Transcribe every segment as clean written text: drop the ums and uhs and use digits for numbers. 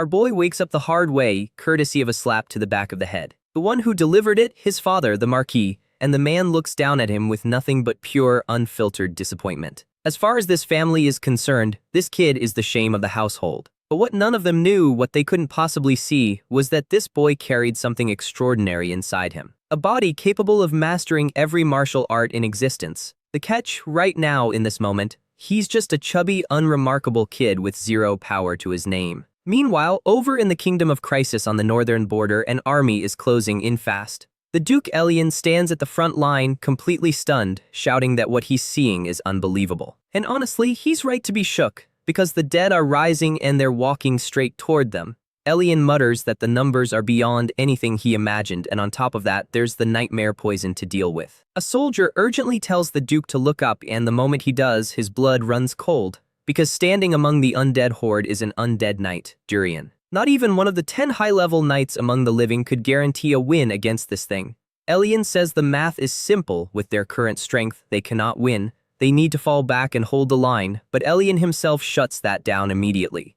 Our boy wakes up the hard way, courtesy of a slap to the back of the head. The one who delivered it, his father, the Marquis, and the man looks down at him with nothing but pure, unfiltered disappointment. As far as this family is concerned, this kid is the shame of the household. But what none of them knew, what they couldn't possibly see, was that this boy carried something extraordinary inside him. A body capable of mastering every martial art in existence. The catch, right now in this moment, he's just a chubby, unremarkable kid with zero power to his name. Meanwhile, over in the Kingdom of Crisis on the northern border, an army is closing in fast. The Duke Elian stands at the front line, completely stunned, shouting that what he's seeing is unbelievable. And honestly, he's right to be shook, because the dead are rising and they're walking straight toward them. Elian mutters that the numbers are beyond anything he imagined, and on top of that, there's the nightmare poison to deal with. A soldier urgently tells the Duke to look up, and the moment he does, his blood runs cold, because standing among the undead horde is an undead knight, Durian. Not even one of the 10 high-level knights among the living could guarantee a win against this thing. Elian says the math is simple. With their current strength, they cannot win. They need to fall back and hold the line, but Elian himself shuts that down immediately.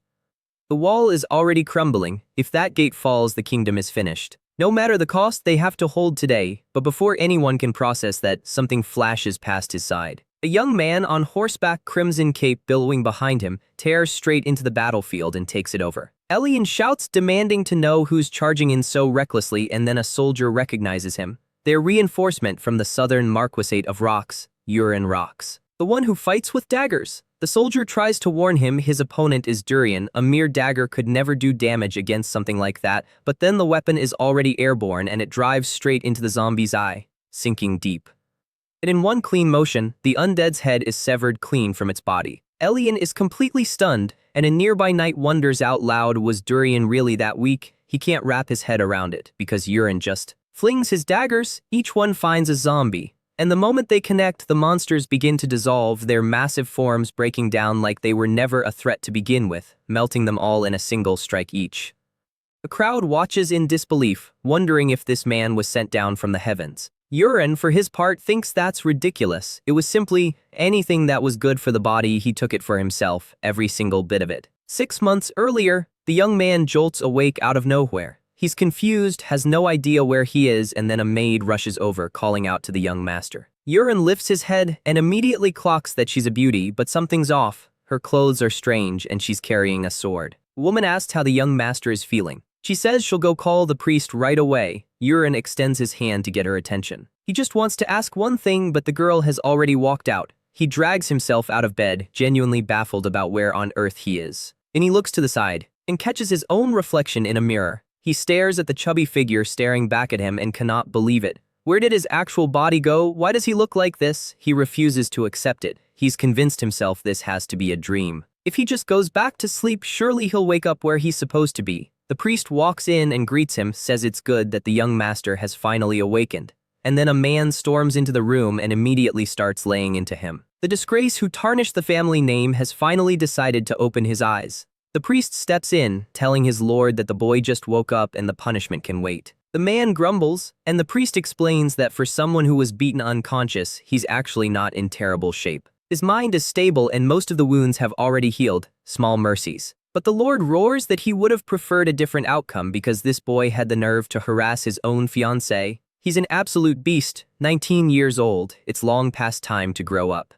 The wall is already crumbling. If that gate falls, the kingdom is finished. No matter the cost, they have to hold today, but before anyone can process that, something flashes past his side. A young man on horseback, crimson cape billowing behind him, tears straight into the battlefield and takes it over. Elian shouts, demanding to know who's charging in so recklessly, and then a soldier recognizes him. They're reinforcement from the southern Marquisate of Rocks, Urin Rocks. The one who fights with daggers. The soldier tries to warn him his opponent is Durian. A mere dagger could never do damage against something like that, but then the weapon is already airborne and it drives straight into the zombie's eye, sinking deep. And in one clean motion, the undead's head is severed clean from its body. Elian is completely stunned, and a nearby knight wonders out loud, was Durian really that weak? He can't wrap his head around it, because Urin just flings his daggers. Each one finds a zombie, and the moment they connect, the monsters begin to dissolve, their massive forms breaking down like they were never a threat to begin with, melting them all in a single strike each. The crowd watches in disbelief, wondering if this man was sent down from the heavens. Urin, for his part, thinks that's ridiculous. It was simply anything that was good for the body, he took it for himself, every single bit of it. 6 months earlier, the young man jolts awake out of nowhere. He's confused, has no idea where he is, and then a maid rushes over, calling out to the young master. Urin lifts his head and immediately clocks that she's a beauty, but something's off. Her clothes are strange, and she's carrying a sword. The woman asks how the young master is feeling. She says she'll go call the priest right away. Urin extends his hand to get her attention. He just wants to ask one thing, but the girl has already walked out. He drags himself out of bed, genuinely baffled about where on earth he is. And he looks to the side and catches his own reflection in a mirror. He stares at the chubby figure staring back at him and cannot believe it. Where did his actual body go? Why does he look like this? He refuses to accept it. He's convinced himself this has to be a dream. If he just goes back to sleep, surely he'll wake up where he's supposed to be. The priest walks in and greets him, says it's good that the young master has finally awakened. And then a man storms into the room and immediately starts laying into him. The disgrace who tarnished the family name has finally decided to open his eyes. The priest steps in, telling his lord that the boy just woke up and the punishment can wait. The man grumbles, and the priest explains that for someone who was beaten unconscious, he's actually not in terrible shape. His mind is stable and most of the wounds have already healed, small mercies. But the lord roars that he would have preferred a different outcome because this boy had the nerve to harass his own fiancée. He's an absolute beast, 19 years old. It's long past time to grow up.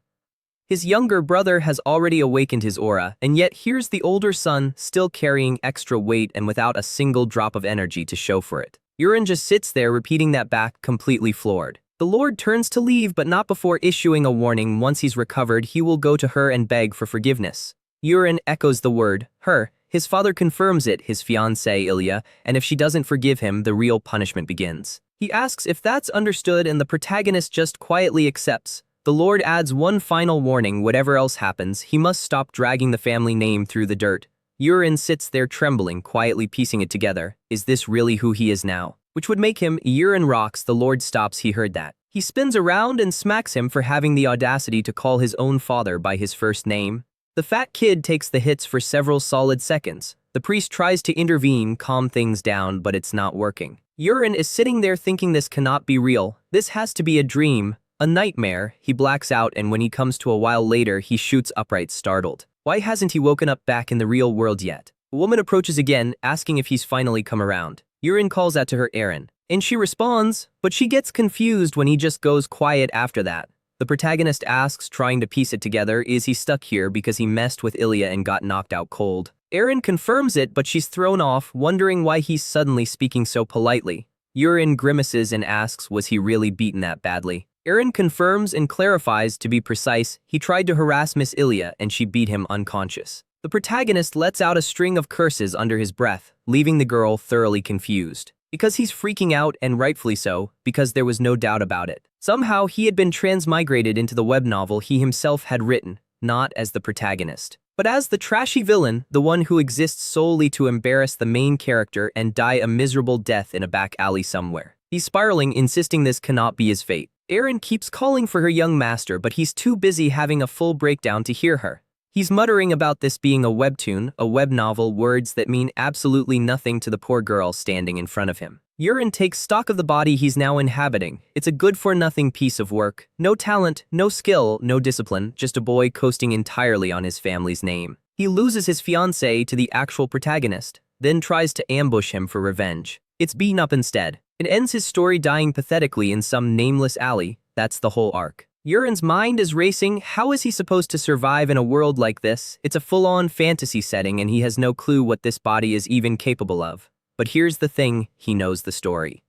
His younger brother has already awakened his aura, and yet here's the older son still carrying extra weight and without a single drop of energy to show for it. Urin just sits there repeating that back, completely floored. The lord turns to leave, but not before issuing a warning. Once he's recovered, he will go to her and beg for forgiveness. Urin echoes the word, her. His father confirms it, his fiancée Ilya, and if she doesn't forgive him, the real punishment begins. He asks if that's understood and the protagonist just quietly accepts. The lord adds one final warning: whatever else happens, he must stop dragging the family name through the dirt. Urin sits there trembling, quietly piecing it together. Is this really who he is now? Which would make him Urin rocks. The lord stops. He heard that. He spins around and smacks him for having the audacity to call his own father by his first name. The fat kid takes the hits for several solid seconds. The priest tries to intervene, calm things down, but it's not working. Urin is sitting there thinking this cannot be real. This has to be a dream, a nightmare. He blacks out, and when he comes to a while later, he shoots upright, startled. Why hasn't he woken up back in the real world yet? The woman approaches again, asking if he's finally come around. Yurin calls out to her Eren, and she responds, but she gets confused when he just goes quiet after that. The protagonist asks, trying to piece it together, is he stuck here because he messed with Ilya and got knocked out cold? Eren confirms it, but she's thrown off, wondering why he's suddenly speaking so politely. Yurin grimaces and asks, was he really beaten that badly? Eren confirms and clarifies, to be precise, he tried to harass Miss Ilya and she beat him unconscious. The protagonist lets out a string of curses under his breath, leaving the girl thoroughly confused. Because he's freaking out, and rightfully so, because there was no doubt about it. Somehow he had been transmigrated into the web novel he himself had written, not as the protagonist, but as the trashy villain, the one who exists solely to embarrass the main character and die a miserable death in a back alley somewhere. He's spiraling, insisting this cannot be his fate. Eren keeps calling for her young master, but he's too busy having a full breakdown to hear her. He's muttering about this being a webtoon, a web novel, words that mean absolutely nothing to the poor girl standing in front of him. Yurin takes stock of the body he's now inhabiting. It's a good-for-nothing piece of work. No talent, no skill, no discipline, just a boy coasting entirely on his family's name. He loses his fiancée to the actual protagonist, then tries to ambush him for revenge. It's beaten up instead. It ends his story dying pathetically in some nameless alley. That's the whole arc. Yurin's mind is racing. How is he supposed to survive in a world like this? It's a full-on fantasy setting and he has no clue what this body is even capable of. But here's the thing, he knows the story.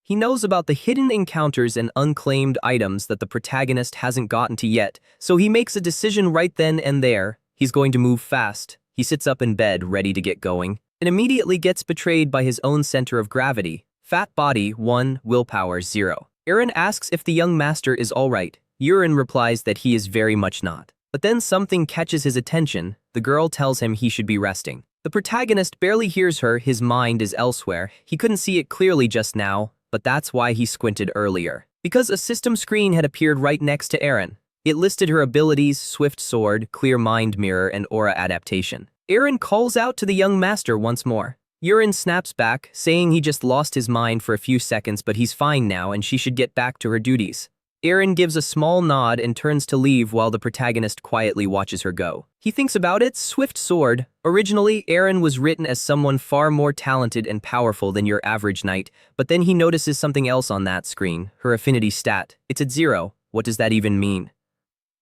He knows about the hidden encounters and unclaimed items that the protagonist hasn't gotten to yet, so he makes a decision right then and there. He's going to move fast. He sits up in bed, ready to get going, and immediately gets betrayed by his own center of gravity. Fat body, 1, willpower, 0. Eren asks if the young master is alright. Yurin replies that he is very much not. But then something catches his attention. The girl tells him he should be resting. The protagonist barely hears her, his mind is elsewhere. He couldn't see it clearly just now, but that's why he squinted earlier. Because a system screen had appeared right next to Eren. It listed her abilities, Swift Sword, Clear Mind Mirror, and Aura Adaptation. Eren calls out to the young master once more. Yurin snaps back, saying he just lost his mind for a few seconds but he's fine now and she should get back to her duties. Eren gives a small nod and turns to leave while the protagonist quietly watches her go. He thinks about it, Swift Sword. Originally, Eren was written as someone far more talented and powerful than your average knight, but then he notices something else on that screen, her affinity stat. It's at 0. What does that even mean?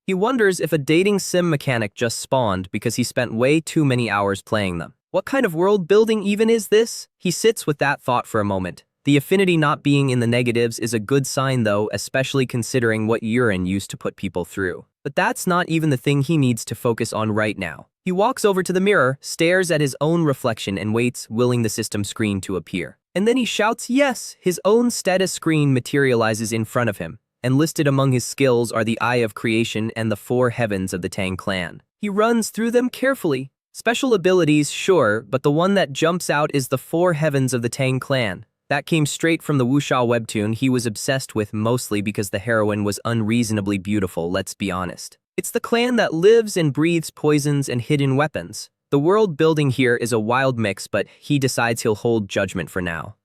He wonders if a dating sim mechanic just spawned because he spent way too many hours playing them. What kind of world building even is this? He sits with that thought for a moment. The affinity not being in the negatives is a good sign though, especially considering what Yurin used to put people through. But that's not even the thing he needs to focus on right now. He walks over to the mirror, stares at his own reflection and waits, willing the system screen to appear. And then he shouts yes! His own status screen materializes in front of him, and listed among his skills are the Eye of Creation and the 4 Heavens of the Tang clan. He runs through them carefully. Special abilities, sure, but the one that jumps out is the 4 Heavens of the Tang clan. That came straight from the wuxia webtoon he was obsessed with, mostly because the heroine was unreasonably beautiful, let's be honest. It's the clan that lives and breathes poisons and hidden weapons. The world building here is a wild mix, but he decides he'll hold judgment for now.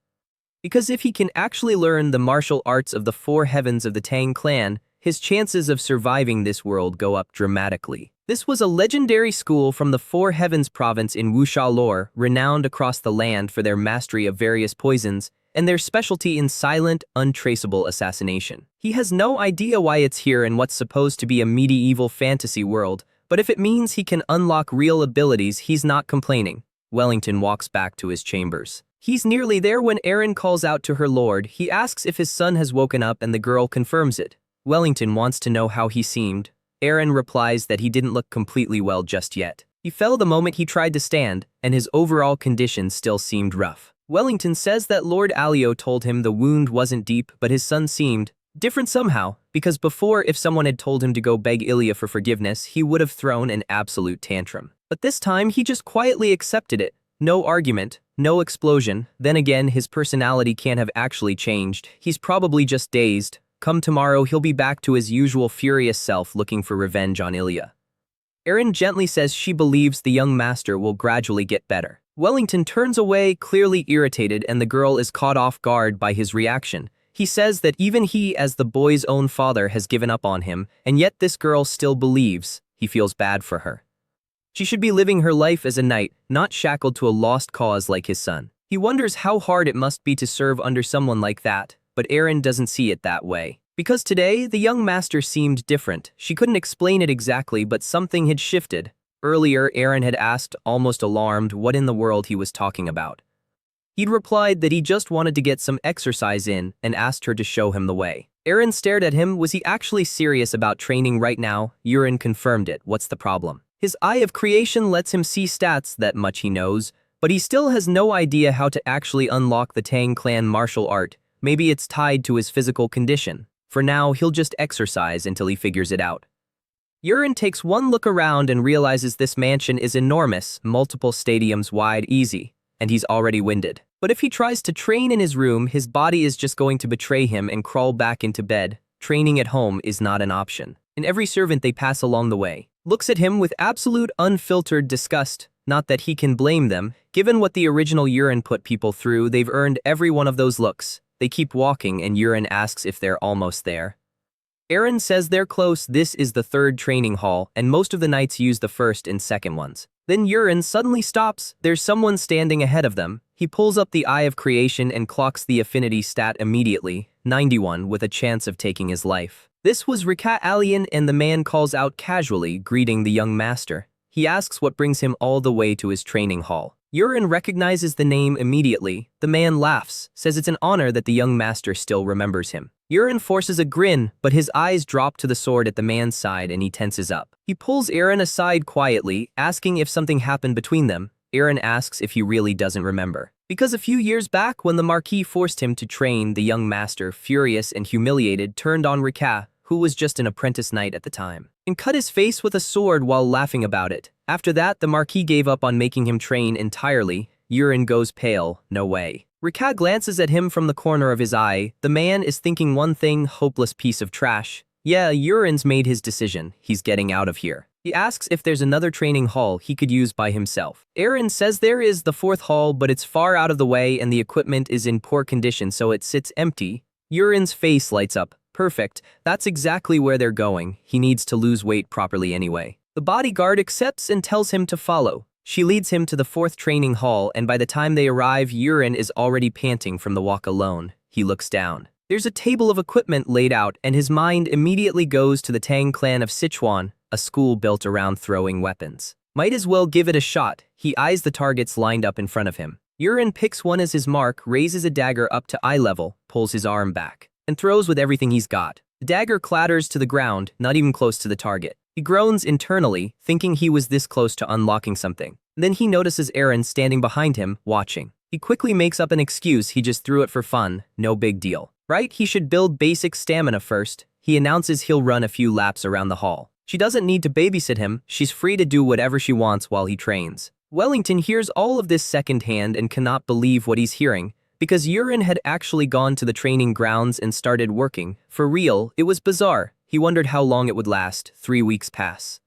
Because if he can actually learn the martial arts of the 4 Heavens of the Tang clan, his chances of surviving this world go up dramatically. This was a legendary school from the 4 Heavens province in wuxia lore, renowned across the land for their mastery of various poisons, and their specialty in silent, untraceable assassination. He has no idea why it's here in what's supposed to be a medieval fantasy world, but if it means he can unlock real abilities, he's not complaining. Wellington walks back to his chambers. He's nearly there when Eren calls out to her lord. He asks if his son has woken up and the girl confirms it. Wellington wants to know how he seemed. Eren replies that he didn't look completely well just yet. He fell the moment he tried to stand, and his overall condition still seemed rough. Wellington says that Lord Alio told him the wound wasn't deep, but his son seemed different somehow, because before, if someone had told him to go beg Ilya for forgiveness, he would have thrown an absolute tantrum. But this time, he just quietly accepted it. No argument, no explosion. Then again, his personality can't have actually changed. He's probably just dazed. Come tomorrow, he'll be back to his usual furious self looking for revenge on Ilya. Eren gently says she believes the young master will gradually get better. Wellington turns away, clearly irritated, and the girl is caught off guard by his reaction. He says that even he, as the boy's own father, has given up on him, and yet this girl still believes. He feels bad for her. She should be living her life as a knight, not shackled to a lost cause like his son. He wonders how hard it must be to serve under someone like that, but Eren doesn't see it that way. Because today, the young master seemed different. She couldn't explain it exactly, but something had shifted. Earlier, Eren had asked, almost alarmed, what in the world he was talking about. He'd replied that he just wanted to get some exercise in and asked her to show him the way. Eren stared at him. Was he actually serious about training right now? Eren confirmed it. What's the problem? His Eye of Creation lets him see stats, that much he knows, but he still has no idea how to actually unlock the Tang clan martial art. Maybe it's tied to his physical condition. For now, he'll just exercise until he figures it out. Eren takes one look around and realizes this mansion is enormous, multiple stadiums wide, easy, and he's already winded. But if he tries to train in his room, his body is just going to betray him and crawl back into bed. Training at home is not an option. And every servant they pass along the way looks at him with absolute unfiltered disgust. Not that he can blame them. Given what the original Eren put people through, they've earned every one of those looks. They keep walking and Eren asks if they're almost there. Eren says they're close. This is the third training hall, and most of the knights use the first and second ones. Then Eren suddenly stops. There's someone standing ahead of them. He pulls up the Eye of Creation and clocks the affinity stat immediately, 91, with a chance of taking his life. This was Rika Alien, and the man calls out casually, greeting the young master. He asks what brings him all the way to his training hall. Eren recognizes the name immediately. The man laughs, says it's an honor that the young master still remembers him. Eren forces a grin, but his eyes drop to the sword at the man's side and he tenses up. He pulls Eren aside quietly, asking if something happened between them. Eren asks if he really doesn't remember. Because a few years back, when the Marquis forced him to train, the young master, furious and humiliated, turned on Rika, who was just an apprentice knight at the time, and cut his face with a sword while laughing about it. After that, the Marquis gave up on making him train entirely. Eren goes pale. No way. Rika glances at him from the corner of his eye. The man is thinking one thing, hopeless piece of trash. Yeah, Eren's made his decision. He's getting out of here. He asks if there's another training hall he could use by himself. Eren says there is the fourth hall, but it's far out of the way and the equipment is in poor condition, so it sits empty. Eren's face lights up. Perfect. That's exactly where they're going. He needs to lose weight properly anyway. The bodyguard accepts and tells him to follow. She leads him to the fourth training hall, and by the time they arrive, Eren is already panting from the walk alone. He looks down. There's a table of equipment laid out, and his mind immediately goes to the Tang clan of Sichuan, a school built around throwing weapons. Might as well give it a shot. He eyes the targets lined up in front of him. Eren picks one as his mark, raises a dagger up to eye level, pulls his arm back, and throws with everything he's got. The dagger clatters to the ground, not even close to the target. He groans internally, thinking he was this close to unlocking something. Then he notices Eren standing behind him, watching. He quickly makes up an excuse. He just threw it for fun. No big deal. Right? He should build basic stamina first. He announces he'll run a few laps around the hall. She doesn't need to babysit him. She's free to do whatever she wants while he trains. Wellington hears all of this secondhand and cannot believe what he's hearing. Because Eren had actually gone to the training grounds and started working. For real, it was bizarre. He wondered how long it would last. 3 weeks pass.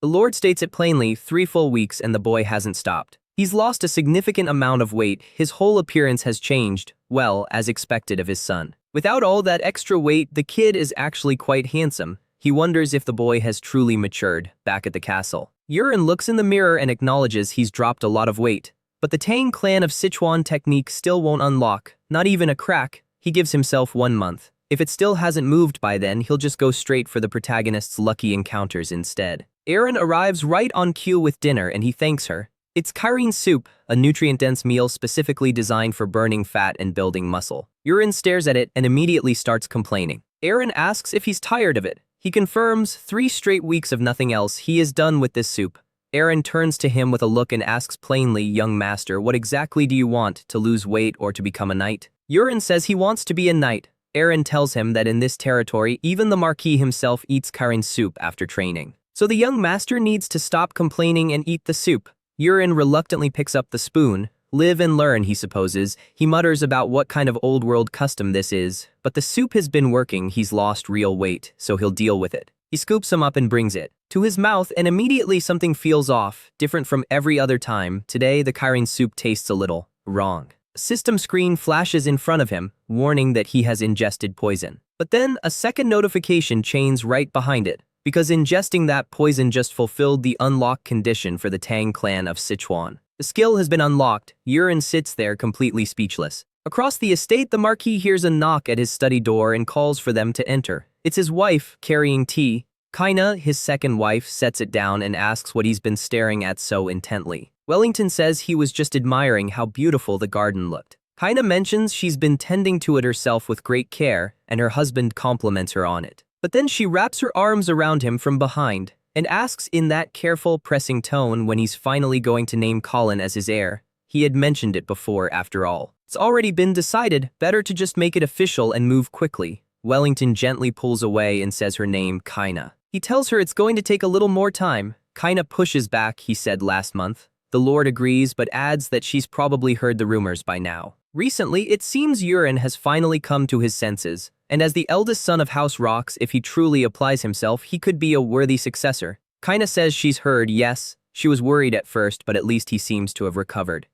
The Lord states it plainly, 3 full weeks and the boy hasn't stopped. He's lost a significant amount of weight. His whole appearance has changed, well, as expected of his son. Without all that extra weight, the kid is actually quite handsome. He wonders if the boy has truly matured. Back at the castle, Eren looks in the mirror and acknowledges he's dropped a lot of weight. But the Tang clan of Sichuan technique still won't unlock, not even a crack. He gives himself 1 month. If it still hasn't moved by then, he'll just go straight for the protagonist's lucky encounters instead. Eren arrives right on cue with dinner and he thanks her. It's Kyrene soup, a nutrient-dense meal specifically designed for burning fat and building muscle. Eren stares at it and immediately starts complaining. Eren asks if he's tired of it. He confirms 3 straight weeks of nothing else. He is done with this soup. Eren turns to him with a look and asks plainly, "Young master, what exactly do you want, to lose weight or to become a knight?" Eren says he wants to be a knight. Eren tells him that in this territory, even the Marquis himself eats Kyrene soup after training. So the young master needs to stop complaining and eat the soup. Eren reluctantly picks up the spoon. Live and learn, he supposes. He mutters about what kind of old-world custom this is. But the soup has been working. He's lost real weight, so he'll deal with it. He scoops some up and brings it to his mouth, and immediately something feels off, different from every other time. Today, the Kyrene soup tastes a little wrong. A system screen flashes in front of him, warning that he has ingested poison. But then, a second notification chains right behind it. because ingesting that poison just fulfilled the unlock condition for the Tang clan of Sichuan. The skill has been unlocked. Yuren sits there completely speechless. Across the estate, the Marquis hears a knock at his study door and calls for them to enter. It's his wife, carrying tea. Kaina, his second wife, sets it down and asks what he's been staring at so intently. Wellington says he was just admiring how beautiful the garden looked. Kaina mentions she's been tending to it herself with great care, and her husband compliments her on it. But then she wraps her arms around him from behind and asks in that careful, pressing tone when he's finally going to name Colin as his heir. He had mentioned it before, after all. It's already been decided, better to just make it official and move quickly. Wellington gently pulls away and says her name, Kaina. He tells her it's going to take a little more time. Kaina pushes back, he said last month. The Lord agrees but adds that she's probably heard the rumors by now. Recently, it seems Yuren has finally come to his senses, and as the eldest son of House Rocks, if he truly applies himself, he could be a worthy successor. Kaina says she's heard, yes. She was worried at first, but at least he seems to have recovered.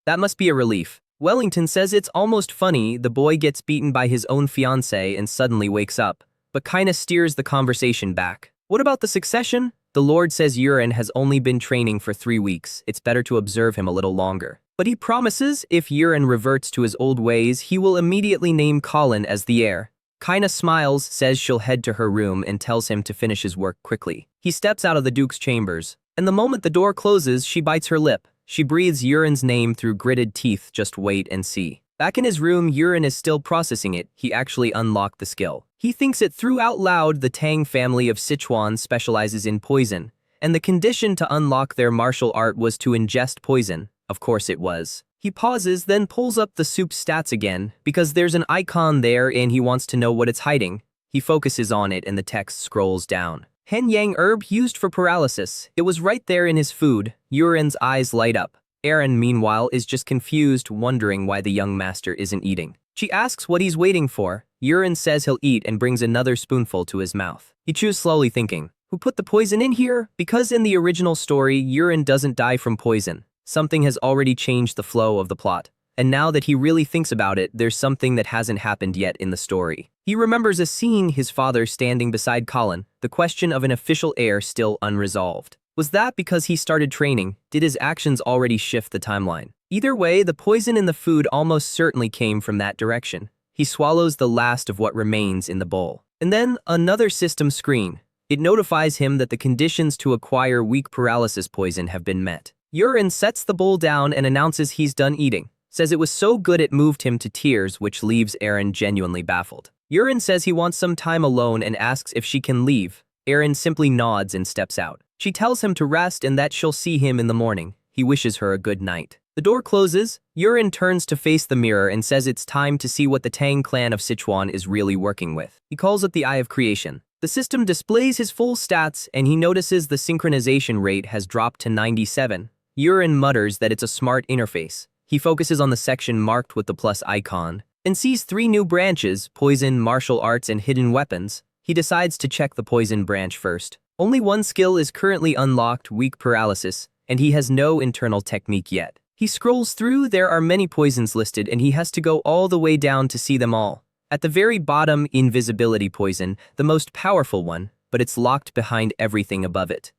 That must be a relief. Wellington says it's almost funny the boy gets beaten by his own fiancée and suddenly wakes up, but Kaina steers the conversation back. What about the succession? The Lord says Yuren has only been training for 3 weeks. It's better to observe him a little longer. But he promises if Yuren reverts to his old ways, he will immediately name Colin as the heir. Kaina smiles, says she'll head to her room and tells him to finish his work quickly. He steps out of the Duke's chambers, and the moment the door closes, she bites her lip. She breathes Yuren's name through gritted teeth. Just wait and see. Back in his room, Yuren is still processing it. He actually unlocked the skill. He thinks it through out loud. The Tang family of Sichuan specializes in poison, and the condition to unlock their martial art was to ingest poison. Of course it was. He pauses, then pulls up the soup stats again, because there's an icon there and he wants to know what it's hiding. He focuses on it and the text scrolls down. Hen Yang herb used for paralysis. It was right there in his food. Yuren's eyes light up. Erin, meanwhile, is just confused, wondering why the young master isn't eating. She asks what he's waiting for. Yuren says he'll eat and brings another spoonful to his mouth. He chews slowly, thinking, who put the poison in here? Because in the original story, Yuren doesn't die from poison. Something has already changed the flow of the plot. And now that he really thinks about it, there's something that hasn't happened yet in the story. He remembers a scene, his father standing beside Colin, the question of an official heir still unresolved. Was that because he started training? Did his actions already shift the timeline? Either way, the poison in the food almost certainly came from that direction. He swallows the last of what remains in the bowl. And then, another system screen. It notifies him that the conditions to acquire weak paralysis poison have been met. Yuren sets the bowl down and announces he's done eating. Says it was so good it moved him to tears, which leaves Erin genuinely baffled. Yuren says he wants some time alone and asks if she can leave. Erin simply nods and steps out. She tells him to rest and that she'll see him in the morning. He wishes her a good night. The door closes. Yuren turns to face the mirror and says it's time to see what the Tang clan of Sichuan is really working with. He calls it the Eye of Creation. The system displays his full stats and he notices the synchronization rate has dropped to 97. Yuren mutters that it's a smart interface. He focuses on the section marked with the plus icon and sees 3 new branches: poison, martial arts, and hidden weapons. He decides to check the poison branch first. Only one skill is currently unlocked, weak paralysis, and he has no internal technique yet. He scrolls through, there are many poisons listed and he has to go all the way down to see them all. At the very bottom, invisibility poison, the most powerful one, but it's locked behind everything above it.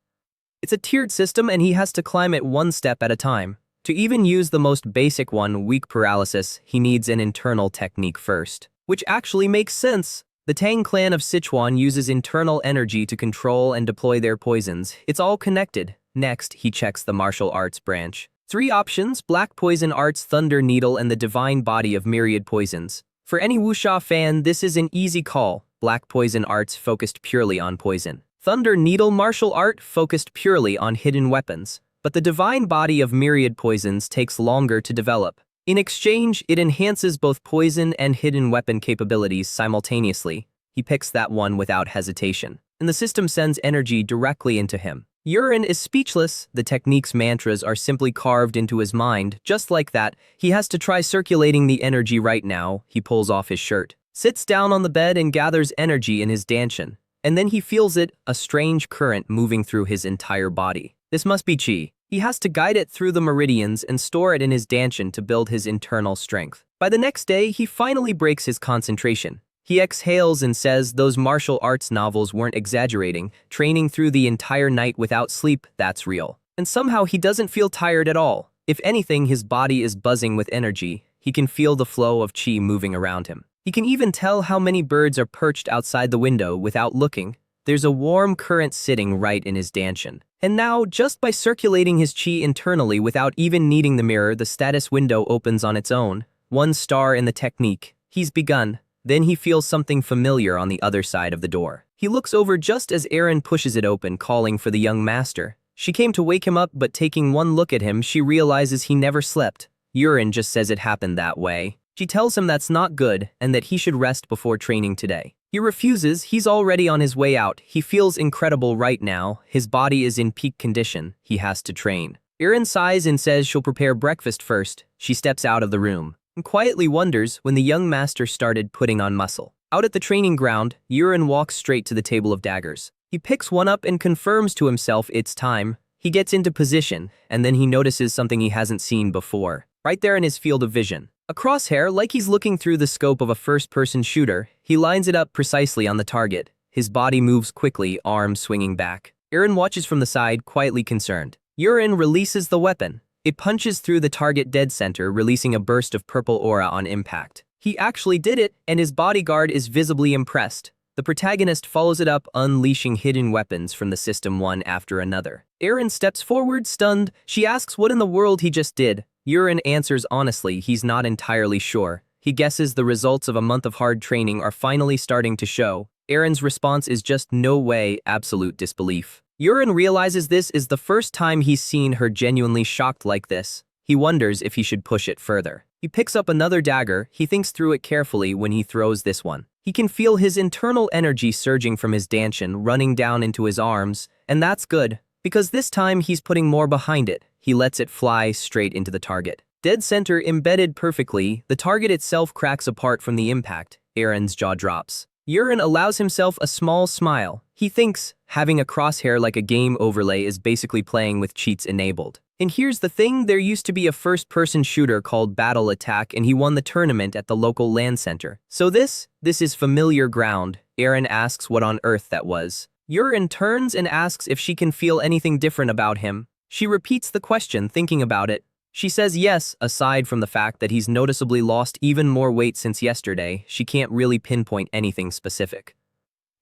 It's a tiered system and he has to climb it one step at a time. To even use the most basic one, weak paralysis, he needs an internal technique first. Which actually makes sense. The Tang clan of Sichuan uses internal energy to control and deploy their poisons. It's all connected. Next, he checks the martial arts branch. 3 options: Black Poison Arts, Thunder Needle, and the Divine Body of Myriad Poisons. For any wuxia fan, this is an easy call. Black Poison Arts focused purely on poison. Thunder Needle martial art focused purely on hidden weapons. But the Divine Body of Myriad Poisons takes longer to develop. In exchange, it enhances both poison and hidden weapon capabilities simultaneously. He picks that one without hesitation, and the system sends energy directly into him. Yuren is speechless. The technique's mantras are simply carved into his mind. Just like that, he has to try circulating the energy right now. He pulls off his shirt, sits down on the bed and gathers energy in his danshin. And then he feels it, a strange current moving through his entire body. This must be chi. He has to guide it through the meridians and store it in his danshin to build his internal strength. By the next day, he finally breaks his concentration. He exhales and says those martial arts novels weren't exaggerating, training through the entire night without sleep, that's real. And somehow he doesn't feel tired at all. If anything, his body is buzzing with energy. He can feel the flow of chi moving around him. He can even tell how many birds are perched outside the window without looking. There's a warm current sitting right in his dantian. And now, just by circulating his chi internally without even needing the mirror, the status window opens on its own. 1 star in the technique. He's begun. Then he feels something familiar on the other side of the door. He looks over just as Aaron pushes it open, calling for the young master. She came to wake him up, but taking one look at him, she realizes he never slept. Aaron just says it happened that way. She tells him that's not good and that he should rest before training today. He refuses. He's already on his way out. He feels incredible right now. His body is in peak condition. He has to train. Aaron sighs and says she'll prepare breakfast first. She steps out of the room and quietly wonders when the young master started putting on muscle. Out at the training ground, Aaron walks straight to the table of daggers. He picks one up and confirms to himself it's time. He gets into position, and then he notices something he hasn't seen before. Right there in his field of vision. A crosshair, like he's looking through the scope of a first-person shooter. He lines it up precisely on the target. His body moves quickly, arms swinging back. Aaron watches from the side, quietly concerned. Aaron releases the weapon. It punches through the target dead center, releasing a burst of purple aura on impact. He actually did it, and his bodyguard is visibly impressed. The protagonist follows it up, unleashing hidden weapons from the system one after another. Aaron steps forward, stunned. She asks what in the world he just did. Aaron answers honestly, he's not entirely sure. He guesses the results of a month of hard training are finally starting to show. Aaron's response is just no way, absolute disbelief. Aaron realizes this is the first time he's seen her genuinely shocked like this. He wonders if he should push it further. He picks up another dagger. He thinks through it carefully when he throws this one. He can feel his internal energy surging from his dantian, running down into his arms, and that's good, because this time he's putting more behind it. He lets it fly straight into the target. Dead center embedded perfectly, the target itself cracks apart from the impact. Aaron's jaw drops. Aaron allows himself a small smile. He thinks having a crosshair like a game overlay is basically playing with cheats enabled. And here's the thing, there used to be a first-person shooter called Battle Attack, and he won the tournament at the local LAN center. So this is familiar ground. Aaron asks what on earth that was. Aaron turns and asks if she can feel anything different about him. She repeats the question, thinking about it. She says yes, aside from the fact that he's noticeably lost even more weight since yesterday, she can't really pinpoint anything specific.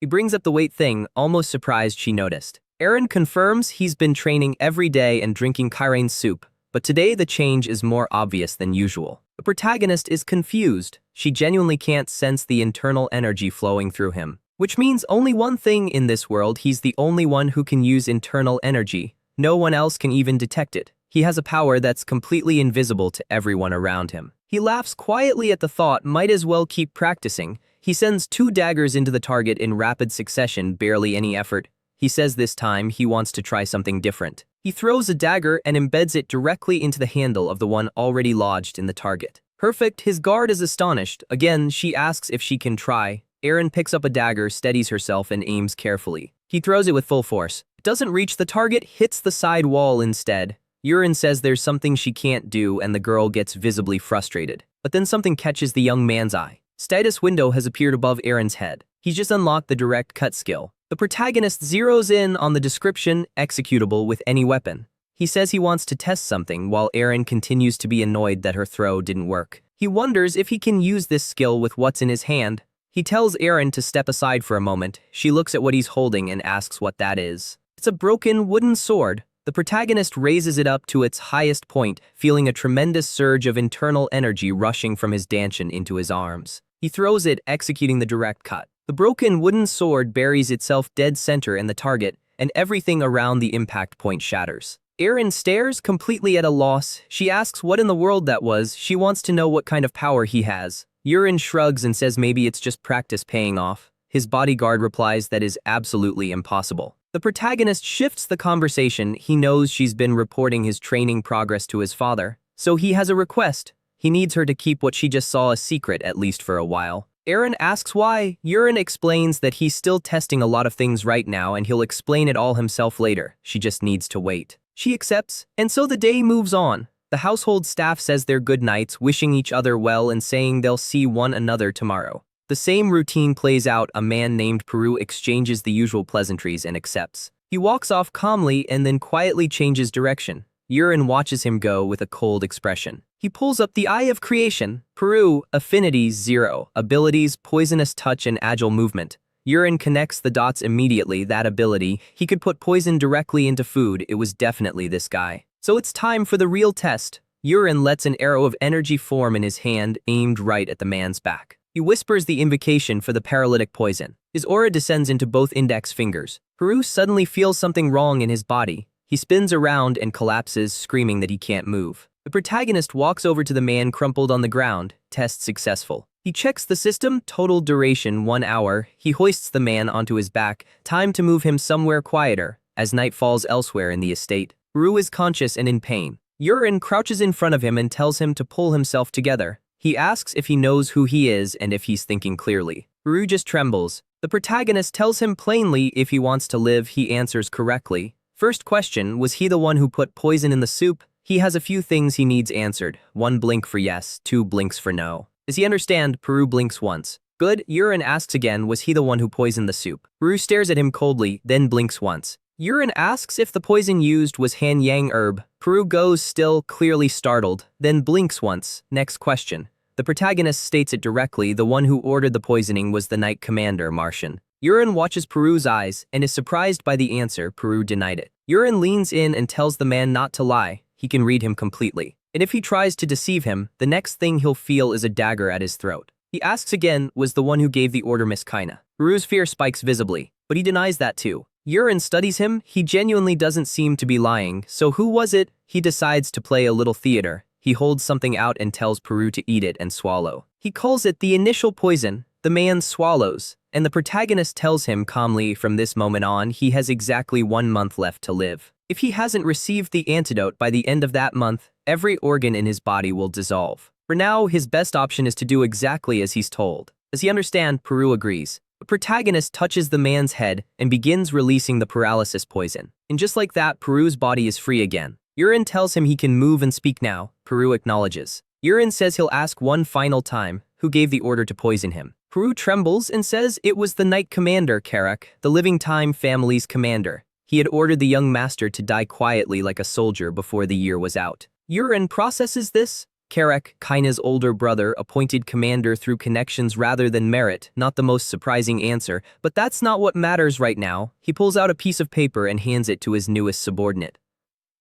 He brings up the weight thing, almost surprised she noticed. Aaron confirms he's been training every day and drinking Kairan soup, but today the change is more obvious than usual. The protagonist is confused. She genuinely can't sense the internal energy flowing through him. Which means only one thing in this world, he's the only one who can use internal energy. No one else can even detect it. He has a power that's completely invisible to everyone around him. He laughs quietly at the thought, might as well keep practicing. He sends 2 daggers into the target in rapid succession, barely any effort. He says this time he wants to try something different. He throws a dagger and embeds it directly into the handle of the one already lodged in the target. Perfect, his guard is astonished. Again, she asks if she can try. Aaron picks up a dagger, steadies herself, and aims carefully. He throws it with full force. It doesn't reach the target, hits the side wall instead. Aaron says there's something she can't do, and the girl gets visibly frustrated. But then something catches the young man's eye. Status window has appeared above Aaron's head. He's just unlocked the direct cut skill. The protagonist zeroes in on the description, executable with any weapon. He says he wants to test something while Aaron continues to be annoyed that her throw didn't work. He wonders if he can use this skill with what's in his hand. He tells Aaron to step aside for a moment. She looks at what he's holding and asks what that is. It's a broken wooden sword. The protagonist raises it up to its highest point, feeling a tremendous surge of internal energy rushing from his dantian into his arms. He throws it, executing the direct cut. The broken wooden sword buries itself dead center in the target, and everything around the impact point shatters. Aaron stares, completely at a loss. She asks what in the world that was. She wants to know what kind of power he has. Aaron shrugs and says maybe it's just practice paying off. His bodyguard replies that is absolutely impossible. The protagonist shifts the conversation. He knows she's been reporting his training progress to his father, so he has a request. He needs her to keep what she just saw a secret, at least for a while. Aaron asks why. Aaron explains that he's still testing a lot of things right now and he'll explain it all himself later. She just needs to wait. She accepts, and so the day moves on. The household staff says their good nights, wishing each other well and saying they'll see one another tomorrow. The same routine plays out. A man named Peru exchanges the usual pleasantries and accepts. He walks off calmly and then quietly changes direction. Yurin watches him go with a cold expression. He pulls up the Eye of Creation. Peru, affinities 0, abilities, poisonous touch and agile movement. Yurin connects the dots immediately. That ability, he could put poison directly into food. It was definitely this guy. So it's time for the real test. Yurin lets an arrow of energy form in his hand, aimed right at the man's back. He whispers the invocation for the paralytic poison. His aura descends into both index fingers. Peru suddenly feels something wrong in his body. He spins around and collapses, screaming that he can't move. The protagonist walks over to the man crumpled on the ground. Test successful. He checks the system, total duration 1 hour. He hoists the man onto his back. Time to move him somewhere quieter. As night falls elsewhere in the estate, Peru is conscious and in pain. Yurin crouches in front of him and tells him to pull himself together. He asks if he knows who he is and if he's thinking clearly. Peru just trembles. The protagonist tells him plainly if he wants to live. He answers correctly. First question, was he the one who put poison in the soup? He has a few things he needs answered. 1 blink for yes, 2 blinks for no. Does he understand? Peru blinks once. Good. Yurin asks again, was he the one who poisoned the soup? Peru stares at him coldly, then blinks once. Yurin asks if the poison used was Han Yang herb. Peru goes still, clearly startled, then blinks once. Next question. The protagonist states it directly. The one who ordered the poisoning was the Knight Commander, Martian. Yurin watches Peru's eyes and is surprised by the answer. Peru denied it. Yurin leans in and tells the man not to lie. He can read him completely. And if he tries to deceive him, the next thing he'll feel is a dagger at his throat. He asks again, was the one who gave the order Miss Kaina? Peru's fear spikes visibly, but he denies that too. Yurin studies him. He genuinely doesn't seem to be lying. So who was it? He decides to play a little theater. He holds something out and tells Peru to eat it and swallow. He calls it the initial poison. The man swallows, and the protagonist tells him calmly from this moment on he has exactly 1 month left to live. If he hasn't received the antidote by the end of that month, every organ in his body will dissolve. For now, his best option is to do exactly as he's told. Does he understand? Peru agrees. The protagonist touches the man's head and begins releasing the paralysis poison. And just like that, Peru's body is free again. Yurin tells him he can move and speak now. Peru acknowledges. Yurin says he'll ask one final time, who gave the order to poison him? Peru trembles and says it was the Knight Commander, Karak, the Living Time family's commander. He had ordered the young master to die quietly like a soldier before the year was out. Yurin processes this. Karak, Kaina's older brother, appointed commander through connections rather than merit. Not the most surprising answer, but that's not what matters right now. He pulls out a piece of paper and hands it to his newest subordinate.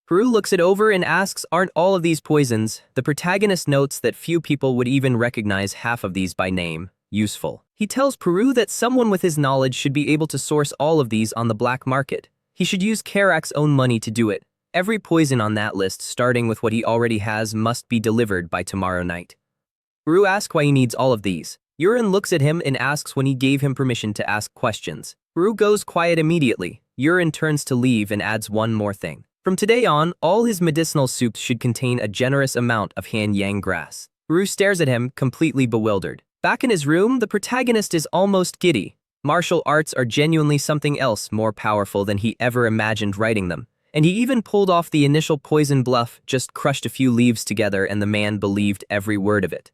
Peru looks it over and asks, aren't all of these poisons? The protagonist notes that few people would even recognize half of these by name. Useful. He tells Peru that someone with his knowledge should be able to source all of these on the black market. He should use Karak's own money to do it. Every poison on that list, starting with what he already has, must be delivered by tomorrow night. Peru asks why he needs all of these. Yurin looks at him and asks when he gave him permission to ask questions. Peru goes quiet immediately. Yurin turns to leave and adds one more thing. From today on, all his medicinal soups should contain a generous amount of Han Yang grass. Peru stares at him, completely bewildered. Back in his room, the protagonist is almost giddy. Martial arts are genuinely something else more powerful than he ever imagined writing them. And he even pulled off the initial poison bluff, just crushed a few leaves together and the man believed every word of it.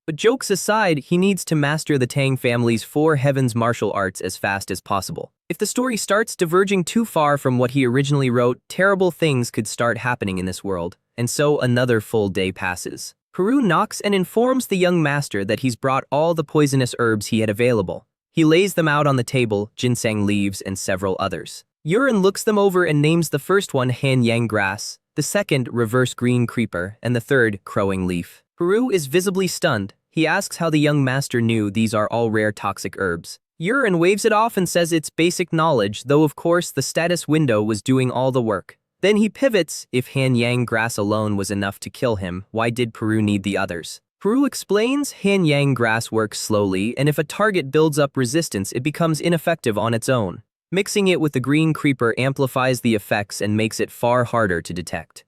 But jokes aside, he needs to master the Tang family's 4 heavens martial arts as fast as possible. If the story starts diverging too far from what he originally wrote, terrible things could start happening in this world. And so another full day passes. Peru knocks and informs the young master that he's brought all the poisonous herbs he had available. He lays them out on the table, ginseng leaves and several others. Yurin looks them over and names the first one Han Yang grass, the second reverse green creeper, and the third crowing leaf. Peru is visibly stunned. He asks how the young master knew these are all rare toxic herbs. Yurin waves it off and says it's basic knowledge, though of course the status window was doing all the work. Then he pivots. If Han Yang grass alone was enough to kill him, why did Peru need the others? Peru explains Han Yang grass works slowly, and if a target builds up resistance, it becomes ineffective on its own. Mixing it with the green creeper amplifies the effects and makes it far harder to detect.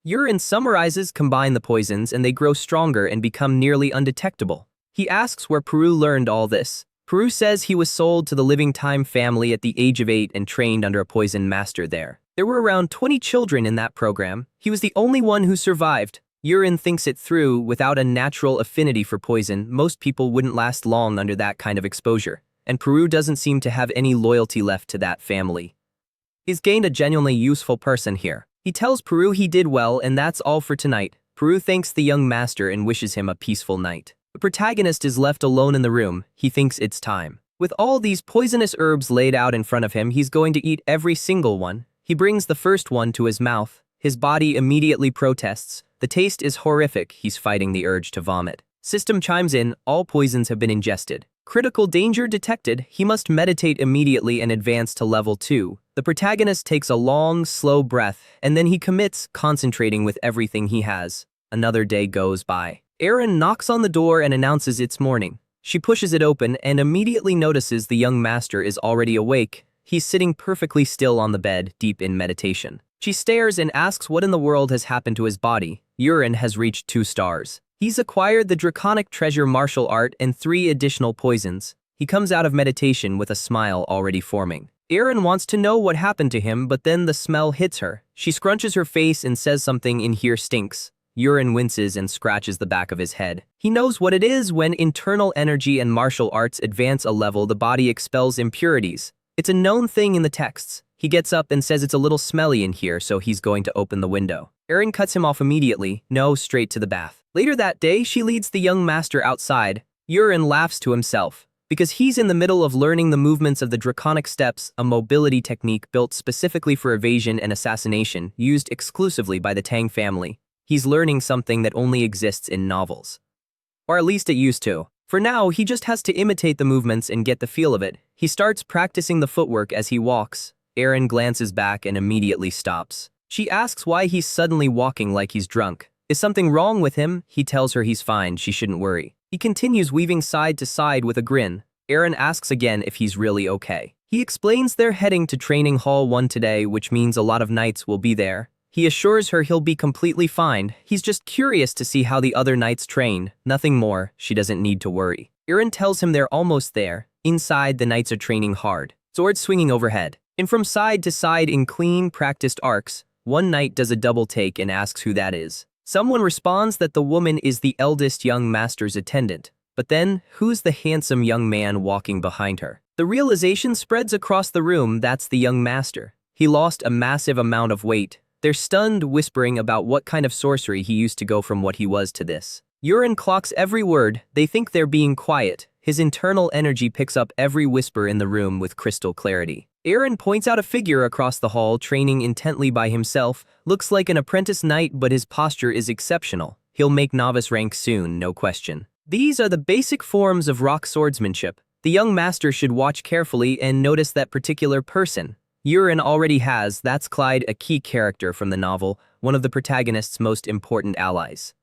Yurin summarizes, combine the poisons and they grow stronger and become nearly undetectable. He asks where Peru learned all this. Peru says he was sold to the Living Time family at the age of 8 and trained under a poison master there. There were around 20 children in that program. He was the only one who survived. Urine thinks it through. Without a natural affinity for poison, most people wouldn't last long under that kind of exposure, and Peru doesn't seem to have any loyalty left to that family. He's gained a genuinely useful person here. He tells Peru he did well and that's all for tonight. Peru thanks the young master and wishes him a peaceful night. The protagonist is left alone in the room. He thinks it's time. With all these poisonous herbs laid out in front of him, he's going to eat every single one. He brings the first one to his mouth. His body immediately protests. The taste is horrific. He's fighting the urge to vomit. System chimes in. All poisons have been ingested. Critical danger detected. He must meditate immediately and advance to level 2. The protagonist takes a long, slow breath, and then he commits, concentrating with everything he has. Another day goes by. Erin knocks on the door and announces it's morning. She pushes it open and immediately notices the young master is already awake. He's sitting perfectly still on the bed, deep in meditation. She stares and asks what in the world has happened to his body. Urine has reached 2 stars. He's acquired the draconic treasure martial art and 3 additional poisons. He comes out of meditation with a smile already forming. Erin wants to know what happened to him, but then the smell hits her. She scrunches her face and says something in here stinks. Urine winces and scratches the back of his head. He knows what it is. When internal energy and martial arts advance a level, the body expels impurities. It's a known thing in the texts. He gets up and says it's a little smelly in here, so he's going to open the window. Erin cuts him off immediately. No, straight to the bath. Later that day, she leads the young master outside. Urine laughs to himself, because he's in the middle of learning the movements of the draconic steps, a mobility technique built specifically for evasion and assassination, used exclusively by the Tang family. He's learning something that only exists in novels. Or at least it used to. For now, he just has to imitate the movements and get the feel of it. He starts practicing the footwork as he walks. Erin glances back and immediately stops. She asks why he's suddenly walking like he's drunk. Is something wrong with him? He tells her he's fine, she shouldn't worry. He continues weaving side to side with a grin. Erin asks again if he's really okay. He explains they're heading to Training Hall 1 today, which means a lot of knights will be there. He assures her he'll be completely fine. He's just curious to see how the other knights train. Nothing more. She doesn't need to worry. Erin tells him they're almost there. Inside, the knights are training hard. Swords swinging overhead. And from side to side in clean, practiced arcs, one knight does a double take and asks who that is. Someone responds that the woman is the eldest young master's attendant. But then, who's the handsome young man walking behind her? The realization spreads across the room. That's the young master. He lost a massive amount of weight. They're stunned, whispering about what kind of sorcery he used to go from what he was to this. Urine clocks every word. They think they're being quiet. His internal energy picks up every whisper in the room with crystal clarity. Erin points out a figure across the hall, training intently by himself. Looks like an apprentice knight, but his posture is exceptional. He'll make novice rank soon, no question. These are the basic forms of rock swordsmanship. The young master should watch carefully and notice that particular person. Urine already has. That's Clyde, a key character from the novel, one of the protagonist's most important allies.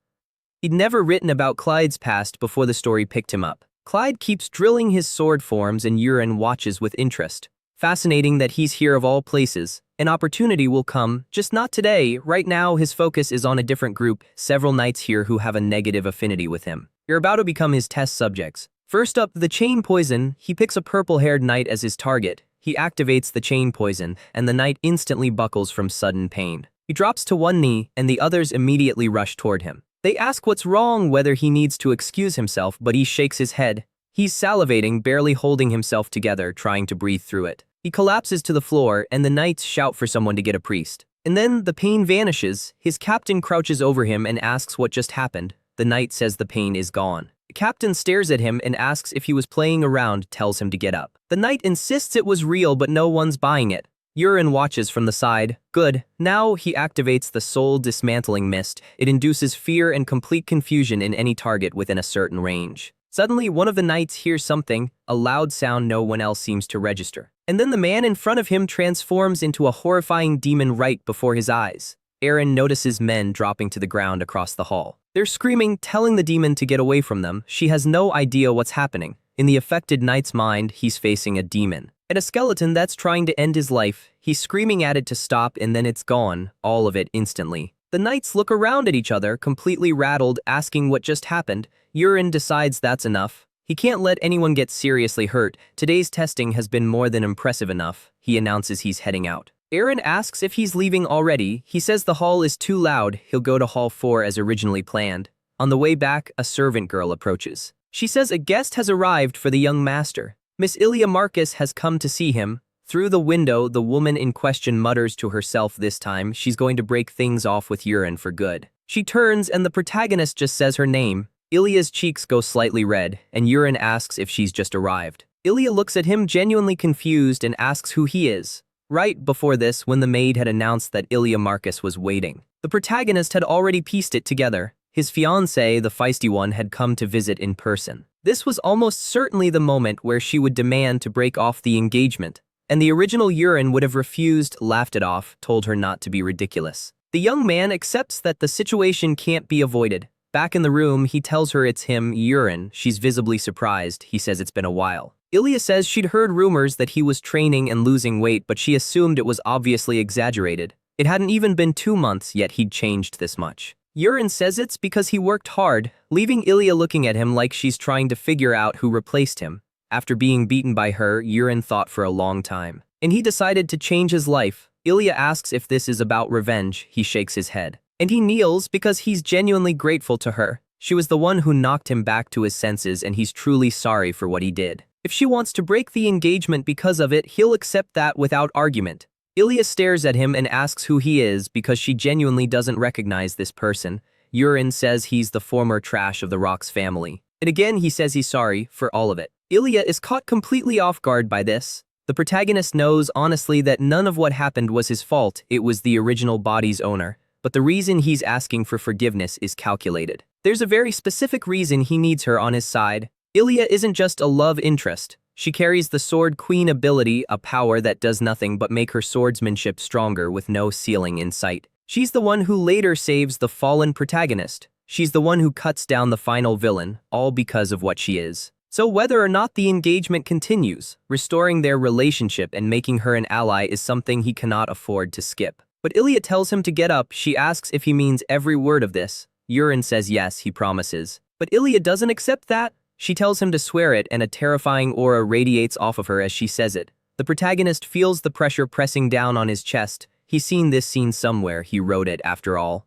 He'd never written about Clyde's past before the story picked him up. Clyde keeps drilling his sword forms and Urine watches with interest. Fascinating that he's here of all places. An opportunity will come, just not today. Right now, his focus is on a different group, several knights here who have a negative affinity with him. You're about to become his test subjects. First up, the chain poison. He picks a purple-haired knight as his target. He activates the chain poison, and the knight instantly buckles from sudden pain. He drops to one knee, and the others immediately rush toward him. They ask what's wrong, whether he needs to excuse himself, but he shakes his head. He's salivating, barely holding himself together, trying to breathe through it. He collapses to the floor, and the knights shout for someone to get a priest. And then the pain vanishes. His captain crouches over him and asks what just happened. The knight says the pain is gone. The captain stares at him and asks if he was playing around, tells him to get up. The knight insists it was real, but no one's buying it. Urine watches from the side. Good. Now he activates the soul dismantling mist. It induces fear and complete confusion in any target within a certain range. Suddenly, one of the knights hears something, a loud sound no one else seems to register. And then the man in front of him transforms into a horrifying demon right before his eyes. Erin notices men dropping to the ground across the hall. They're screaming, telling the demon to get away from them. She has no idea what's happening. In the affected knight's mind, he's facing a demon. And a skeleton that's trying to end his life. He's screaming at it to stop, and then it's gone, all of it instantly. The knights look around at each other, completely rattled, asking what just happened. Urine decides that's enough. He can't let anyone get seriously hurt. Today's testing has been more than impressive enough. He announces he's heading out. Aaron asks if he's leaving already. He says the hall is too loud, he'll go to hall 4 as originally planned. On the way back, a servant girl approaches. She says a guest has arrived for the young master. Miss Ilya Marcus has come to see him. Through the window, the woman in question mutters to herself this time she's going to break things off with Yurin for good. She turns and the protagonist just says her name. Ilya's cheeks go slightly red, and Yurin asks if she's just arrived. Ilya looks at him genuinely confused and asks who he is. Right before this, when the maid had announced that Ilya Marcus was waiting, the protagonist had already pieced it together. His fiancée, the feisty one, had come to visit in person. This was almost certainly the moment where she would demand to break off the engagement, and the original Yurin would have refused, laughed it off, told her not to be ridiculous. The young man accepts that the situation can't be avoided. Back in the room, he tells her it's him, Yurin. She's visibly surprised. He says it's been a while. Ilya says she'd heard rumors that he was training and losing weight, but she assumed it was obviously exaggerated. It hadn't even been 2 months yet he'd changed this much. Yurin says it's because he worked hard, leaving Ilya looking at him like she's trying to figure out who replaced him. After being beaten by her, Yurin thought for a long time, and he decided to change his life. Ilya asks if this is about revenge. He shakes his head, and he kneels because he's genuinely grateful to her. She was the one who knocked him back to his senses, and he's truly sorry for what he did. If she wants to break the engagement because of it, he'll accept that without argument. Ilya stares at him and asks who he is because she genuinely doesn't recognize this person. Yurin says he's the former trash of the Rock's family, and again he says he's sorry for all of it. Ilya is caught completely off guard by this. The protagonist knows honestly that none of what happened was his fault, it was the original body's owner, but the reason he's asking for forgiveness is calculated. There's a very specific reason he needs her on his side. Ilya isn't just a love interest. She carries the Sword Queen ability, a power that does nothing but make her swordsmanship stronger with no ceiling in sight. She's the one who later saves the fallen protagonist. She's the one who cuts down the final villain, all because of what she is. So whether or not the engagement continues, restoring their relationship and making her an ally is something he cannot afford to skip. But Ilya tells him to get up. She asks if he means every word of this. Yurin says yes, he promises. But Ilya doesn't accept that. She tells him to swear it, and a terrifying aura radiates off of her as she says it. The protagonist feels the pressure pressing down on his chest. He's seen this scene somewhere, he wrote it after all.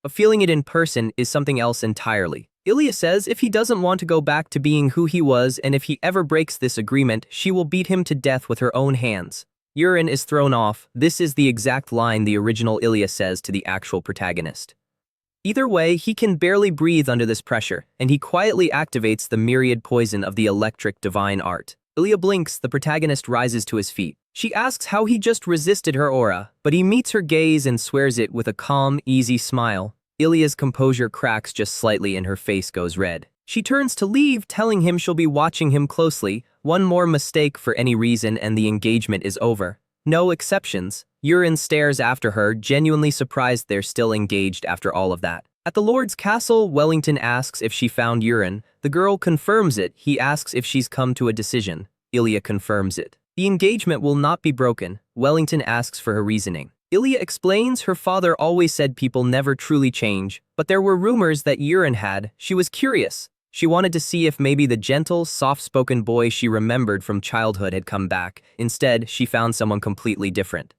But feeling it in person is something else entirely. Ilya says if he doesn't want to go back to being who he was, and if he ever breaks this agreement, she will beat him to death with her own hands. Yurin is thrown off. This is the exact line the original Ilya says to the actual protagonist. Either way, he can barely breathe under this pressure, and he quietly activates the myriad poison of the electric divine art. Ilya blinks, the protagonist rises to his feet. She asks how he just resisted her aura, but he meets her gaze and swears it with a calm, easy smile. Ilya's composure cracks just slightly and her face goes red. She turns to leave, telling him she'll be watching him closely. One more mistake for any reason and the engagement is over. No exceptions. Yurin stares after her, genuinely surprised they're still engaged after all of that. At the Lord's castle, Wellington asks if she found Yurin. The girl confirms it. He asks if she's come to a decision. Ilya confirms it. The engagement will not be broken. Wellington asks for her reasoning. Ilya explains her father always said people never truly change, but there were rumors that Yurin had. She was curious. She wanted to see if maybe the gentle, soft-spoken boy she remembered from childhood had come back. Instead, she found someone completely different.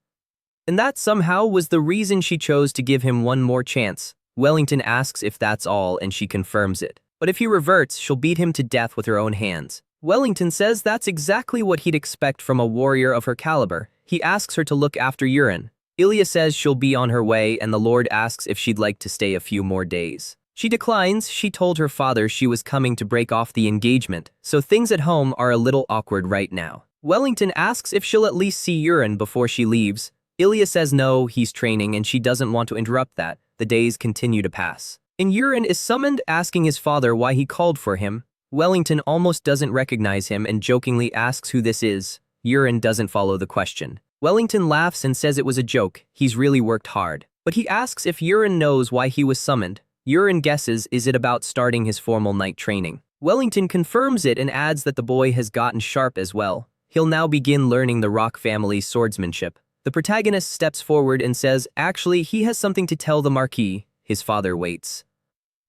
And that somehow was the reason she chose to give him one more chance. Wellington asks if that's all, and she confirms it. But if he reverts, she'll beat him to death with her own hands. Wellington says that's exactly what he'd expect from a warrior of her caliber. He asks her to look after Yurin. Ilya says she'll be on her way, and the Lord asks if she'd like to stay a few more days. She declines. She told her father she was coming to break off the engagement, so things at home are a little awkward right now. Wellington asks if she'll at least see Yurin before she leaves. Ilya says no, he's training, and she doesn't want to interrupt that. The days continue to pass. And Yurin is summoned, asking his father why he called for him. Wellington almost doesn't recognize him and jokingly asks who this is. Yurin doesn't follow the question. Wellington laughs and says it was a joke. He's really worked hard. But he asks if Yurin knows why he was summoned. Yurin guesses, is it about starting his formal night training? Wellington confirms it and adds that the boy has gotten sharp as well. He'll now begin learning the Rock family's swordsmanship. The protagonist steps forward and says, actually, he has something to tell the Marquis. His father waits.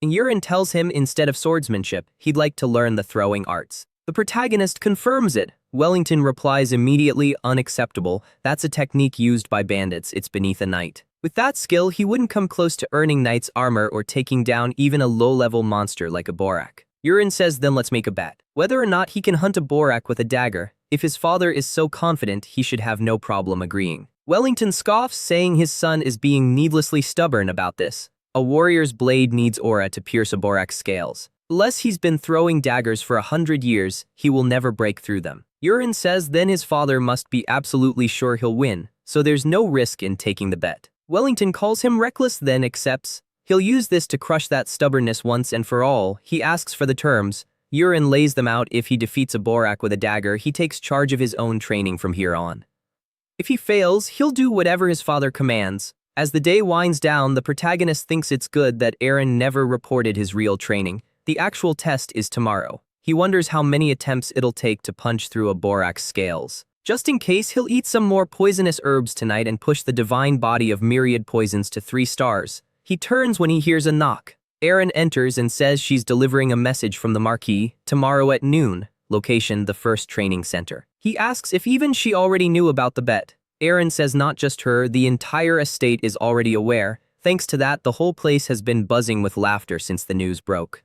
And Yurin tells him instead of swordsmanship, he'd like to learn the throwing arts. The protagonist confirms it. Wellington replies immediately, unacceptable. That's a technique used by bandits, it's beneath a knight. With that skill, he wouldn't come close to earning knight's armor or taking down even a low-level monster like a Borak. Yurin says then let's make a bet. Whether or not he can hunt a Borak with a dagger, if his father is so confident he should have no problem agreeing. Wellington scoffs, saying his son is being needlessly stubborn about this. A warrior's blade needs aura to pierce a Borak's scales. Unless he's been throwing daggers for 100 years, he will never break through them. Yurin says then his father must be absolutely sure he'll win, so there's no risk in taking the bet. Wellington calls him reckless, then accepts. He'll use this to crush that stubbornness once and for all. He asks for the terms. Yurin lays them out. If he defeats a Borak with a dagger, he takes charge of his own training from here on. If he fails, he'll do whatever his father commands. As the day winds down, the protagonist thinks it's good that Eren never reported his real training. The actual test is tomorrow. He wonders how many attempts it'll take to punch through a Borak's scales. Just in case, he'll eat some more poisonous herbs tonight and push the divine body of myriad poisons to 3 stars. He turns when he hears a knock. Eren enters and says she's delivering a message from the Marquis, tomorrow at noon, location the first training center. He asks if even she already knew about the bet. Eren says not just her, the entire estate is already aware. Thanks to that, the whole place has been buzzing with laughter since the news broke.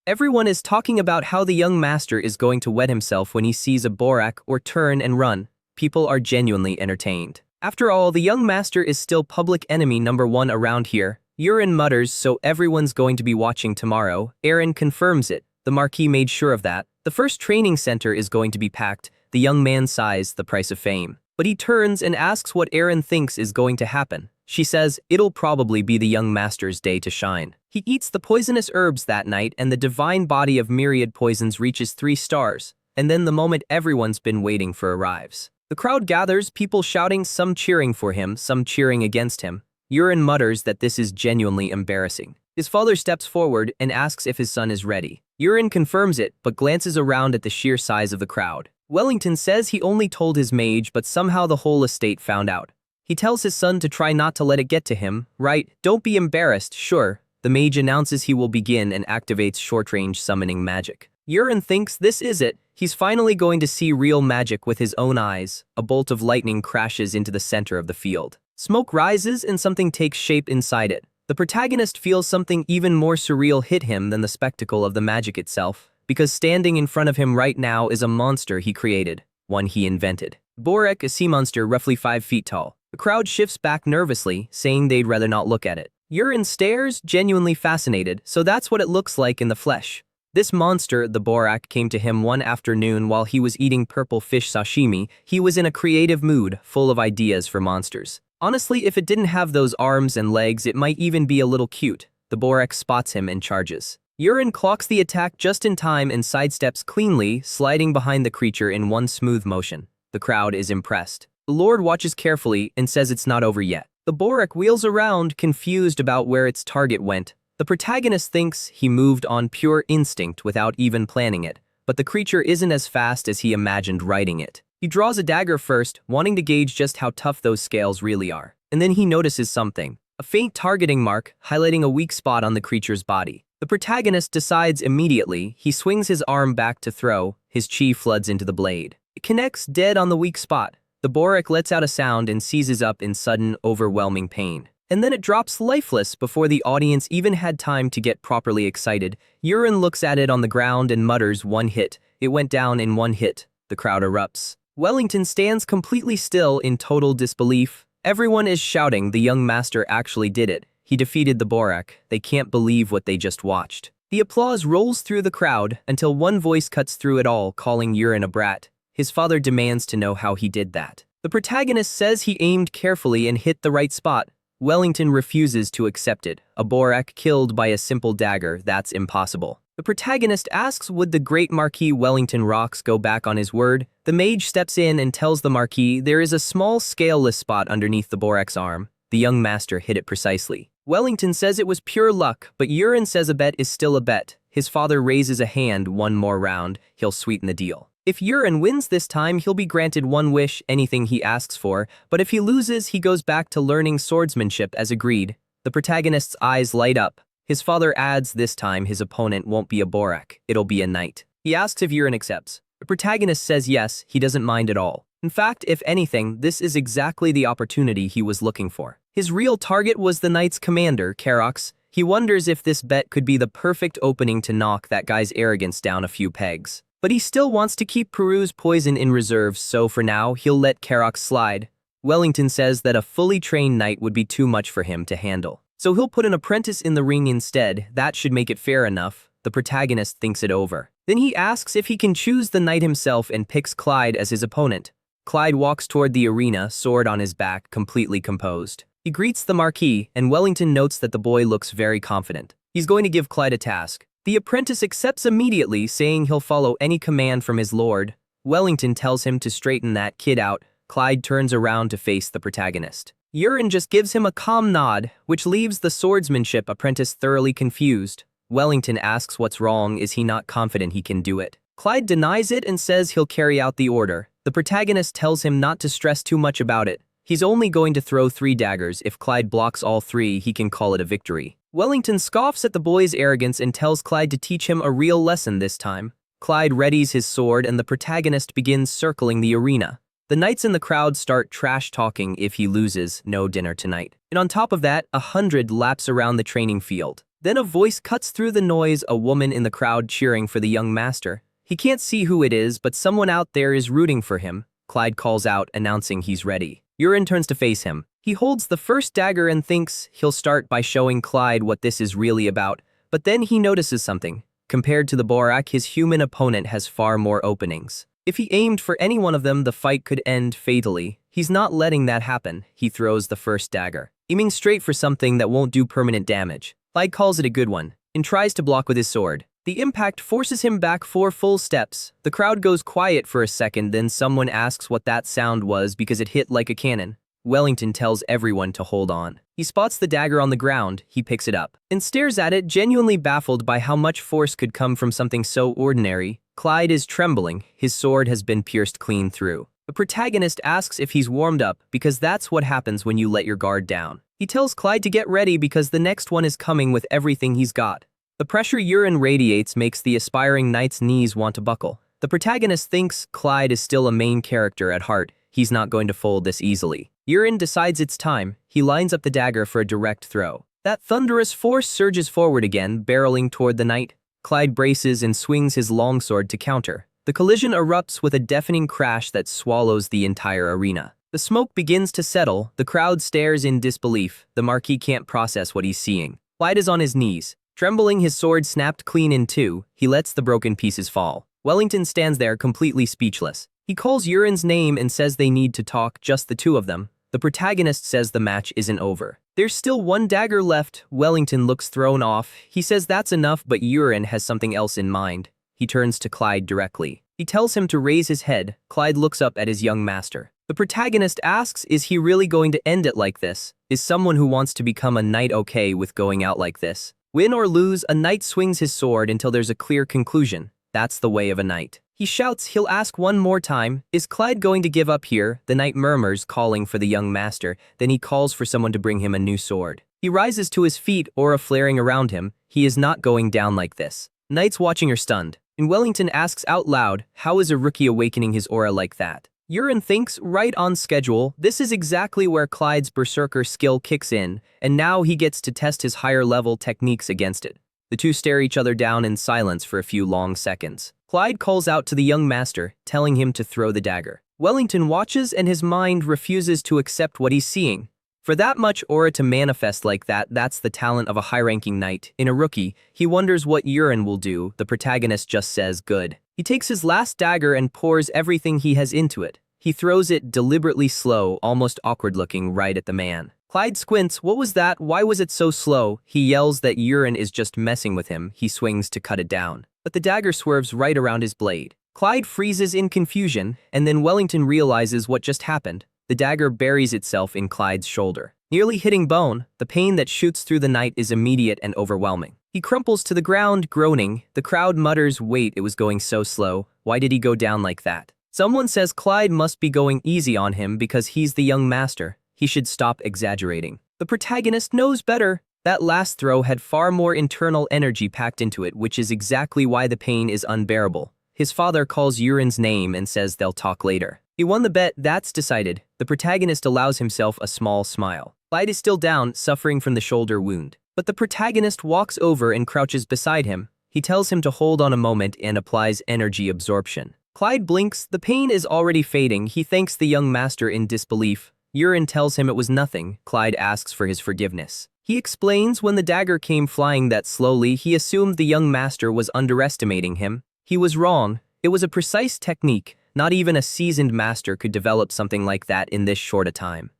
Everyone is talking about how the young master is going to wet himself when he sees a Borak or turn and run. People are genuinely entertained. After all, the young master is still public enemy number 1 around here. Yurin mutters, so everyone's going to be watching tomorrow. Eren confirms it. The Marquis made sure of that. The first training center is going to be packed. The young man sighs, the price of fame. But he turns and asks what Eren thinks is going to happen. She says, it'll probably be the young master's day to shine. He eats the poisonous herbs that night and the divine body of myriad poisons reaches 3 stars. And then the moment everyone's been waiting for arrives. The crowd gathers, people shouting, some cheering for him, some cheering against him. Yurin mutters that this is genuinely embarrassing. His father steps forward and asks if his son is ready. Yurin confirms it, but glances around at the sheer size of the crowd. Wellington says he only told his mage, but somehow the whole estate found out. He tells his son to try not to let it get to him, right? Don't be embarrassed, sure. The mage announces he will begin and activates short-range summoning magic. Yurin thinks this is it. He's finally going to see real magic with his own eyes. A bolt of lightning crashes into the center of the field. Smoke rises and something takes shape inside it. The protagonist feels something even more surreal hit him than the spectacle of the magic itself, because standing in front of him right now is a monster he created, one he invented. Borak, a sea monster roughly 5 feet tall. The crowd shifts back nervously, saying they'd rather not look at it. Yurin stares, genuinely fascinated, so that's what it looks like in the flesh. This monster, the Borak, came to him one afternoon while he was eating purple fish sashimi. He was in a creative mood, full of ideas for monsters. Honestly, if it didn't have those arms and legs, it might even be a little cute. The Borak spots him and charges. Yurin clocks the attack just in time and sidesteps cleanly, sliding behind the creature in one smooth motion. The crowd is impressed. The Lord watches carefully and says it's not over yet. The Borak wheels around, confused about where its target went. The protagonist thinks he moved on pure instinct without even planning it, but the creature isn't as fast as he imagined riding it. He draws a dagger first, wanting to gauge just how tough those scales really are. And then he notices something. A faint targeting mark, highlighting a weak spot on the creature's body. The protagonist decides immediately. He swings his arm back to throw. His chi floods into the blade. It connects dead on the weak spot. The Borak lets out a sound and seizes up in sudden, overwhelming pain. And then it drops lifeless before the audience even had time to get properly excited. Yurin looks at it on the ground and mutters, "One hit. It went down in 1 hit." The crowd erupts. Wellington stands completely still in total disbelief. Everyone is shouting the young master actually did it. He defeated the Borak. They can't believe what they just watched. The applause rolls through the crowd until one voice cuts through it all, calling Yurin a brat. His father demands to know how he did that. The protagonist says he aimed carefully and hit the right spot. Wellington refuses to accept it. A Borak killed by a simple dagger, that's impossible. The protagonist asks would the great Marquis Wellington Rocks go back on his word. The mage steps in and tells the Marquis there is a small scaleless spot underneath the Borak's arm. The young master hit it precisely. Wellington says it was pure luck, but Yurin says a bet is still a bet. His father raises a hand, one more round, he'll sweeten the deal. If Yurin wins this time, he'll be granted one wish, anything he asks for, but if he loses, he goes back to learning swordsmanship as agreed. The protagonist's eyes light up. His father adds this time his opponent won't be a Borak, it'll be a knight. He asks if Yurin accepts. The protagonist says yes, he doesn't mind at all. In fact, if anything, this is exactly the opportunity he was looking for. His real target was the knight's commander, Karox. He wonders if this bet could be the perfect opening to knock that guy's arrogance down a few pegs. But he still wants to keep Peru's poison in reserve, so for now, he'll let Karox slide. Wellington says that a fully trained knight would be too much for him to handle. So he'll put an apprentice in the ring instead. That should make it fair enough. The protagonist thinks it over. Then he asks if he can choose the knight himself and picks Clyde as his opponent. Clyde walks toward the arena, sword on his back, completely composed. He greets the Marquis, and Wellington notes that the boy looks very confident. He's going to give Clyde a task. The apprentice accepts immediately, saying he'll follow any command from his lord. Wellington tells him to straighten that kid out. Clyde turns around to face the protagonist. Urin just gives him a calm nod, which leaves the swordsmanship apprentice thoroughly confused. Wellington asks what's wrong, is he not confident he can do it? Clyde denies it and says he'll carry out the order. The protagonist tells him not to stress too much about it. He's only going to throw 3 daggers. If Clyde blocks all 3, he can call it a victory. Wellington scoffs at the boy's arrogance and tells Clyde to teach him a real lesson this time. Clyde readies his sword and the protagonist begins circling the arena. The knights in the crowd start trash-talking. If he loses, no dinner tonight. And on top of that, 100 laps around the training field. Then a voice cuts through the noise, a woman in the crowd cheering for the young master. He can't see who it is, but someone out there is rooting for him. Clyde calls out, announcing he's ready. Urin turns to face him. He holds the first dagger and thinks he'll start by showing Clyde what this is really about, but then he notices something. Compared to the Borak, his human opponent has far more openings. If he aimed for any one of them, the fight could end fatally. He's not letting that happen. He throws the first dagger, aiming straight for something that won't do permanent damage. Clyde calls it a good one, and tries to block with his sword. The impact forces him back 4 full steps. The crowd goes quiet for a second, then someone asks what that sound was because it hit like a cannon. Wellington tells everyone to hold on. He spots the dagger on the ground, he picks it up, and stares at it, genuinely baffled by how much force could come from something so ordinary. Clyde is trembling, his sword has been pierced clean through. The protagonist asks if he's warmed up, because that's what happens when you let your guard down. He tells Clyde to get ready because the next one is coming with everything he's got. The pressure Urin radiates makes the aspiring knight's knees want to buckle. The protagonist thinks Clyde is still a main character at heart. He's not going to fold this easily. Urin decides it's time. He lines up the dagger for a direct throw. That thunderous force surges forward again, barreling toward the knight. Clyde braces and swings his longsword to counter. The collision erupts with a deafening crash that swallows the entire arena. The smoke begins to settle. The crowd stares in disbelief. The Marquis can't process what he's seeing. Clyde is on his knees. Trembling, his sword snapped clean in 2, he lets the broken pieces fall. Wellington stands there completely speechless. He calls Urin's name and says they need to talk, just the 2 of them. The protagonist says the match isn't over. There's still 1 dagger left. Wellington looks thrown off. He says that's enough, but Urin has something else in mind. He turns to Clyde directly. He tells him to raise his head. Clyde looks up at his young master. The protagonist asks, is he really going to end it like this? Is someone who wants to become a knight okay with going out like this? Win or lose, a knight swings his sword until there's a clear conclusion. That's the way of a knight. He shouts he'll ask one more time. Is Clyde going to give up here? The knight murmurs, calling for the young master. Then he calls for someone to bring him a new sword. He rises to his feet, aura flaring around him. He is not going down like this. Knights watching are stunned. And Wellington asks out loud, how is a rookie awakening his aura like that? Urin thinks, right on schedule. This is exactly where Clyde's berserker skill kicks in, and now he gets to test his higher-level techniques against it. The 2 stare each other down in silence for a few long seconds. Clyde calls out to the young master, telling him to throw the dagger. Wellington watches and his mind refuses to accept what he's seeing. For that much aura to manifest like that, that's the talent of a high-ranking knight. In a rookie, he wonders what Urin will do. The protagonist just says, good. He takes his last dagger and pours everything he has into it. He throws it deliberately slow, almost awkward-looking, right at the man. Clyde squints. What was that? Why was it so slow? He yells that Urin is just messing with him. He swings to cut it down. But the dagger swerves right around his blade. Clyde freezes in confusion, and then Wellington realizes what just happened. The dagger buries itself in Clyde's shoulder. Nearly hitting bone, the pain that shoots through the knight is immediate and overwhelming. He crumples to the ground, groaning. The crowd mutters, wait, it was going so slow. Why did he go down like that? Someone says Clyde must be going easy on him because he's the young master. He should stop exaggerating. The protagonist knows better. That last throw had far more internal energy packed into it, which is exactly why the pain is unbearable. His father calls Yurin's name and says they'll talk later. He won the bet, that's decided. The protagonist allows himself a small smile. Clyde is still down, suffering from the shoulder wound. But the protagonist walks over and crouches beside him. He tells him to hold on a moment and applies energy absorption. Clyde blinks, the pain is already fading. He thanks the young master in disbelief. Yurin tells him it was nothing. Clyde asks for his forgiveness. He explains when the dagger came flying that slowly, he assumed the young master was underestimating him. He was wrong. It was a precise technique. Not even a seasoned master could develop something like that in this short a time.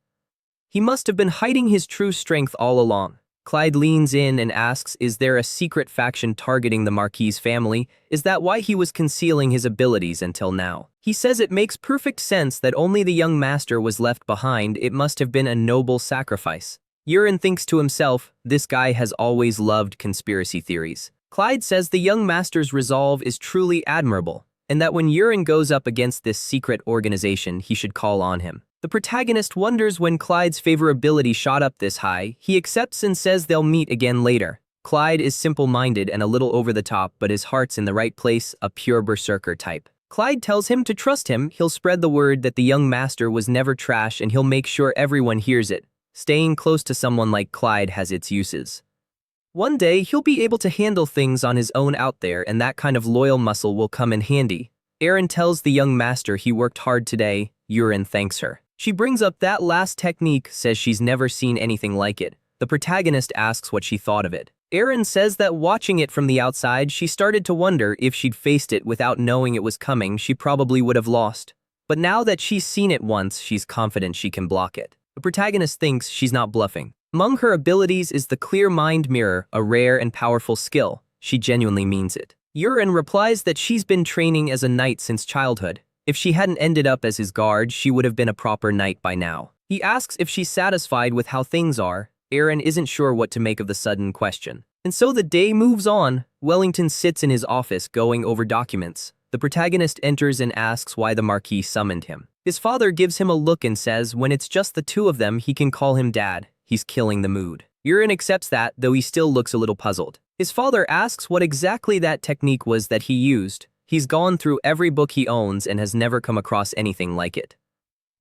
He must have been hiding his true strength all along. Clyde leans in and asks, is there a secret faction targeting the Marquis family? Is that why he was concealing his abilities until now? He says it makes perfect sense that only the young master was left behind. It must have been a noble sacrifice. Yurin thinks to himself, this guy has always loved conspiracy theories. Clyde says the young master's resolve is truly admirable, and that when Yurin goes up against this secret organization, he should call on him. The protagonist wonders when Clyde's favorability shot up this high. He accepts and says they'll meet again later. Clyde is simple-minded and a little over the top, but his heart's in the right place, a pure berserker type. Clyde tells him to trust him. He'll spread the word that the young master was never trash and he'll make sure everyone hears it. Staying close to someone like Clyde has its uses. One day, he'll be able to handle things on his own out there, and that kind of loyal muscle will come in handy. Eren tells the young master he worked hard today. Yurin thanks her. She brings up that last technique, says she's never seen anything like it. The protagonist asks what she thought of it. Eren says that watching it from the outside, she started to wonder if she'd faced it without knowing it was coming, she probably would have lost. But now that she's seen it once, she's confident she can block it. The protagonist thinks she's not bluffing. Among her abilities is the clear mind mirror, a rare and powerful skill. She genuinely means it. Yurin replies that she's been training as a knight since childhood. If she hadn't ended up as his guard, she would have been a proper knight by now. He asks if she's satisfied with how things are. Eren isn't sure what to make of the sudden question. And so the day moves on. Wellington sits in his office going over documents. The protagonist enters and asks why the Marquis summoned him. His father gives him a look and says when it's just the two of them, he can call him dad. He's killing the mood. Yurin accepts that, though he still looks a little puzzled. His father asks what exactly that technique was that he used. He's gone through every book he owns and has never come across anything like it.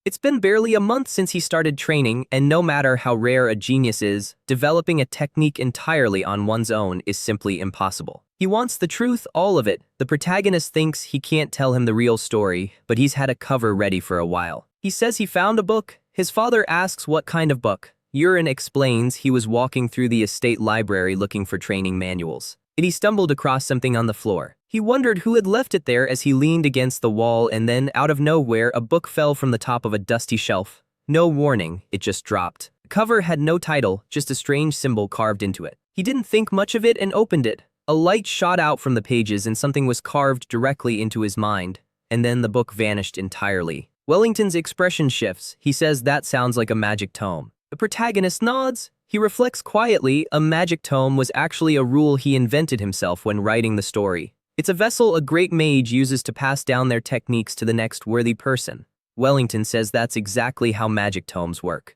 It's been barely a month since he started training, and no matter how rare a genius is, developing a technique entirely on one's own is simply impossible. He wants the truth, all of it. The protagonist thinks he can't tell him the real story, but he's had a cover ready for a while. He says he found a book. His father asks what kind of book. Yurin explains he was walking through the estate library looking for training manuals. And he stumbled across something on the floor. He wondered who had left it there as he leaned against the wall, and then, out of nowhere, a book fell from the top of a dusty shelf. No warning, it just dropped. The cover had no title, just a strange symbol carved into it. He didn't think much of it and opened it. A light shot out from the pages and something was carved directly into his mind, and then the book vanished entirely. Wellington's expression shifts. He says that sounds like a magic tome. The protagonist nods. He reflects quietly. A magic tome was actually a rule he invented himself when writing the story. It's a vessel a great mage uses to pass down their techniques to the next worthy person. Wellington says that's exactly how magic tomes work.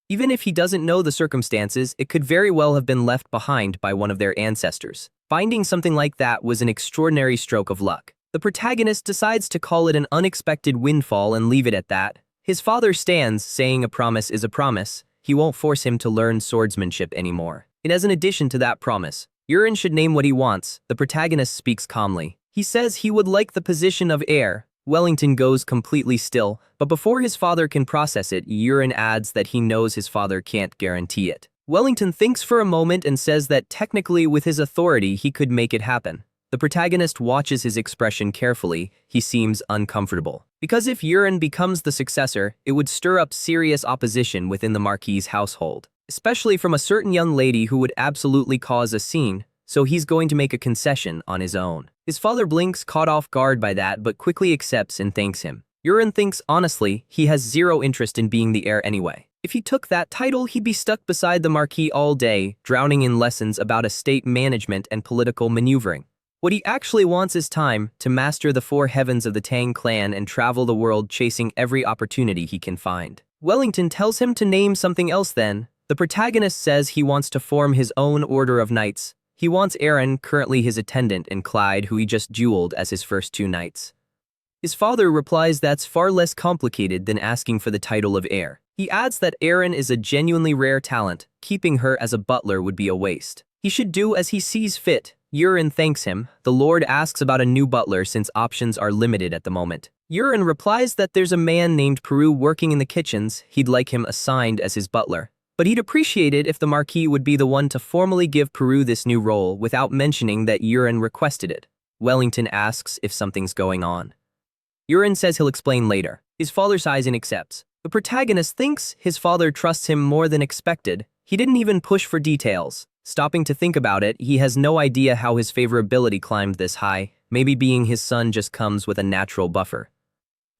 Even if he doesn't know the circumstances, it could very well have been left behind by one of their ancestors. Finding something like that was an extraordinary stroke of luck. The protagonist decides to call it an unexpected windfall and leave it at that. His father stands, saying a promise is a promise. He won't force him to learn swordsmanship anymore. And as an addition to that promise, Yurin should name what he wants. The protagonist speaks calmly. He says he would like the position of heir. Wellington goes completely still, but before his father can process it, Yurin adds that he knows his father can't guarantee it. Wellington thinks for a moment and says that technically with his authority he could make it happen. The protagonist watches his expression carefully. He seems uncomfortable. Because if Yurin becomes the successor, it would stir up serious opposition within the Marquis' household, especially from a certain young lady who would absolutely cause a scene, so he's going to make a concession on his own. His father blinks, caught off guard by that, but quickly accepts and thanks him. Yurin thinks, honestly, he has zero interest in being the heir anyway. If he took that title, he'd be stuck beside the Marquis all day, drowning in lessons about estate management and political maneuvering. What he actually wants is time to master the four heavens of the Tang clan and travel the world chasing every opportunity he can find. Wellington tells him to name something else then. The protagonist says he wants to form his own order of knights. He wants Aaron, currently his attendant, and Clyde, who he just dueled, as his first 2 knights. His father replies that's far less complicated than asking for the title of heir. He adds that Aaron is a genuinely rare talent, keeping her as a butler would be a waste. He should do as he sees fit. Aaron thanks him. The Lord asks about a new butler since options are limited at the moment. Aaron replies that there's a man named Peru working in the kitchens, he'd like him assigned as his butler. But he'd appreciate it if the Marquis would be the one to formally give Peru this new role without mentioning that Aaron requested it. Wellington asks if something's going on. Aaron says he'll explain later. His father sighs and accepts. The protagonist thinks his father trusts him more than expected. He didn't even push for details. Stopping to think about it, he has no idea how his favorability climbed this high. Maybe being his son just comes with a natural buffer.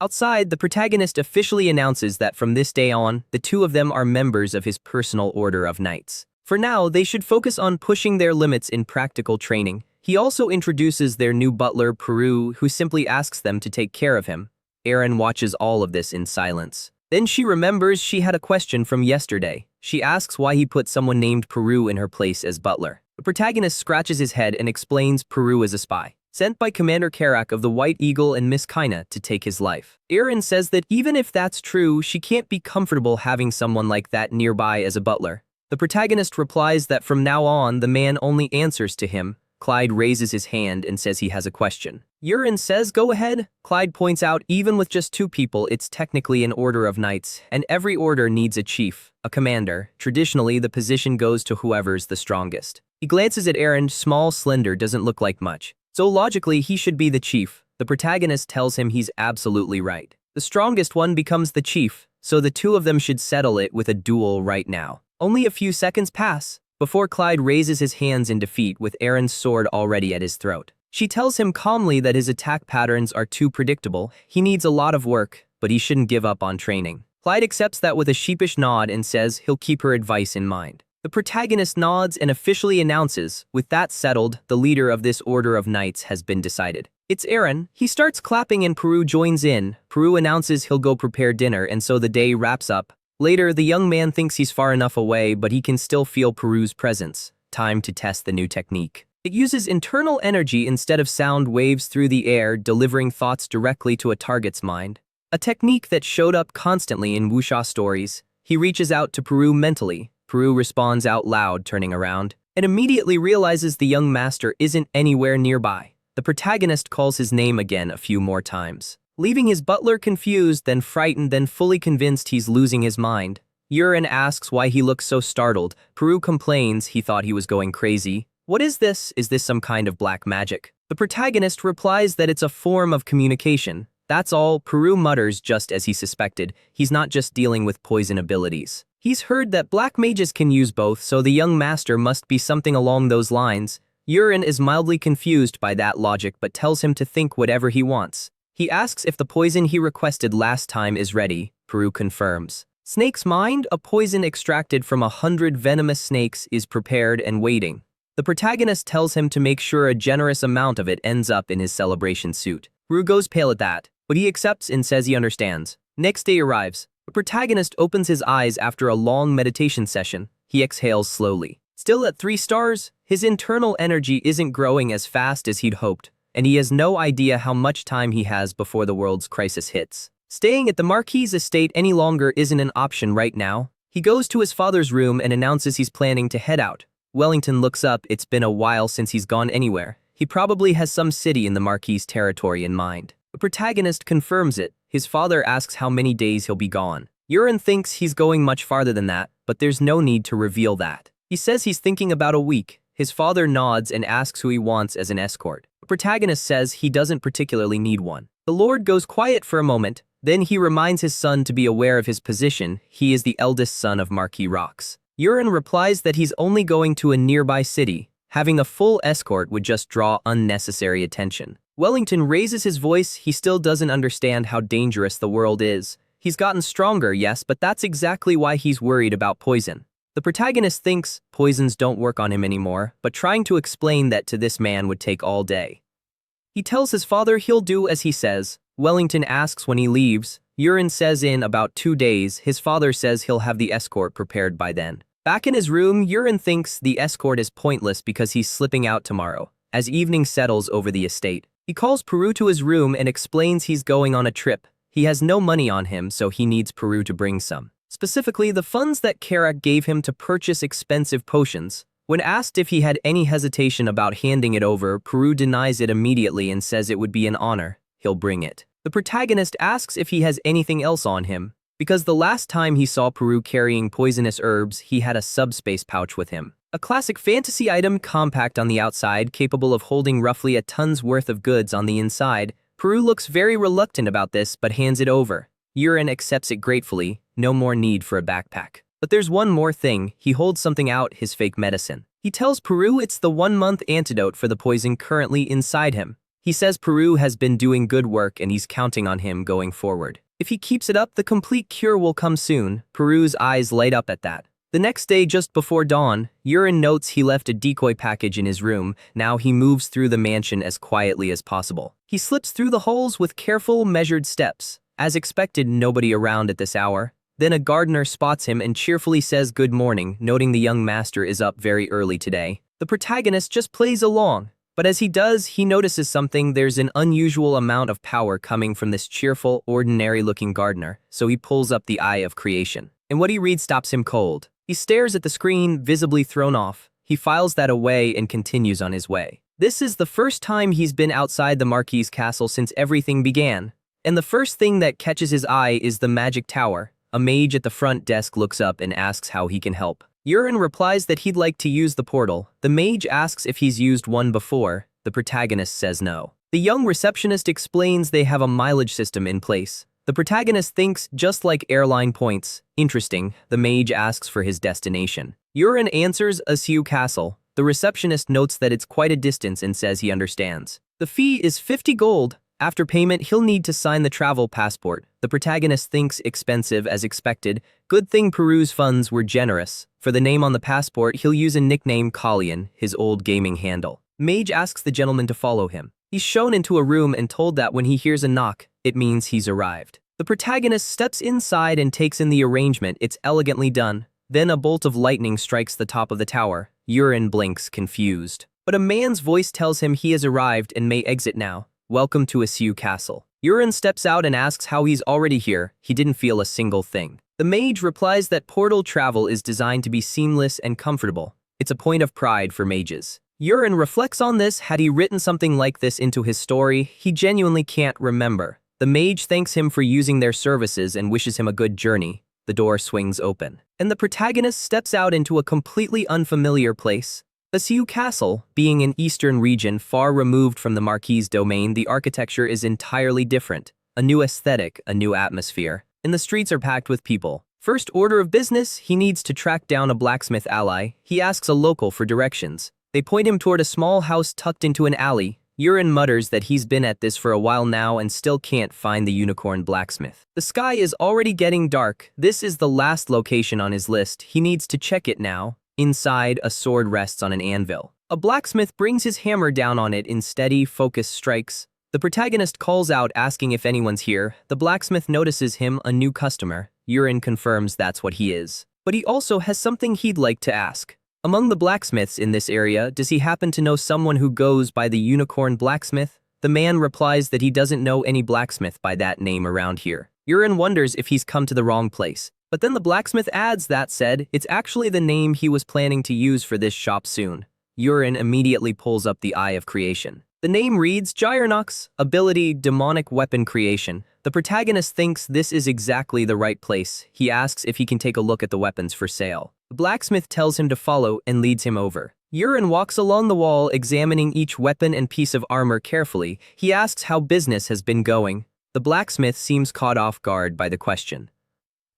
Outside, the protagonist officially announces that from this day on, the 2 of them are members of his personal order of knights. For now, they should focus on pushing their limits in practical training. He also introduces their new butler, Peru, who simply asks them to take care of him. Aaron watches all of this in silence. Then she remembers she had a question from yesterday. She asks why he put someone named Peru in her place as butler. The protagonist scratches his head and explains Peru is a spy, sent by Commander Karak of the White Eagle and Miss Kaina to take his life. Aaron says that even if that's true, she can't be comfortable having someone like that nearby as a butler. The protagonist replies that from now on, the man only answers to him. Clyde raises his hand and says he has a question. Aaron says go ahead. Clyde points out even with just 2 people, it's technically an order of knights, and every order needs a chief, a commander. Traditionally, the position goes to whoever's the strongest. He glances at Aaron. Small, slender, doesn't look like much. So logically, he should be the chief. The protagonist tells him he's absolutely right. The strongest one becomes the chief, so the 2 of them should settle it with a duel right now. Only a few seconds pass before Clyde raises his hands in defeat with Aaron's sword already at his throat. She tells him calmly that his attack patterns are too predictable. He needs a lot of work, but he shouldn't give up on training. Clyde accepts that with a sheepish nod and says he'll keep her advice in mind. The protagonist nods and officially announces, with that settled, the leader of this order of knights has been decided. It's Aaron. He starts clapping and Peru joins in. Peru announces he'll go prepare dinner, and so the day wraps up. Later, the young man thinks he's far enough away, but he can still feel Peru's presence. Time to test the new technique. It uses internal energy instead of sound waves through the air, delivering thoughts directly to a target's mind. A technique that showed up constantly in wuxia stories. He reaches out to Peru mentally. Peru responds out loud, turning around, and immediately realizes the young master isn't anywhere nearby. The protagonist calls his name again a few more times, leaving his butler confused, then frightened, then fully convinced he's losing his mind. Aaron asks why he looks so startled. Peru complains he thought he was going crazy. What is this? Is this some kind of black magic? The protagonist replies that it's a form of communication. That's all. Peru mutters just as he suspected. He's not just dealing with poison abilities. He's heard that black mages can use both, so the young master must be something along those lines. Aaron is mildly confused by that logic but tells him to think whatever he wants. He asks if the poison he requested last time is ready. Peru confirms. Snake's mind, a poison extracted from 100 venomous snakes, is prepared and waiting. The protagonist tells him to make sure a generous amount of it ends up in his celebration suit. Peru goes pale at that, but he accepts and says he understands. Next day arrives. The protagonist opens his eyes after a long meditation session. He exhales slowly. Still at 3 stars, his internal energy isn't growing as fast as he'd hoped, and he has no idea how much time he has before the world's crisis hits. Staying at the Marquis's estate any longer isn't an option right now. He goes to his father's room and announces he's planning to head out. Wellington looks up. It's been a while since he's gone anywhere. He probably has some city in the Marquis's territory in mind. The protagonist confirms it. His father asks how many days he'll be gone. Aaron thinks he's going much farther than that, but there's no need to reveal that. He says he's thinking about a week. His father nods and asks who he wants as an escort. The protagonist says he doesn't particularly need one. The Lord goes quiet for a moment. Then he reminds his son to be aware of his position. He is the eldest son of Marquis Rox. Aaron replies that he's only going to a nearby city. Having a full escort would just draw unnecessary attention. Wellington raises his voice. He still doesn't understand how dangerous the world is. He's gotten stronger, yes, but that's exactly why he's worried about poison. The protagonist thinks poisons don't work on him anymore, but trying to explain that to this man would take all day. He tells his father he'll do as he says. Wellington asks when he leaves. Aaron says in about 2 days. His father says he'll have the escort prepared by then. Back in his room, Yurin thinks the escort is pointless because he's slipping out tomorrow. As evening settles over the estate, he calls Peru to his room and explains he's going on a trip. He has no money on him, so he needs Peru to bring some. Specifically, the funds that Karak gave him to purchase expensive potions. When asked if he had any hesitation about handing it over, Peru denies it immediately and says it would be an honor. He'll bring it. The protagonist asks if he has anything else on him, because the last time he saw Peru carrying poisonous herbs, he had a subspace pouch with him. A classic fantasy item, compact on the outside, capable of holding roughly a ton's worth of goods on the inside. Peru looks very reluctant about this but hands it over. Yurin accepts it gratefully, no more need for a backpack. But there's one more thing, he holds something out, his fake medicine. He tells Peru it's the 1-month antidote for the poison currently inside him. He says Peru has been doing good work and he's counting on him going forward. If he keeps it up, the complete cure will come soon. Peru's eyes light up at that. The next day, just before dawn, Yurin notes he left a decoy package in his room. Now he moves through the mansion as quietly as possible. He slips through the halls with careful, measured steps. As expected, nobody around at this hour. Then a gardener spots him and cheerfully says good morning, noting the young master is up very early today. The protagonist just plays along. But as he does, he notices something. There's an unusual amount of power coming from this cheerful, ordinary-looking gardener, so he pulls up the Eye of Creation. And what he reads stops him cold. He stares at the screen, visibly thrown off. He files that away and continues on his way. This is the first time he's been outside the Marquis's castle since everything began. And the first thing that catches his eye is the magic tower. A mage at the front desk looks up and asks how he can help. Yurin replies that he'd like to use the portal. The mage asks if he's used one before. The protagonist says no. The young receptionist explains they have a mileage system in place. The protagonist thinks just like airline points. Interesting. The mage asks for his destination. Yurin answers Asiu Castle. The receptionist notes that it's quite a distance and says he understands. The fee is 50 gold. After payment, he'll need to sign the travel passport. The protagonist thinks expensive as expected. Good thing Peru's funds were generous. For the name on the passport, he'll use a nickname Kalian, his old gaming handle. Mage asks the gentleman to follow him. He's shown into a room and told that when he hears a knock, it means he's arrived. The protagonist steps inside and takes in the arrangement. It's elegantly done. Then a bolt of lightning strikes the top of the tower. Yurin blinks, confused. But a man's voice tells him he has arrived and may exit now. Welcome to Asiu Castle. Yurin steps out and asks how he's already here. He didn't feel a single thing. The mage replies that portal travel is designed to be seamless and comfortable. It's a point of pride for mages. Yurin reflects on this. Had he written something like this into his story, he genuinely can't remember. The mage thanks him for using their services and wishes him a good journey. The door swings open, and the protagonist steps out into a completely unfamiliar place. Asiu Castle, being an eastern region far removed from the Marquis's domain, the architecture is entirely different. A new aesthetic, a new atmosphere, and the streets are packed with people. First order of business, he needs to track down a blacksmith ally. He asks a local for directions. They point him toward a small house tucked into an alley. Yurin mutters that he's been at this for a while now and still can't find the unicorn blacksmith. The sky is already getting dark. This is the last location on his list. He needs to check it now. Inside, a sword rests on an anvil. A blacksmith brings his hammer down on it in steady, focused strikes. The protagonist calls out asking if anyone's here. The blacksmith notices him, a new customer. Yurin confirms that's what he is. But he also has something he'd like to ask. Among the blacksmiths in this area, does he happen to know someone who goes by the unicorn blacksmith? The man replies that he doesn't know any blacksmith by that name around here. Yurin wonders if he's come to the wrong place. But then the blacksmith adds that said, it's actually the name he was planning to use for this shop soon. Yurin immediately pulls up the Eye of Creation. The name reads Gyronox, ability, demonic weapon creation. The protagonist thinks this is exactly the right place. He asks if he can take a look at the weapons for sale. The blacksmith tells him to follow and leads him over. Yurin walks along the wall, examining each weapon and piece of armor carefully. He asks how business has been going. The blacksmith seems caught off guard by the question.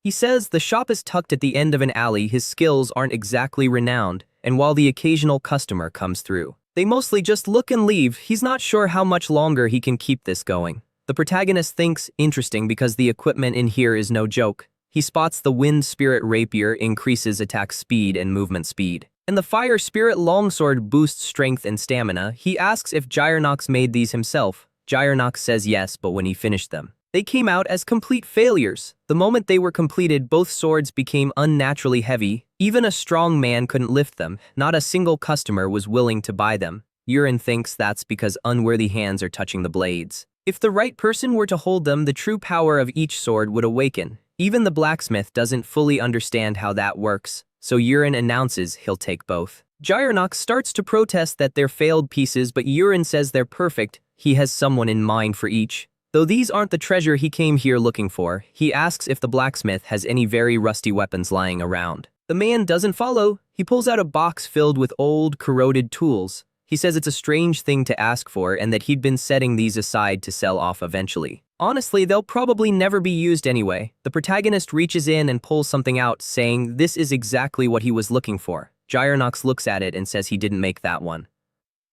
He says the shop is tucked at the end of an alley. His skills aren't exactly renowned, and while the occasional customer comes through, they mostly just look and leave. He's not sure how much longer he can keep this going. The protagonist thinks interesting because the equipment in here is no joke. He spots the Wind Spirit Rapier increases attack speed and movement speed, and the Fire Spirit Longsword boosts strength and stamina. He asks if Gyronox made these himself. Gyronox says yes, but when he finished them, They came out as complete failures. The moment they were completed, both swords became unnaturally heavy. Even a strong man couldn't lift them. Not a single customer was willing to buy them. Yurin thinks that's because unworthy hands are touching the blades. If the right person were to hold them, the true power of each sword would awaken. Even the blacksmith doesn't fully understand how that works, so Yurin announces he'll take both. Gyronox starts to protest that they're failed pieces, but Yurin says they're perfect. He has someone in mind for each. Though these aren't the treasure he came here looking for, he asks if the blacksmith has any very rusty weapons lying around. The man doesn't follow. He pulls out a box filled with old, corroded tools. He says it's a strange thing to ask for and that he'd been setting these aside to sell off eventually. Honestly, they'll probably never be used anyway. The protagonist reaches in and pulls something out, saying this is exactly what he was looking for. Gyronox looks at it and says he didn't make that one.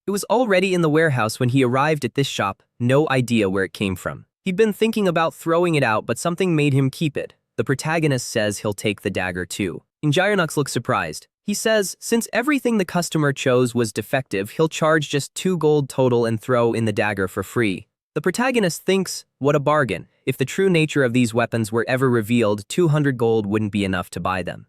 It was already in the warehouse when he arrived at this shop, no idea where it came from. He'd been thinking about throwing it out, but something made him keep it. The protagonist says he'll take the dagger too. And Gyronox looks surprised. He says, since everything the customer chose was defective, he'll charge just 2 gold total and throw in the dagger for free. The protagonist thinks, what a bargain. If the true nature of these weapons were ever revealed, 200 gold wouldn't be enough to buy them.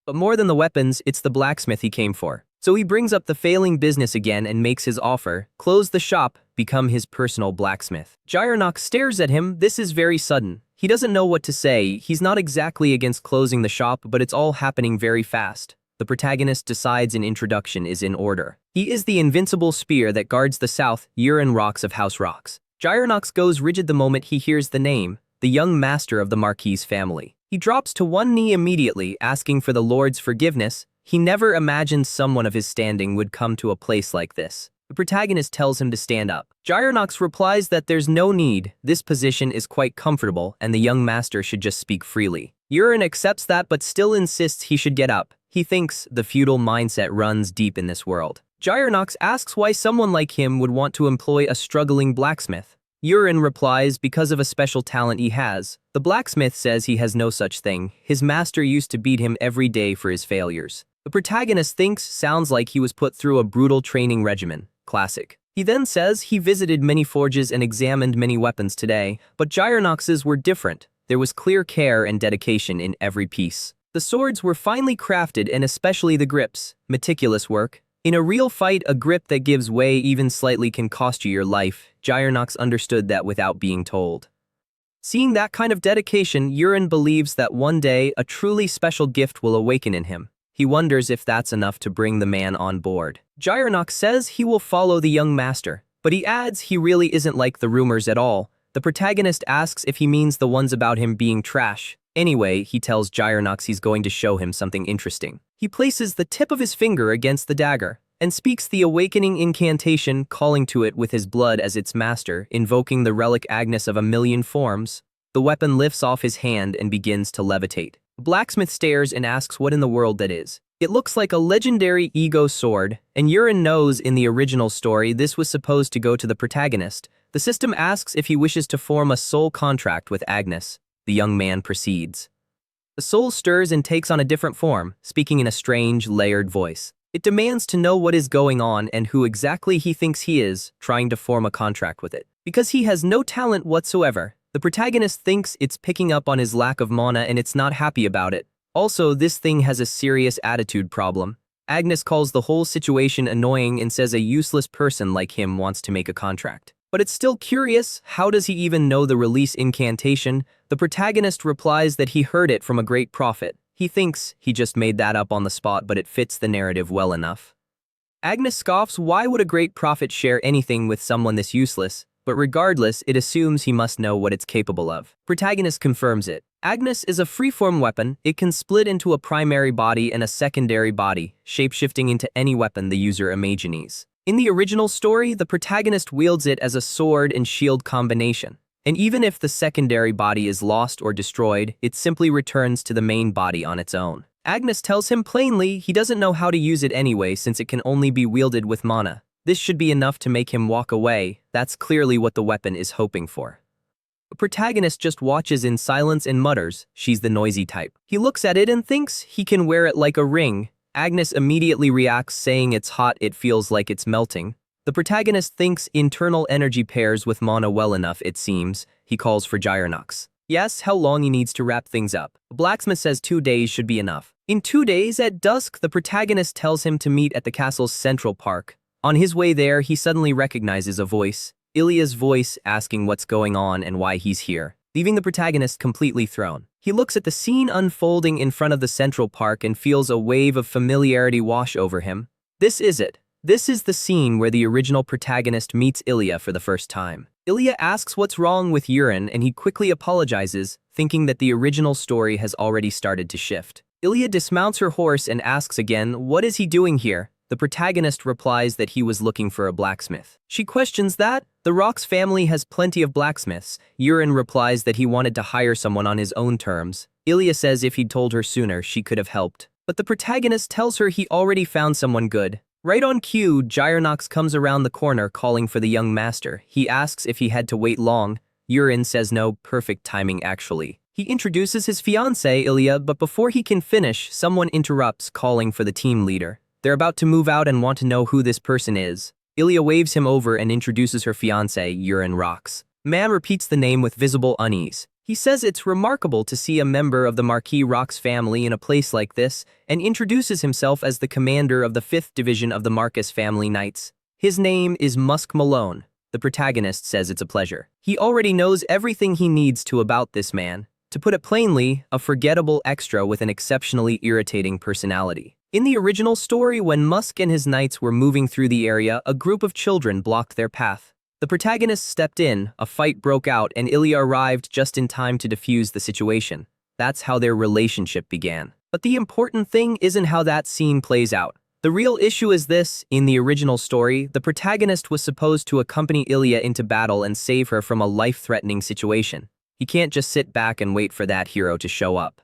But more than the weapons, it's the blacksmith he came for. So he brings up the failing business again and makes his offer, close the shop, become his personal blacksmith. Gyronox stares at him. This is very sudden. He doesn't know what to say. He's not exactly against closing the shop, but it's all happening very fast. The protagonist decides an introduction is in order. He is the invincible spear that guards the south, Yurin Rocks of House Rocks. Gyronox goes rigid the moment he hears the name, the young master of the Marquis family. He drops to one knee immediately, asking for the Lord's forgiveness. He never imagined someone of his standing would come to a place like this. The protagonist tells him to stand up. Gyronox replies that there's no need, this position is quite comfortable and the young master should just speak freely. Yurin accepts that but still insists he should get up. He thinks the feudal mindset runs deep in this world. Gyronox asks why someone like him would want to employ a struggling blacksmith. Yurin replies because of a special talent he has. The blacksmith says he has no such thing. His master used to beat him every day for his failures. The protagonist thinks sounds like he was put through a brutal training regimen. Classic. He then says he visited many forges and examined many weapons today, but Gyronox's were different. There was clear care and dedication in every piece. The swords were finely crafted and especially the grips. Meticulous work. In a real fight, a grip that gives way even slightly can cost you your life. Gyronox understood that without being told. Seeing that kind of dedication, Yurin believes that one day a truly special gift will awaken in him. He wonders if that's enough to bring the man on board. Gyronox says he will follow the young master, but he adds he really isn't like the rumors at all. The protagonist asks if he means the ones about him being trash. Anyway, he tells Gyronox he's going to show him something interesting. He places the tip of his finger against the dagger and speaks the awakening incantation, calling to it with his blood as its master, invoking the relic Agnes of a million forms. The weapon lifts off his hand and begins to levitate. The blacksmith stares and asks what in the world that is. It looks like a legendary ego sword, and Yurin knows in the original story this was supposed to go to the protagonist. The system asks if he wishes to form a soul contract with Agnes. The young man proceeds. The soul stirs and takes on a different form, speaking in a strange, layered voice. It demands to know what is going on and who exactly he thinks he is, trying to form a contract with it. Because he has no talent whatsoever, the protagonist thinks it's picking up on his lack of mana and it's not happy about it. Also, this thing has a serious attitude problem. Agnes calls the whole situation annoying and says a useless person like him wants to make a contract. But it's still curious, how does he even know the release incantation? The protagonist replies that he heard it from a great prophet. He thinks he just made that up on the spot, but it fits the narrative well enough. Agnes scoffs, why would a great prophet share anything with someone this useless? But regardless, it assumes he must know what it's capable of. Protagonist confirms it. Agnes is a freeform weapon. It can split into a primary body and a secondary body, shapeshifting into any weapon the user imagines. In the original story, the protagonist wields it as a sword and shield combination. And even if the secondary body is lost or destroyed, it simply returns to the main body on its own. Agnes tells him plainly he doesn't know how to use it anyway since it can only be wielded with mana. This should be enough to make him walk away. That's clearly what the weapon is hoping for. The protagonist just watches in silence and mutters, she's the noisy type. He looks at it and thinks he can wear it like a ring. Agnes immediately reacts saying it's hot, it feels like it's melting. The protagonist thinks internal energy pairs with mana well enough, it seems. He calls for Gyronox. He asks how long he needs to wrap things up. The blacksmith says 2 days should be enough. In 2 days, at dusk, the protagonist tells him to meet at the castle's central park. On his way there, he suddenly recognizes a voice. Ilya's voice asking what's going on and why he's here, leaving the protagonist completely thrown. He looks at the scene unfolding in front of the central park and feels a wave of familiarity wash over him. This is it. This is the scene where the original protagonist meets Ilya for the first time. Ilya asks what's wrong with Yurin and he quickly apologizes, thinking that the original story has already started to shift. Ilya dismounts her horse and asks again, what is he doing here? The protagonist replies that he was looking for a blacksmith. She questions that. The Rock's family has plenty of blacksmiths. Yurin replies that he wanted to hire someone on his own terms. Ilya says if he'd told her sooner, she could have helped. But the protagonist tells her he already found someone good. Right on cue, Gyronox comes around the corner calling for the young master. He asks if he had to wait long. Yurin says no, perfect timing actually. He introduces his fiancée, Ilya, but before he can finish, someone interrupts, calling for the team leader. They're about to move out and want to know who this person is. Ilya waves him over and introduces her fiancé, Yurin Rocks. Man repeats the name with visible unease. He says it's remarkable to see a member of the Marquis Rock's family in a place like this, and introduces himself as the commander of the 5th Division of the Marcus family Knights. His name is Musk Malone. The protagonist says it's a pleasure. He already knows everything he needs to about this man. To put it plainly, a forgettable extra with an exceptionally irritating personality. In the original story, when Musk and his knights were moving through the area, a group of children blocked their path. The protagonist stepped in, a fight broke out, and Ilya arrived just in time to defuse the situation. That's how their relationship began. But the important thing isn't how that scene plays out. The real issue is this: in the original story, the protagonist was supposed to accompany Ilya into battle and save her from a life-threatening situation. He can't just sit back and wait for that hero to show up.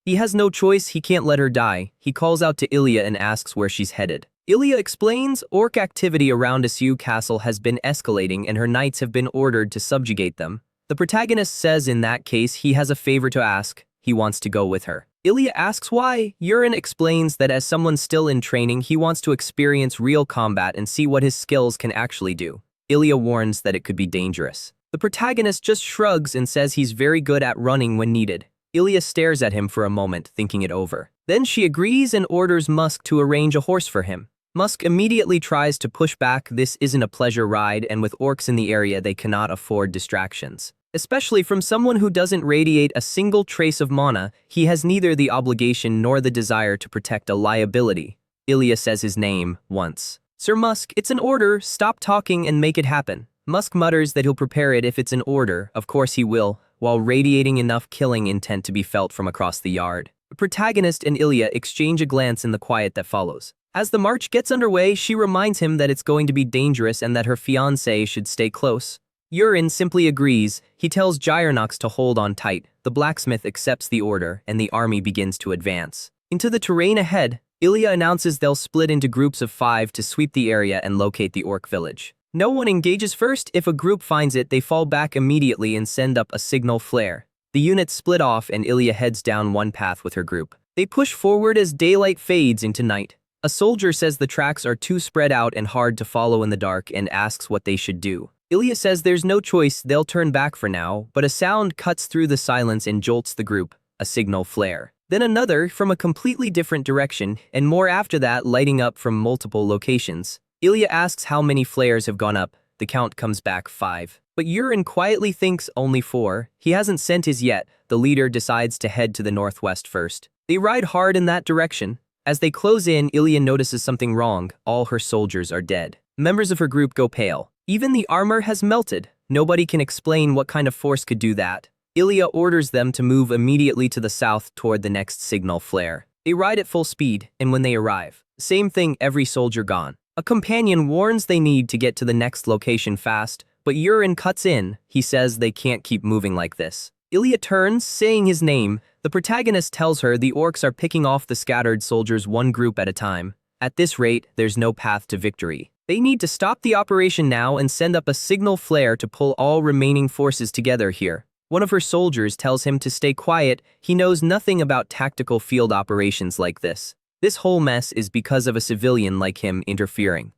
He has no choice, he can't let her die. He calls out to Ilya and asks where she's headed. Ilya explains orc activity around Isu Castle has been escalating and her knights have been ordered to subjugate them. The protagonist says in that case he has a favor to ask. He wants to go with her. Ilya asks why. Yurin explains that as someone still in training, he wants to experience real combat and see what his skills can actually do. Ilya warns that it could be dangerous. The protagonist just shrugs and says he's very good at running when needed. Ilya stares at him for a moment, thinking it over. Then she agrees and orders Musk to arrange a horse for him. Musk immediately tries to push back. This isn't a pleasure ride, and with orcs in the area they cannot afford distractions. Especially from someone who doesn't radiate a single trace of mana, he has neither the obligation nor the desire to protect a liability. Ilya says his name once. Sir Musk, it's an order, stop talking and make it happen. Musk mutters that he'll prepare it if it's an order, of course he will, while radiating enough killing intent to be felt from across the yard. The protagonist and Ilya exchange a glance in the quiet that follows. As the march gets underway, she reminds him that it's going to be dangerous and that her fiancé should stay close. Yurin simply agrees. He tells Gyronox to hold on tight. The blacksmith accepts the order, and the army begins to advance. Into the terrain ahead, Ilya announces they'll split into groups of 5 to sweep the area and locate the orc village. No one engages first. If a group finds it, they fall back immediately and send up a signal flare. The units split off and Ilya heads down one path with her group. They push forward as daylight fades into night. A soldier says the tracks are too spread out and hard to follow in the dark and asks what they should do. Ilya says there's no choice, they'll turn back for now, but a sound cuts through the silence and jolts the group, a signal flare. Then another from a completely different direction, and more after that, lighting up from multiple locations. Ilya asks how many flares have gone up. The count comes back 5. But Yurin quietly thinks only 4. He hasn't sent his yet. The leader decides to head to the northwest first. They ride hard in that direction. As they close in, Ilya notices something wrong. All her soldiers are dead. Members of her group go pale. Even the armor has melted. Nobody can explain what kind of force could do that. Ilya orders them to move immediately to the south toward the next signal flare. They ride at full speed, and when they arrive, same thing, every soldier gone. A companion warns they need to get to the next location fast, but Yurin cuts in. He says they can't keep moving like this. Ilya turns, saying his name. The protagonist tells her the orcs are picking off the scattered soldiers one group at a time. At this rate, there's no path to victory. They need to stop the operation now and send up a signal flare to pull all remaining forces together here. One of her soldiers tells him to stay quiet. He knows nothing about tactical field operations like this. This whole mess is because of a civilian like him interfering.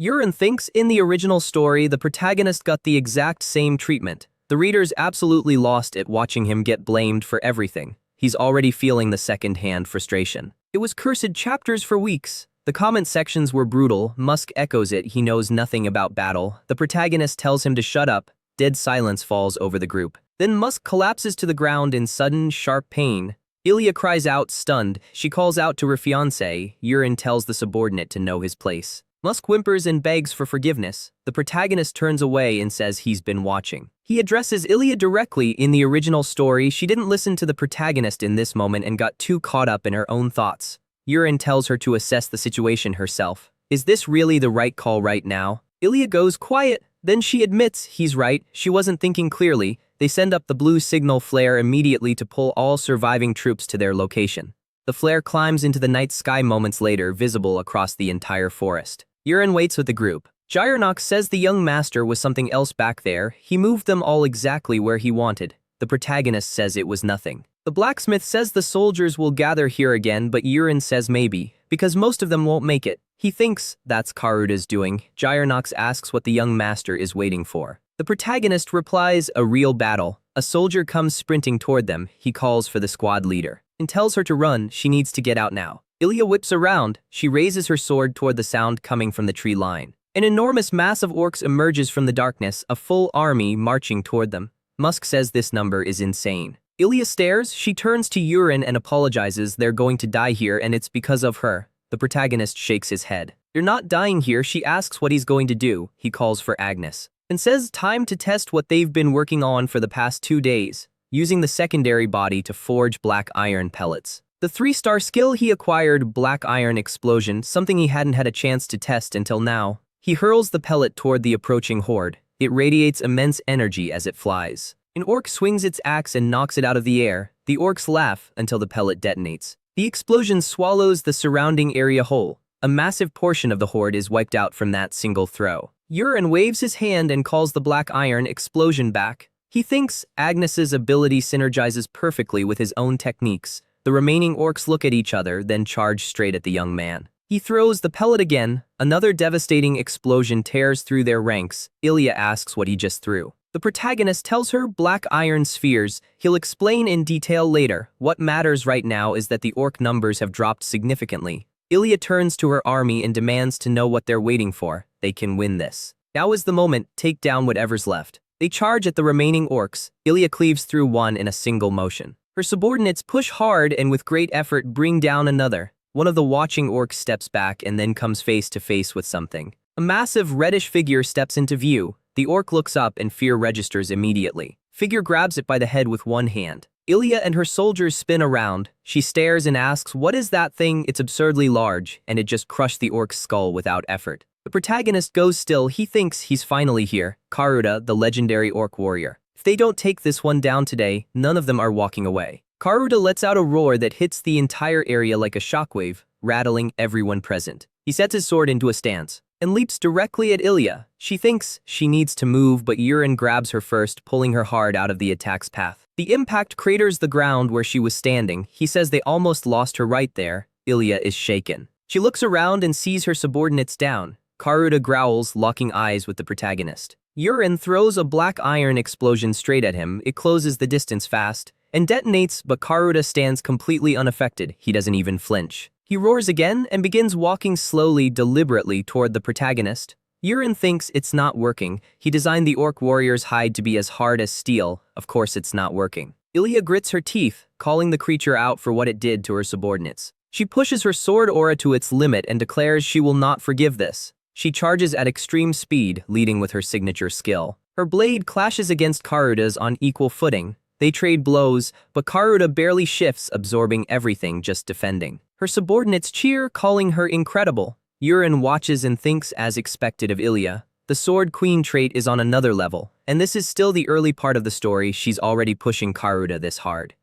Yurin thinks in the original story the protagonist got the exact same treatment. The reader's absolutely lost it watching him get blamed for everything. He's already feeling the second-hand frustration. It was cursed chapters for weeks. The comment sections were brutal. Musk echoes it. He knows nothing about battle. The protagonist tells him to shut up. Dead silence falls over the group. Then Musk collapses to the ground in sudden, sharp pain. Ilya cries out, stunned. She calls out to her fiancé. Yurin tells the subordinate to know his place. Musk whimpers and begs for forgiveness. The protagonist turns away and says he's been watching. He addresses Ilya directly. In the original story, she didn't listen to the protagonist in this moment and got too caught up in her own thoughts. Yurin tells her to assess the situation herself. Is this really the right call right now? Ilya goes quiet. Then she admits he's right. She wasn't thinking clearly. They send up the blue signal flare immediately to pull all surviving troops to their location. The flare climbs into the night sky moments later, visible across the entire forest. Yurin waits with the group. Gyrnox says the young master was something else back there. He moved them all exactly where he wanted. The protagonist says it was nothing. The blacksmith says the soldiers will gather here again, but Yurin says maybe, because most of them won't make it. He thinks that's Karuda's doing. Gyrnox asks what the young master is waiting for. The protagonist replies, a real battle. A soldier comes sprinting toward them. He calls for the squad leader and tells her to run. She needs to get out now. Ilya whips around. She raises her sword toward the sound coming from the tree line. An enormous mass of orcs emerges from the darkness, a full army marching toward them. Musk says this number is insane. Ilya stares. She turns to Yurin and apologizes. They're going to die here and it's because of her. The protagonist shakes his head. You're not dying here. She asks what he's going to do. He calls for Agnes and says time to test what they've been working on for the past 2 days, using the secondary body to forge black iron pellets. The 3-star skill he acquired, black iron explosion, something he hadn't had a chance to test until now. He hurls the pellet toward the approaching horde. It radiates immense energy as it flies. An orc swings its axe and knocks it out of the air. The orcs laugh until the pellet detonates. The explosion swallows the surrounding area whole. A massive portion of the horde is wiped out from that single throw. Yurin waves his hand and calls the black iron explosion back. He thinks Agnes's ability synergizes perfectly with his own techniques. The remaining orcs look at each other, then charge straight at the young man. He throws the pellet again. Another devastating explosion tears through their ranks. Ilya asks what he just threw. The protagonist tells her black iron spheres. He'll explain in detail later. What matters right now is that the orc numbers have dropped significantly. Ilya turns to her army and demands to know what they're waiting for. They can win this. Now is the moment. Take down whatever's left. They charge at the remaining orcs. Ilya cleaves through one in a single motion. Her subordinates push hard and with great effort bring down another. One of the watching orcs steps back and then comes face to face with something. A massive reddish figure steps into view. The orc looks up and fear registers immediately. Figure grabs it by the head with one hand. Ilya and her soldiers spin around. She stares and asks, what is that thing? It's absurdly large, and it just crushed the orc's skull without effort. The protagonist goes still. He thinks he's finally here. Karuda, the legendary orc warrior. If they don't take this one down today, none of them are walking away. Karuda lets out a roar that hits the entire area like a shockwave, rattling everyone present. He sets his sword into a stance and leaps directly at Ilya. She thinks she needs to move, but Yurin grabs her first, pulling her hard out of the attack's path. The impact craters the ground where she was standing. He says they almost lost her right there. Ilya is shaken. She looks around and sees her subordinates down. Karuda growls, locking eyes with the protagonist. Yurin throws a black iron explosion straight at him. It closes the distance fast and detonates, but Karuda stands completely unaffected. He doesn't even flinch. He roars again and begins walking slowly, deliberately toward the protagonist. Yurin thinks it's not working. He designed the orc warrior's hide to be as hard as steel. Of course it's not working. Ilya grits her teeth, calling the creature out for what it did to her subordinates. She pushes her sword aura to its limit and declares she will not forgive this. She charges at extreme speed, leading with her signature skill. Her blade clashes against Karuda's on equal footing. They trade blows, but Karuda barely shifts, absorbing everything, just defending. Her subordinates cheer, calling her incredible. Yurin watches and thinks as expected of Ilya. The Sword Queen trait is on another level, and this is still the early part of the story. She's already pushing Karuda this hard.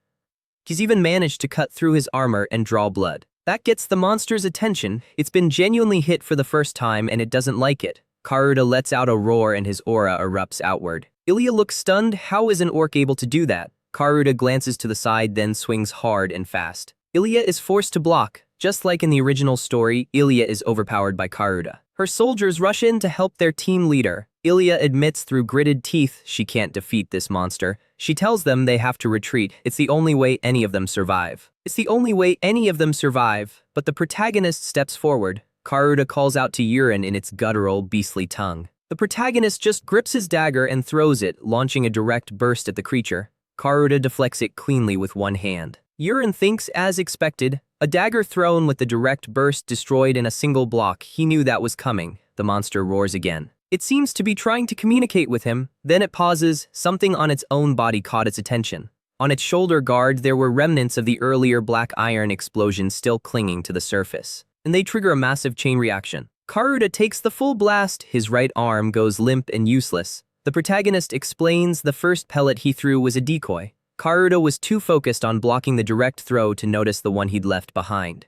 He's even managed to cut through his armor and draw blood. That gets the monster's attention. It's been genuinely hit for the first time and it doesn't like it. Karuda lets out a roar and his aura erupts outward. Ilya looks stunned. How is an orc able to do that? Karuda glances to the side, then swings hard and fast. Ilya is forced to block. Just like in the original story, Ilya is overpowered by Karuda. Her soldiers rush in to help their team leader. Ilya admits through gritted teeth she can't defeat this monster. She tells them they have to retreat. It's the only way any of them survive. It's the only way any of them survive. But the protagonist steps forward. Karuta calls out to Urine in its guttural, beastly tongue. The protagonist just grips his dagger and throws it, launching a direct burst at the creature. Karuta deflects it cleanly with one hand. Urine thinks, as expected, a dagger thrown with the direct burst destroyed in a single block. He knew that was coming. The monster roars again. It seems to be trying to communicate with him. Then it pauses. Something on its own body caught its attention. On its shoulder guard, there were remnants of the earlier black iron explosion still clinging to the surface, and they trigger a massive chain reaction. Karuta takes the full blast. His right arm goes limp and useless. The protagonist explains the first pellet he threw was a decoy. Karuta was too focused on blocking the direct throw to notice the one he'd left behind.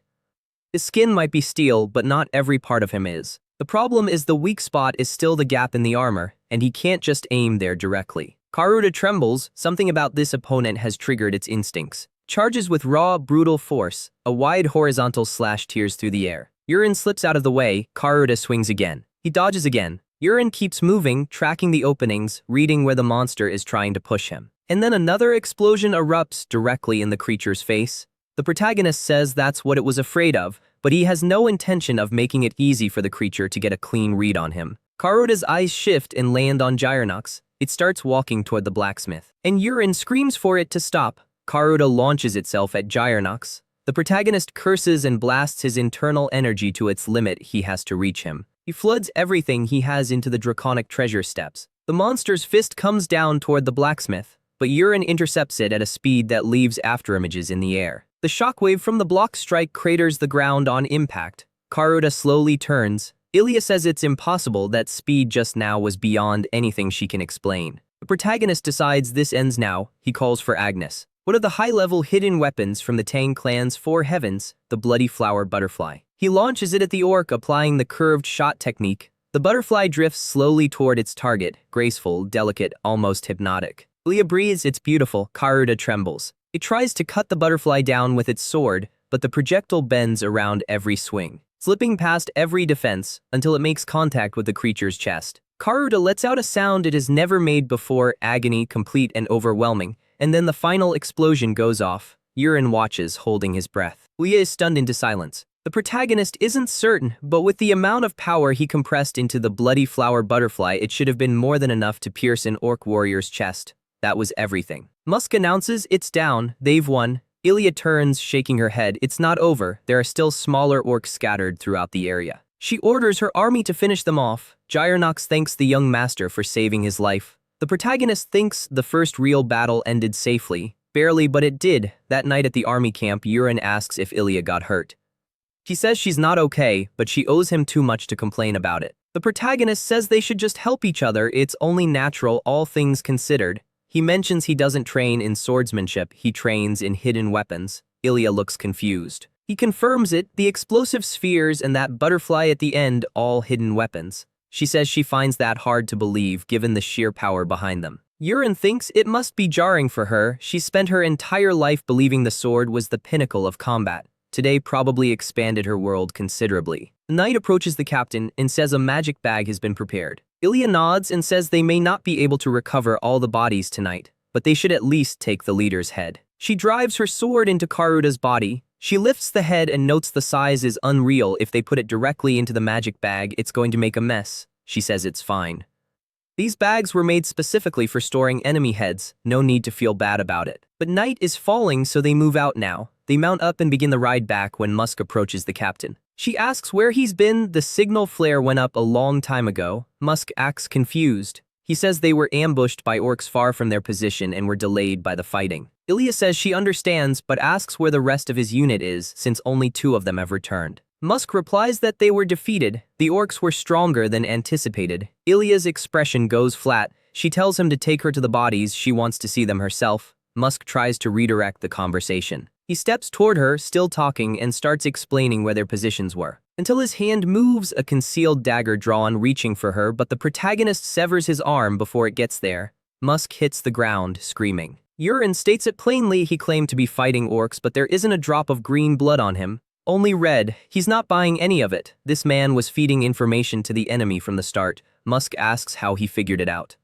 His skin might be steel, but not every part of him is. The problem is the weak spot is still the gap in the armor, and he can't just aim there directly. Karuta trembles. Something about this opponent has triggered its instincts. Charges with raw, brutal force. A wide horizontal slash tears through the air. Urine slips out of the way. Karuta swings again. He dodges again. Urine keeps moving, tracking the openings, reading where the monster is trying to push him. And then another explosion erupts directly in the creature's face. The protagonist says that's what it was afraid of, but he has no intention of making it easy for the creature to get a clean read on him. Karuta's eyes shift and land on Gyronox. It starts walking toward the blacksmith, and Urine screams for it to stop. Karuta launches itself at Gyronox. The protagonist curses and blasts his internal energy to its limit. He has to reach him. He floods everything he has into the draconic treasure steps. The monster's fist comes down toward the blacksmith, but Urine intercepts it at a speed that leaves afterimages in the air. The shockwave from the block strike craters the ground on impact. Karuta slowly turns. Ilya says it's impossible. That speed just now was beyond anything she can explain. The protagonist decides this ends now. He calls for Agnes. What are the high-level hidden weapons from the Tang clan's four heavens? The bloody flower butterfly. He launches it at the orc, applying the curved shot technique. The butterfly drifts slowly toward its target, graceful, delicate, almost hypnotic. Ilya breathes. It's beautiful. Karuta trembles. It tries to cut the butterfly down with its sword, but the projectile bends around every swing, slipping past every defense until it makes contact with the creature's chest. Karuta lets out a sound it has never made before, agony, complete and overwhelming, and then the final explosion goes off. Urine watches, holding his breath. Ilya is stunned into silence. The protagonist isn't certain, but with the amount of power he compressed into the bloody flower butterfly, it should have been more than enough to pierce an orc warrior's chest. That was everything. Musk announces it's down. They've won. Ilya turns, shaking her head. It's not over. There are still smaller orcs scattered throughout the area. She orders her army to finish them off. Gyronox thanks the young master for saving his life. The protagonist thinks the first real battle ended safely. Barely, but it did. That night at the army camp, Urine asks if Ilya got hurt. She says she's not okay, but she owes him too much to complain about it. The protagonist says they should just help each other. It's only natural, all things considered. He mentions he doesn't train in swordsmanship, he trains in hidden weapons. Ilya looks confused. He confirms it, the explosive spheres and that butterfly at the end, all hidden weapons. She says she finds that hard to believe given the sheer power behind them. Urine thinks it must be jarring for her. She spent her entire life believing the sword was the pinnacle of combat. Today probably expanded her world considerably. The knight approaches the captain and says a magic bag has been prepared. Ilya nods and says they may not be able to recover all the bodies tonight, but they should at least take the leader's head. She drives her sword into Karuta's body. She lifts the head and notes the size is unreal. If they put it directly into the magic bag, it's going to make a mess. She says it's fine. These bags were made specifically for storing enemy heads. No need to feel bad about it. But night is falling, so they move out now. They mount up and begin the ride back when Musk approaches the captain. She asks where he's been. The signal flare went up a long time ago. Musk acts confused. He says they were ambushed by orcs far from their position and were delayed by the fighting. Ilya says she understands but asks where the rest of his unit is since only 2 of them have returned. Musk replies that they were defeated. The orcs were stronger than anticipated. Ilya's expression goes flat. She tells him to take her to the bodies. She wants to see them herself. Musk tries to redirect the conversation. He steps toward her, still talking, and starts explaining where their positions were. Until his hand moves, a concealed dagger drawn, reaching for her, but the protagonist severs his arm before it gets there. Musk hits the ground, screaming. Urine states it plainly. He claimed to be fighting orcs, but there isn't a drop of green blood on him. Only red. He's not buying any of it. This man was feeding information to the enemy from the start. Musk asks how he figured it out.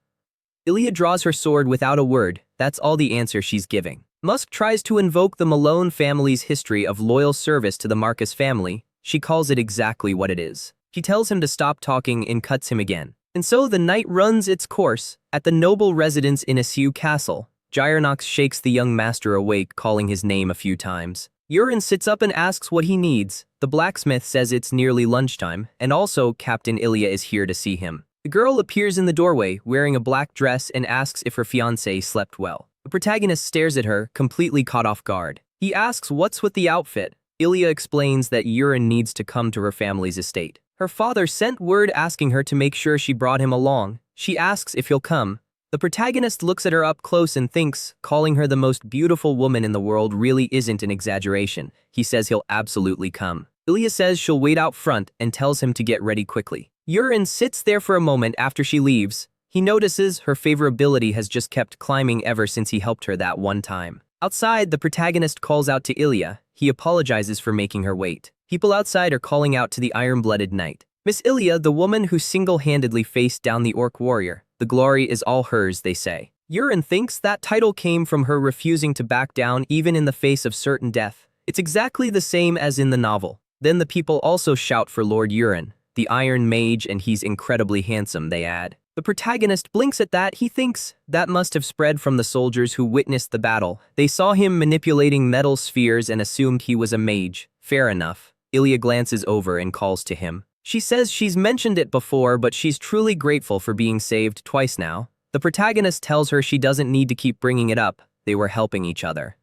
Ilya draws her sword without a word. That's all the answer she's giving. Musk tries to invoke the Malone family's history of loyal service to the Marcus family. She calls it exactly what it is. She tells him to stop talking and cuts him again. And so the night runs its course. At the noble residence in Isiu Castle, Gyronox shakes the young master awake, calling his name a few times. Urin sits up and asks what he needs. The blacksmith says it's nearly lunchtime, and also Captain Ilya is here to see him. The girl appears in the doorway, wearing a black dress, and asks if her fiancé slept well. The protagonist stares at her, completely caught off guard. He asks what's with the outfit. Ilya explains that Urin needs to come to her family's estate. Her father sent word asking her to make sure she brought him along. She asks if he'll come. The protagonist looks at her up close and thinks calling her the most beautiful woman in the world really isn't an exaggeration. He says he'll absolutely come. Ilya says she'll wait out front and tells him to get ready quickly. Urin sits there for a moment after she leaves. He notices her favorability has just kept climbing ever since he helped her that one time. Outside, the protagonist calls out to Ilya. He apologizes for making her wait. People outside are calling out to the iron-blooded knight. Miss Ilya, the woman who single-handedly faced down the orc warrior. The glory is all hers, they say. Urin thinks that title came from her refusing to back down even in the face of certain death. It's exactly the same as in the novel. Then the people also shout for Lord Urin, the Iron Mage, and he's incredibly handsome, they add. The protagonist blinks at that. He thinks that must have spread from the soldiers who witnessed the battle. They saw him manipulating metal spheres and assumed he was a mage. Fair enough. Ilya glances over and calls to him. She says she's mentioned it before, but she's truly grateful for being saved twice now. The protagonist tells her she doesn't need to keep bringing it up. They were helping each other.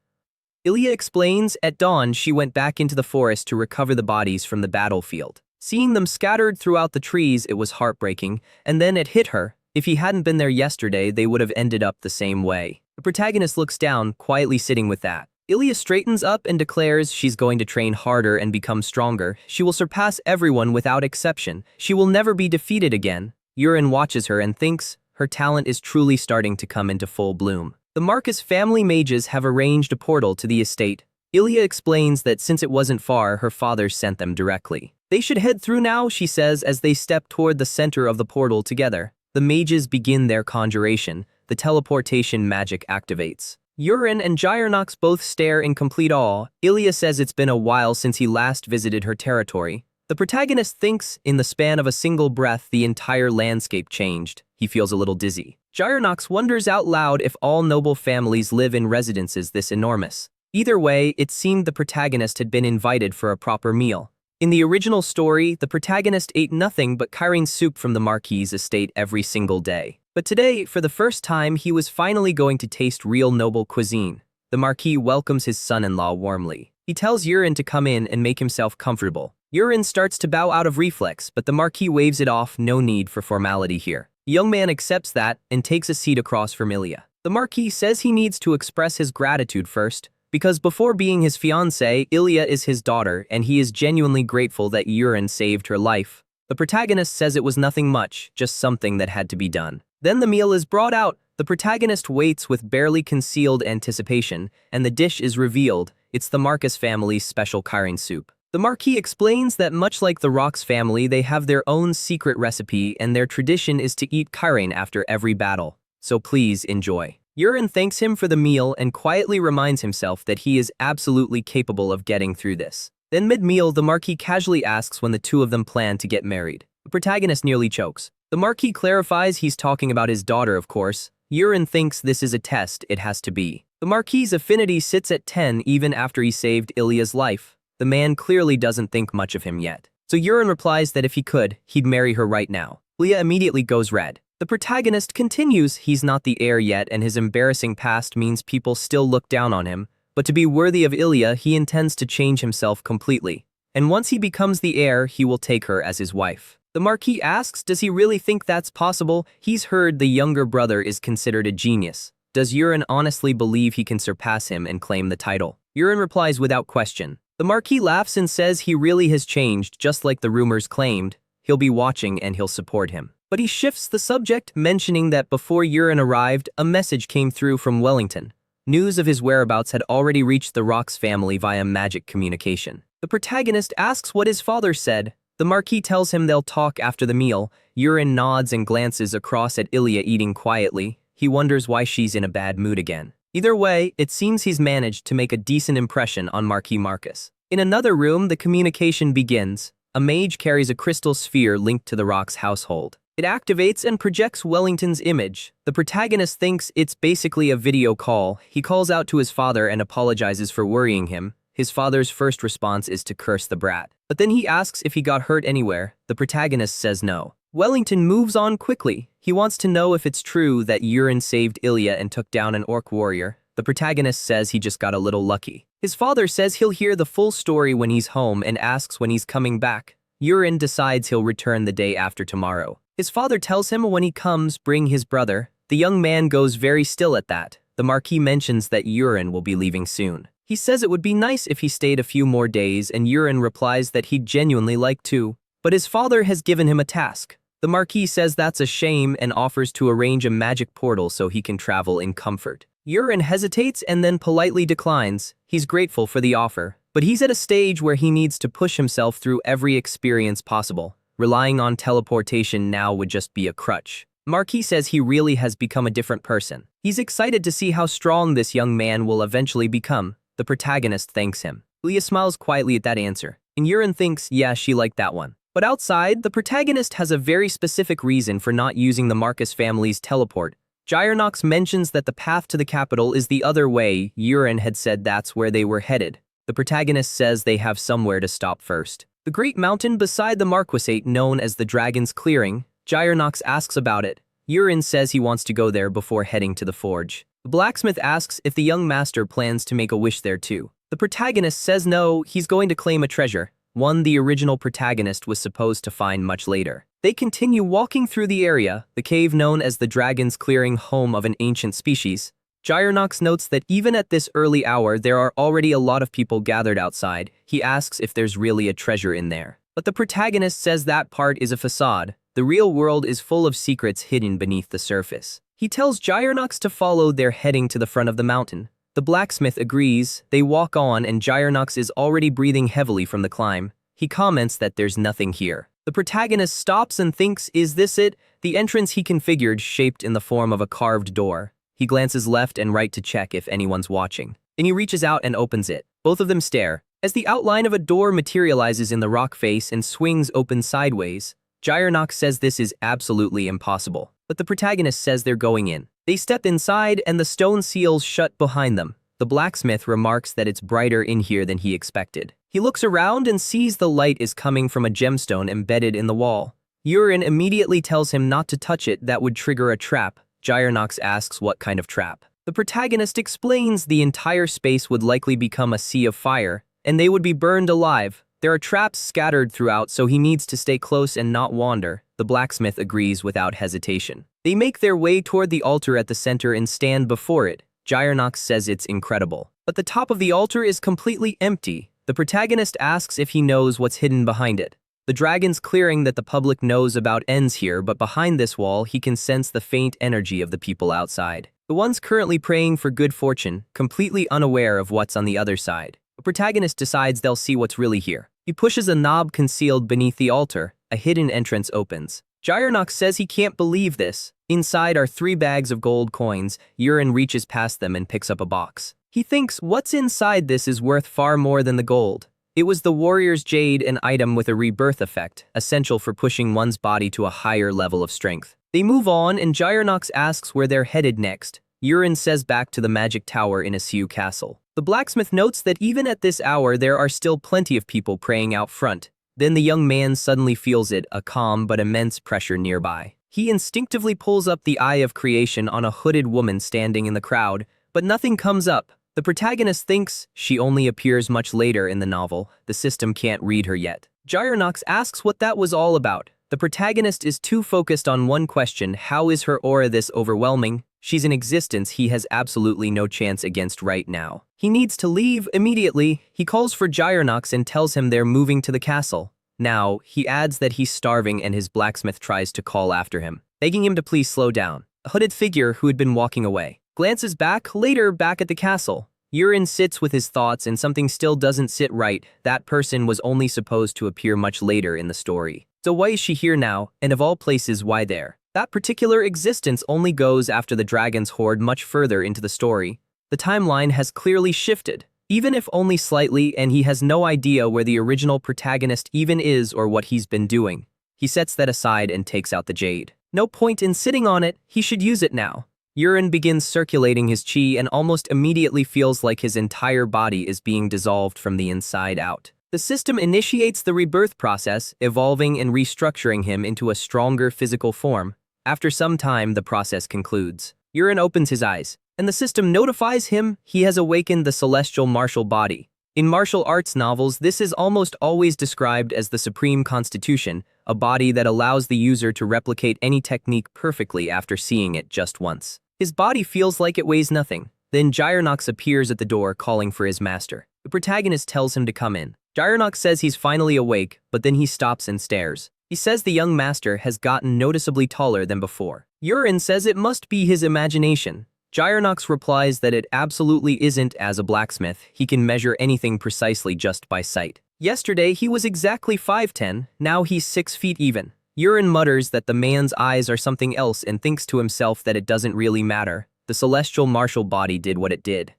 Ilya explains at dawn she went back into the forest to recover the bodies from the battlefield. Seeing them scattered throughout the trees, it was heartbreaking, and then it hit her. If he hadn't been there yesterday, they would have ended up the same way. The protagonist looks down, quietly sitting with that. Ilya straightens up and declares she's going to train harder and become stronger. She will surpass everyone without exception. She will never be defeated again. Urin watches her and thinks her talent is truly starting to come into full bloom. The Marcus family mages have arranged a portal to the estate. Ilya explains that since it wasn't far, her father sent them directly. They should head through now, she says as they step toward the center of the portal together. The mages begin their conjuration. The teleportation magic activates. Urin and Gyronox both stare in complete awe. Ilya says it's been a while since he last visited her territory. The protagonist thinks in the span of a single breath the entire landscape changed. He feels a little dizzy. Gyronox wonders out loud if all noble families live in residences this enormous. Either way, it seemed the protagonist had been invited for a proper meal. In the original story, the protagonist ate nothing but kyrene soup from the Marquis's estate every single day. But today, for the first time, he was finally going to taste real noble cuisine. The Marquis welcomes his son-in-law warmly. He tells Urin to come in and make himself comfortable. Urin starts to bow out of reflex, but the Marquis waves it off. No need for formality here. The young man accepts that and takes a seat across from Ilya. The Marquis says he needs to express his gratitude first, because before being his fiancée, Ilya is his daughter, and he is genuinely grateful that Urin saved her life. The protagonist says it was nothing much, just something that had to be done. Then the meal is brought out. The protagonist waits with barely concealed anticipation, and the dish is revealed. It's the Marcus family's special kyrene soup. The Marquis explains that much like the Rox family, they have their own secret recipe, and their tradition is to eat kyrene after every battle. So please enjoy. Urin thanks him for the meal and quietly reminds himself that he is absolutely capable of getting through this. Then mid-meal, the Marquis casually asks when the two of them plan to get married. The protagonist nearly chokes. The Marquis clarifies he's talking about his daughter, of course. Urin thinks this is a test, it has to be. The Marquis's affinity sits at 10 even after he saved Ilya's life. The man clearly doesn't think much of him yet. So Urin replies that if he could, he'd marry her right now. Ilya immediately goes red. The protagonist continues he's not the heir yet and his embarrassing past means people still look down on him, but to be worthy of Ilya, he intends to change himself completely. And once he becomes the heir, he will take her as his wife. The Marquis asks, does he really think that's possible? He's heard the younger brother is considered a genius. Does Urin honestly believe he can surpass him and claim the title? Urin replies without question. The Marquis laughs and says he really has changed, just like the rumors claimed. He'll be watching and he'll support him. But he shifts the subject, mentioning that before Urin arrived, a message came through from Wellington. News of his whereabouts had already reached the Rox family via magic communication. The protagonist asks what his father said. The Marquis tells him they'll talk after the meal. Yurin nods and glances across at Ilya eating quietly. He wonders why she's in a bad mood again. Either way, it seems he's managed to make a decent impression on Marquis Marcus. In another room, the communication begins. A mage carries a crystal sphere linked to the Rock's household. It activates and projects Wellington's image. The protagonist thinks it's basically a video call. He calls out to his father and apologizes for worrying him. His father's first response is to curse the brat. But then he asks if he got hurt anywhere. The protagonist says no. Wellington moves on quickly. He wants to know if it's true that Yurin saved Ilya and took down an orc warrior. The protagonist says he just got a little lucky. His father says he'll hear the full story when he's home and asks when he's coming back. Yurin decides he'll return the day after tomorrow. His father tells him when he comes, bring his brother. The young man goes very still at that. The Marquis mentions that Yurin will be leaving soon. He says it would be nice if he stayed a few more days, and Yurin replies that he'd genuinely like to. But his father has given him a task. The Marquis says that's a shame and offers to arrange a magic portal so he can travel in comfort. Yurin hesitates and then politely declines. He's grateful for the offer, but he's at a stage where he needs to push himself through every experience possible. Relying on teleportation now would just be a crutch. Marquis says he really has become a different person. He's excited to see how strong this young man will eventually become. The protagonist thanks him. Leah smiles quietly at that answer, and Yurin thinks, yeah, she liked that one. But outside, the protagonist has a very specific reason for not using the Marcus family's teleport. Gyronox mentions that the path to the capital is the other way. Yurin had said that's where they were headed. The protagonist says they have somewhere to stop first. The great mountain beside the Marquisate known as the Dragon's Clearing. Gyronox asks about it. Yurin says he wants to go there before heading to the forge. The blacksmith asks if the young master plans to make a wish there too. The protagonist says no, he's going to claim a treasure, one the original protagonist was supposed to find much later. They continue walking through the area, the cave known as the Dragon's Clearing, home of an ancient species. Gyronox notes that even at this early hour there are already a lot of people gathered outside. He asks if there's really a treasure in there. But the protagonist says that part is a facade. The real world is full of secrets hidden beneath the surface. He tells Gyronox to follow. They're heading to the front of the mountain. The blacksmith agrees. They walk on and Gyronox is already breathing heavily from the climb. He comments that there's nothing here. The protagonist stops and thinks, is this it? The entrance he configured, shaped in the form of a carved door. He glances left and right to check if anyone's watching. Then he reaches out and opens it. Both of them stare. As the outline of a door materializes in the rock face and swings open sideways, Gyronox says this is absolutely impossible. But the protagonist says they're going in. They step inside and the stone seals shut behind them. The blacksmith remarks that it's brighter in here than he expected. He looks around and sees the light is coming from a gemstone embedded in the wall. Yurin immediately tells him not to touch it, that would trigger a trap. Gyronox asks what kind of trap. The protagonist explains the entire space would likely become a sea of fire, and they would be burned alive. There are traps scattered throughout, so he needs to stay close and not wander. The blacksmith agrees without hesitation. They make their way toward the altar at the center and stand before it. Gyronox says it's incredible. But the top of the altar is completely empty. The protagonist asks if he knows what's hidden behind it. The Dragon's Clearing that the public knows about ends here, but behind this wall he can sense the faint energy of the people outside. The ones currently praying for good fortune, completely unaware of what's on the other side. The protagonist decides they'll see what's really here. He pushes a knob concealed beneath the altar. A hidden entrance opens. Gyronox says he can't believe this. Inside are 3 bags of gold coins. Yurin reaches past them and picks up a box. He thinks what's inside this is worth far more than the gold. It was the warrior's jade, an item with a rebirth effect, essential for pushing one's body to a higher level of strength. They move on and Gyronox asks where they're headed next. Yurin says back to the magic tower in Asiu Castle. The blacksmith notes that even at this hour there are still plenty of people praying out front. Then the young man suddenly feels it, a calm but immense pressure nearby. He instinctively pulls up the Eye of Creation on a hooded woman standing in the crowd, but nothing comes up. The protagonist thinks she only appears much later in the novel. The system can't read her yet. Gyronox asks what that was all about. The protagonist is too focused on one question: how is her aura this overwhelming? She's in existence he has absolutely no chance against right now. He needs to leave immediately. He calls for Gyronox and tells him they're moving to the castle. Now, he adds that he's starving and his blacksmith tries to call after him, begging him to please slow down. A hooded figure who had been walking away glances back later back at the castle. Yurin sits with his thoughts and something still doesn't sit right. That person was only supposed to appear much later in the story. So why is she here now, and of all places, why there? That particular existence only goes after the dragon's horde much further into the story. The timeline has clearly shifted, even if only slightly, and he has no idea where the original protagonist even is or what he's been doing. He sets that aside and takes out the jade. No point in sitting on it, he should use it now. Yurin begins circulating his chi and almost immediately feels like his entire body is being dissolved from the inside out. The system initiates the rebirth process, evolving and restructuring him into a stronger physical form. After some time, the process concludes. Yurin opens his eyes, and the system notifies him he has awakened the celestial martial body. In martial arts novels, this is almost always described as the supreme constitution, a body that allows the user to replicate any technique perfectly after seeing it just once. His body feels like it weighs nothing. Then Gyronox appears at the door calling for his master. The protagonist tells him to come in. Gyronox says he's finally awake, but then he stops and stares. He says the young master has gotten noticeably taller than before. Yurin says it must be his imagination. Gyronox replies that it absolutely isn't. As a blacksmith, he can measure anything precisely just by sight. Yesterday he was exactly 5'10", now he's 6 feet even. Yurin mutters that the man's eyes are something else and thinks to himself that it doesn't really matter. The celestial martial body did what it did.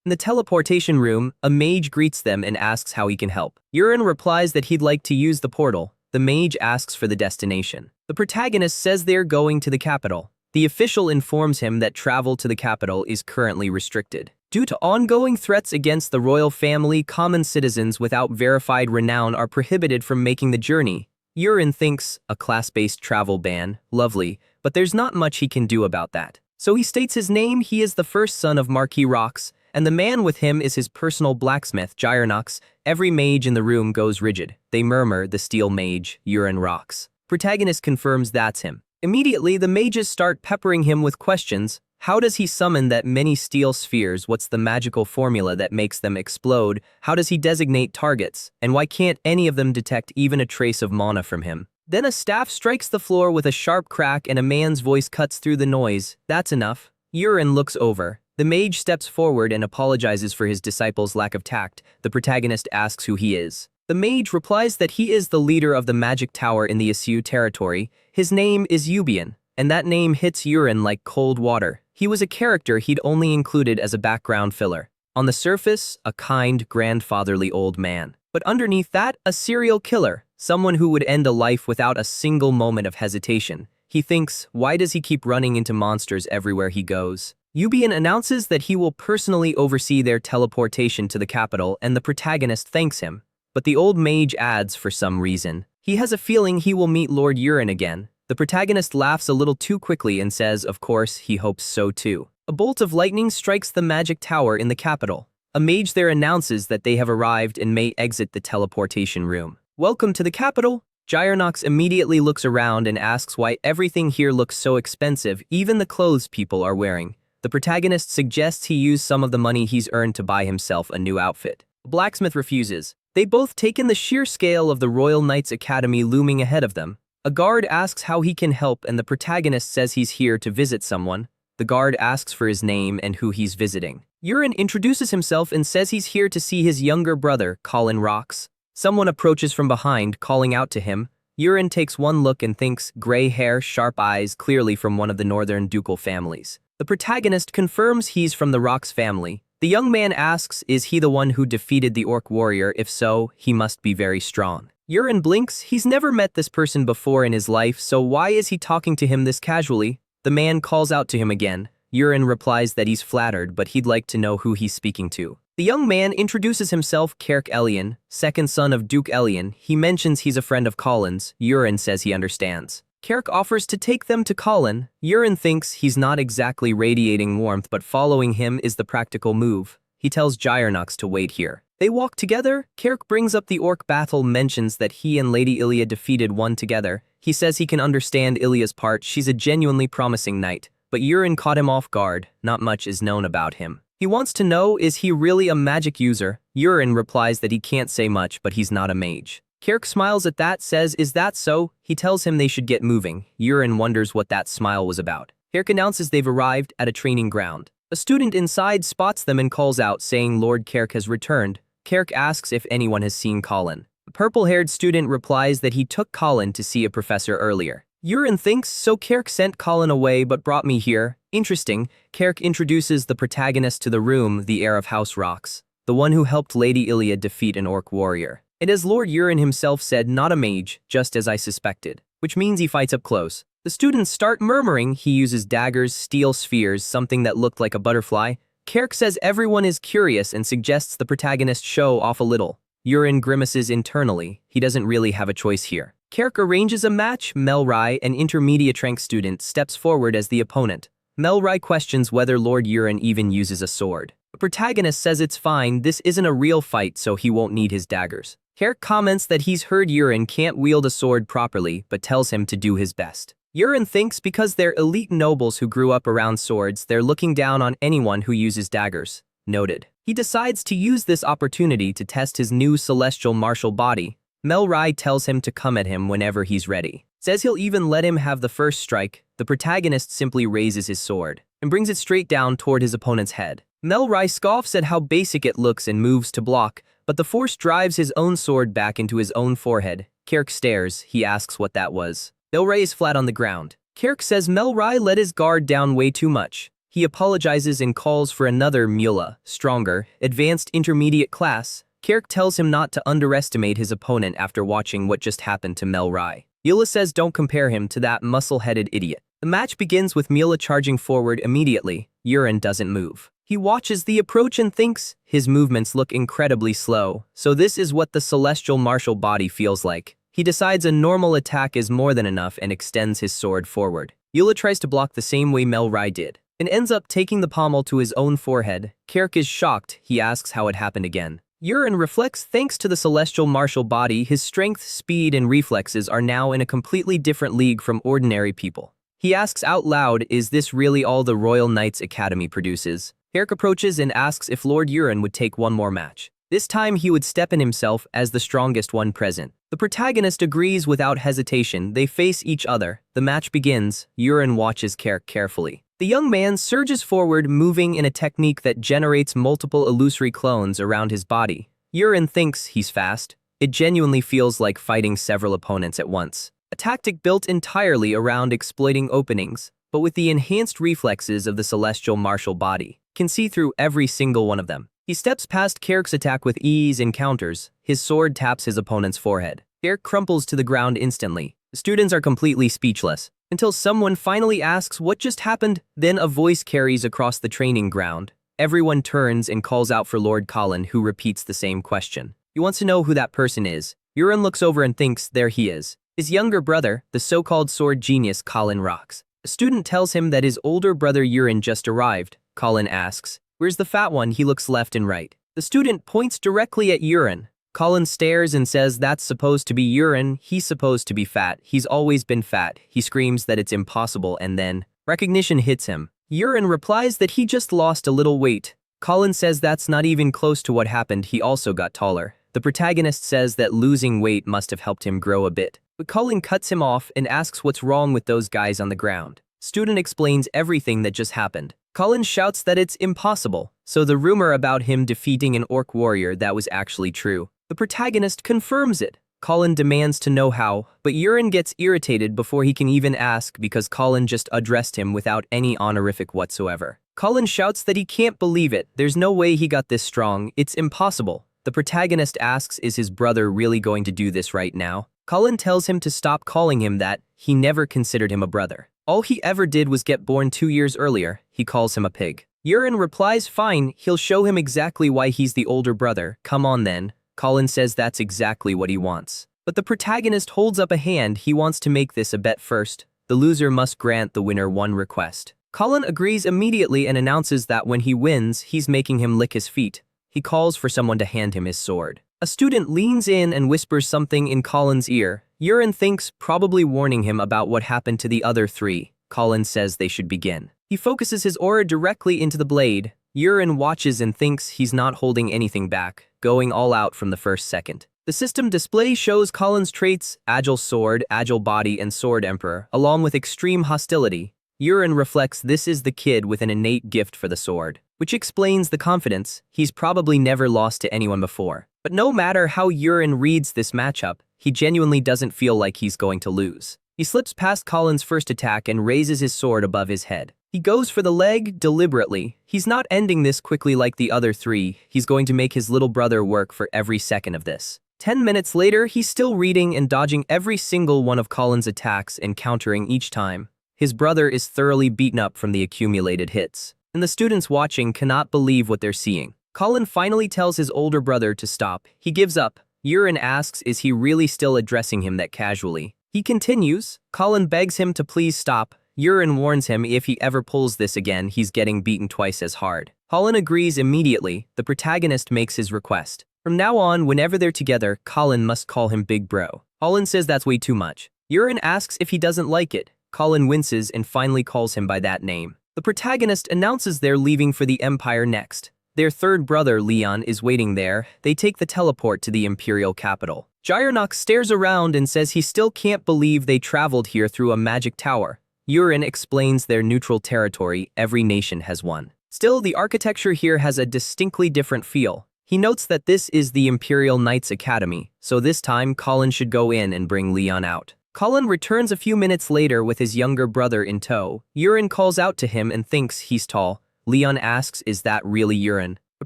In the teleportation room, a mage greets them and asks how he can help. Yurin replies that he'd like to use the portal. The mage asks for the destination. The protagonist says they're going to the capital. The official informs him that travel to the capital is currently restricted. Due to ongoing threats against the royal family, common citizens without verified renown are prohibited from making the journey. Yurin thinks, a class-based travel ban, lovely, but there's not much he can do about that. So he states his name. He is the first son of Marquis Rox, and the man with him is his personal blacksmith, Gyronox. Every mage in the room goes rigid. They murmur, the steel mage, Yurin Rox. Protagonist confirms that's him. Immediately, the mages start peppering him with questions. How does he summon that many steel spheres? What's the magical formula that makes them explode? How does he designate targets? And why can't any of them detect even a trace of mana from him? Then a staff strikes the floor with a sharp crack and a man's voice cuts through the noise. That's enough. Yurin looks over. The mage steps forward and apologizes for his disciple's lack of tact. The protagonist asks who he is. The mage replies that he is the leader of the magic tower in the Isu territory. His name is Yubian, and that name hits Yurin like cold water. He was a character he'd only included as a background filler. On the surface, a kind, grandfatherly old man. But underneath that, a serial killer. Someone who would end a life without a single moment of hesitation. He thinks, why does he keep running into monsters everywhere he goes? Yubian announces that he will personally oversee their teleportation to the capital, and the protagonist thanks him. But the old mage adds, for some reason, he has a feeling he will meet Lord Yurin again. The protagonist laughs a little too quickly and says, of course, he hopes so too. A bolt of lightning strikes the magic tower in the capital. A mage there announces that they have arrived and may exit the teleportation room. Welcome to the capital. Gyronox immediately looks around and asks why everything here looks so expensive, even the clothes people are wearing. The protagonist suggests he use some of the money he's earned to buy himself a new outfit. The blacksmith refuses. They both take in the sheer scale of the Royal Knights Academy looming ahead of them. A guard asks how he can help and the protagonist says he's here to visit someone. The guard asks for his name and who he's visiting. Yurin introduces himself and says he's here to see his younger brother, Colin Rox. Someone approaches from behind, calling out to him. Yurin takes one look and thinks, gray hair, sharp eyes, clearly from one of the northern ducal families. The protagonist confirms he's from the Rox family. The young man asks, is he the one who defeated the orc warrior? If so, he must be very strong. Yurin blinks. He's never met this person before in his life, so why is he talking to him this casually? The man calls out to him again. Yurin replies that he's flattered, but he'd like to know who he's speaking to. The young man introduces himself, Kerk Elian, second son of Duke Elian. He mentions he's a friend of Colin's. Yurin says he understands. Kerk offers to take them to Colin. Yurin thinks he's not exactly radiating warmth, but following him is the practical move. He tells Gyronox to wait here. They walk together. Kerk brings up the orc battle, mentions that he and Lady Ilia defeated one together. He says he can understand Ilia's part. She's a genuinely promising knight. But Yurin caught him off guard. Not much is known about him. He wants to know, is he really a magic user? Yurin replies that he can't say much, but he's not a mage. Kerk smiles at that, says, is that so? He tells him they should get moving. Yurin wonders what that smile was about. Kerk announces they've arrived at a training ground. A student inside spots them and calls out saying Lord Kerk has returned. Kerk asks if anyone has seen Colin. The purple-haired student replies that he took Colin to see a professor earlier. Yurin thinks, so Kerk sent Colin away but brought me here. Interesting. Kerk introduces the protagonist to the room, the heir of House Rocks, the one who helped Lady Ilia defeat an orc warrior. And as Lord Yurin himself said, not a mage, just as I suspected, which means he fights up close. The students start murmuring he uses daggers, steel spheres, something that looked like a butterfly. Kerk says everyone is curious and suggests the protagonist show off a little. Yurin grimaces internally. He doesn't really have a choice here. Kerk arranges a match. Melrai, an intermediate rank student, steps forward as the opponent. Melrai questions whether Lord Yurin even uses a sword. The protagonist says it's fine, this isn't a real fight so he won't need his daggers. Kerk comments that he's heard Yurin can't wield a sword properly but tells him to do his best. Yurin thinks because they're elite nobles who grew up around swords, they're looking down on anyone who uses daggers. Noted. He decides to use this opportunity to test his new celestial martial body. Melrai tells him to come at him whenever he's ready. Says he'll even let him have the first strike. The protagonist simply raises his sword and brings it straight down toward his opponent's head. Melrai scoffs at how basic it looks and moves to block, but the force drives his own sword back into his own forehead. Kerk stares. He asks what that was. Melrai is flat on the ground. Kerk says Melrai let his guard down way too much. He apologizes and calls for another Mula, stronger, advanced intermediate class. Kerk tells him not to underestimate his opponent after watching what just happened to Melrai. Mula says don't compare him to that muscle-headed idiot. The match begins with Mula charging forward immediately. Yurin doesn't move. He watches the approach and thinks his movements look incredibly slow, so this is what the celestial martial body feels like. He decides a normal attack is more than enough and extends his sword forward. Yula tries to block the same way Melrai did, and ends up taking the pommel to his own forehead. Kerk is shocked. He asks how it happened again. Yurin reflects thanks to the celestial martial body, his strength, speed, and reflexes are now in a completely different league from ordinary people. He asks out loud, is this really all the Royal Knights Academy produces? Kerk approaches and asks if Lord Yurin would take one more match. This time he would step in himself as the strongest one present. The protagonist agrees without hesitation. They face each other. The match begins. Yurin watches Kerk carefully. The young man surges forward, moving in a technique that generates multiple illusory clones around his body. Yurin thinks he's fast. It genuinely feels like fighting several opponents at once. A tactic built entirely around exploiting openings, but with the enhanced reflexes of the celestial martial body. Can see through every single one of them. He steps past Kerk's attack with ease and counters. His sword taps his opponent's forehead. Kerk crumples to the ground instantly. The students are completely speechless, until someone finally asks what just happened. Then a voice carries across the training ground. Everyone turns and calls out for Lord Colin, who repeats the same question. He wants to know who that person is. Yurin looks over and thinks there he is. His younger brother, the so-called sword genius Colin Rocks. A student tells him that his older brother Yurin just arrived. Colin asks, where's the fat one? He looks left and right. The student points directly at Yurin. Colin stares and says that's supposed to be Yurin. He's supposed to be fat. He's always been fat. He screams that it's impossible and then recognition hits him. Yurin replies that he just lost a little weight. Colin says that's not even close to what happened. He also got taller. The protagonist says that losing weight must have helped him grow a bit. But Colin cuts him off and asks what's wrong with those guys on the ground. Student explains everything that just happened. Colin shouts that it's impossible, so the rumor about him defeating an orc warrior that was actually true. The protagonist confirms it. Colin demands to know how, but Yurin gets irritated before he can even ask because Colin just addressed him without any honorific whatsoever. Colin shouts that he can't believe it. There's no way he got this strong. It's impossible. The protagonist asks, is his brother really going to do this right now? Colin tells him to stop calling him that. He never considered him a brother. All he ever did was get born 2 years earlier. He calls him a pig. Yurin replies fine, he'll show him exactly why he's the older brother. Come on then. Colin says that's exactly what he wants. But the protagonist holds up a hand. He wants to make this a bet first. The loser must grant the winner one request. Colin agrees immediately and announces that when he wins, he's making him lick his feet. He calls for someone to hand him his sword. A student leans in and whispers something in Colin's ear. Yurin thinks, probably warning him about what happened to the other three. Colin says they should begin. He focuses his aura directly into the blade. Yurin watches and thinks he's not holding anything back, going all out from the first second. The system display shows Colin's traits, agile sword, agile body, and sword emperor, along with extreme hostility. Urine reflects this is the kid with an innate gift for the sword, which explains the confidence. He's probably never lost to anyone before. But no matter how Urine reads this matchup, he genuinely doesn't feel like he's going to lose. He slips past Colin's first attack and raises his sword above his head. He goes for the leg deliberately. He's not ending this quickly like the other three. He's going to make his little brother work for every second of this. 10 minutes later, he's still reading and dodging every single one of Colin's attacks and countering each time. His brother is thoroughly beaten up from the accumulated hits, and the students watching cannot believe what they're seeing. Colin finally tells his older brother to stop. He gives up. Urine asks is he really still addressing him that casually. He continues. Colin begs him to please stop. Urine warns him if he ever pulls this again, he's getting beaten twice as hard. Colin agrees immediately. The protagonist makes his request. From now on, whenever they're together, Colin must call him Big Bro. Colin says that's way too much. Urine asks if he doesn't like it. Colin winces and finally calls him by that name. The protagonist announces they're leaving for the Empire next. Their third brother, Leon, is waiting there. They take the teleport to the Imperial capital. Gyronox stares around and says he still can't believe they traveled here through a magic tower. Urine explains their neutral territory, every nation has one. Still, the architecture here has a distinctly different feel. He notes that this is the Imperial Knights Academy, so this time Colin should go in and bring Leon out. Colin returns a few minutes later with his younger brother in tow. Urine calls out to him and thinks he's tall. Leon asks, is that really Urine? The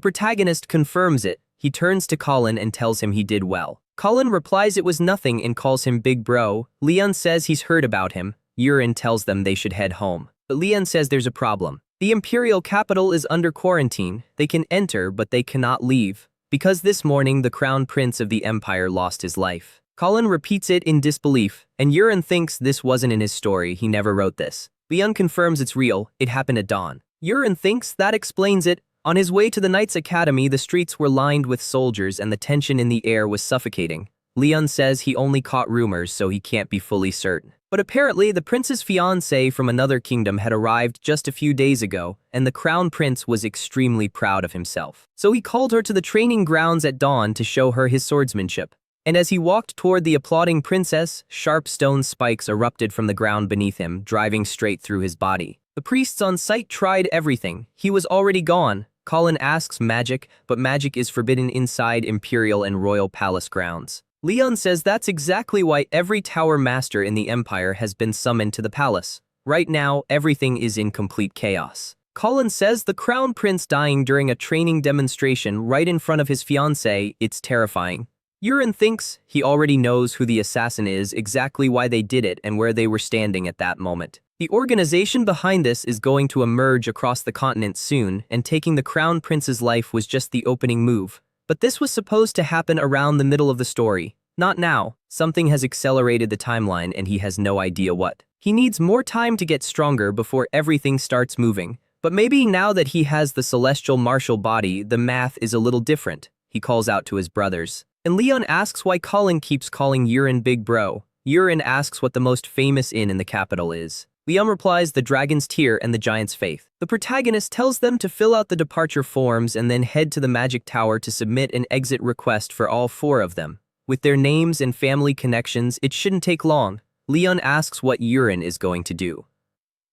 protagonist confirms it. He turns to Colin and tells him he did well. Colin replies it was nothing and calls him Big Bro. Leon says he's heard about him. Urine tells them they should head home. But Leon says there's a problem. The Imperial capital is under quarantine. They can enter, but they cannot leave. Because this morning the Crown Prince of the Empire lost his life. Colin repeats it in disbelief, and Urine thinks this wasn't in his story, he never wrote this. Leon confirms it's real, it happened at dawn. Urine thinks that explains it. On his way to the Knights Academy, the streets were lined with soldiers and the tension in the air was suffocating. Leon says he only caught rumors, so he can't be fully certain. But apparently, the prince's fiancée from another kingdom had arrived just a few days ago, and the crown prince was extremely proud of himself. So he called her to the training grounds at dawn to show her his swordsmanship. And as he walked toward the applauding princess, sharp stone spikes erupted from the ground beneath him, driving straight through his body. The priests on site tried everything. He was already gone. Colin asks magic, but magic is forbidden inside Imperial and Royal Palace grounds. Leon says that's exactly why every tower master in the Empire has been summoned to the palace. Right now, everything is in complete chaos. Colin says the crown prince dying during a training demonstration right in front of his fiancée, it's terrifying. Urine thinks he already knows who the assassin is, exactly why they did it, and where they were standing at that moment. The organization behind this is going to emerge across the continent soon, and taking the crown prince's life was just the opening move. But this was supposed to happen around the middle of the story. Not now. Something has accelerated the timeline and he has no idea what. He needs more time to get stronger before everything starts moving. But maybe now that he has the celestial martial body, the math is a little different. He calls out to his brothers. And Leon asks why Colin keeps calling Urine Big Bro. Urine asks what the most famous inn in the capital is. Leon replies the Dragon's Tear and the Giant's Faith. The protagonist tells them to fill out the departure forms and then head to the Magic Tower to submit an exit request for all four of them. With their names and family connections, it shouldn't take long. Leon asks what Urine is going to do.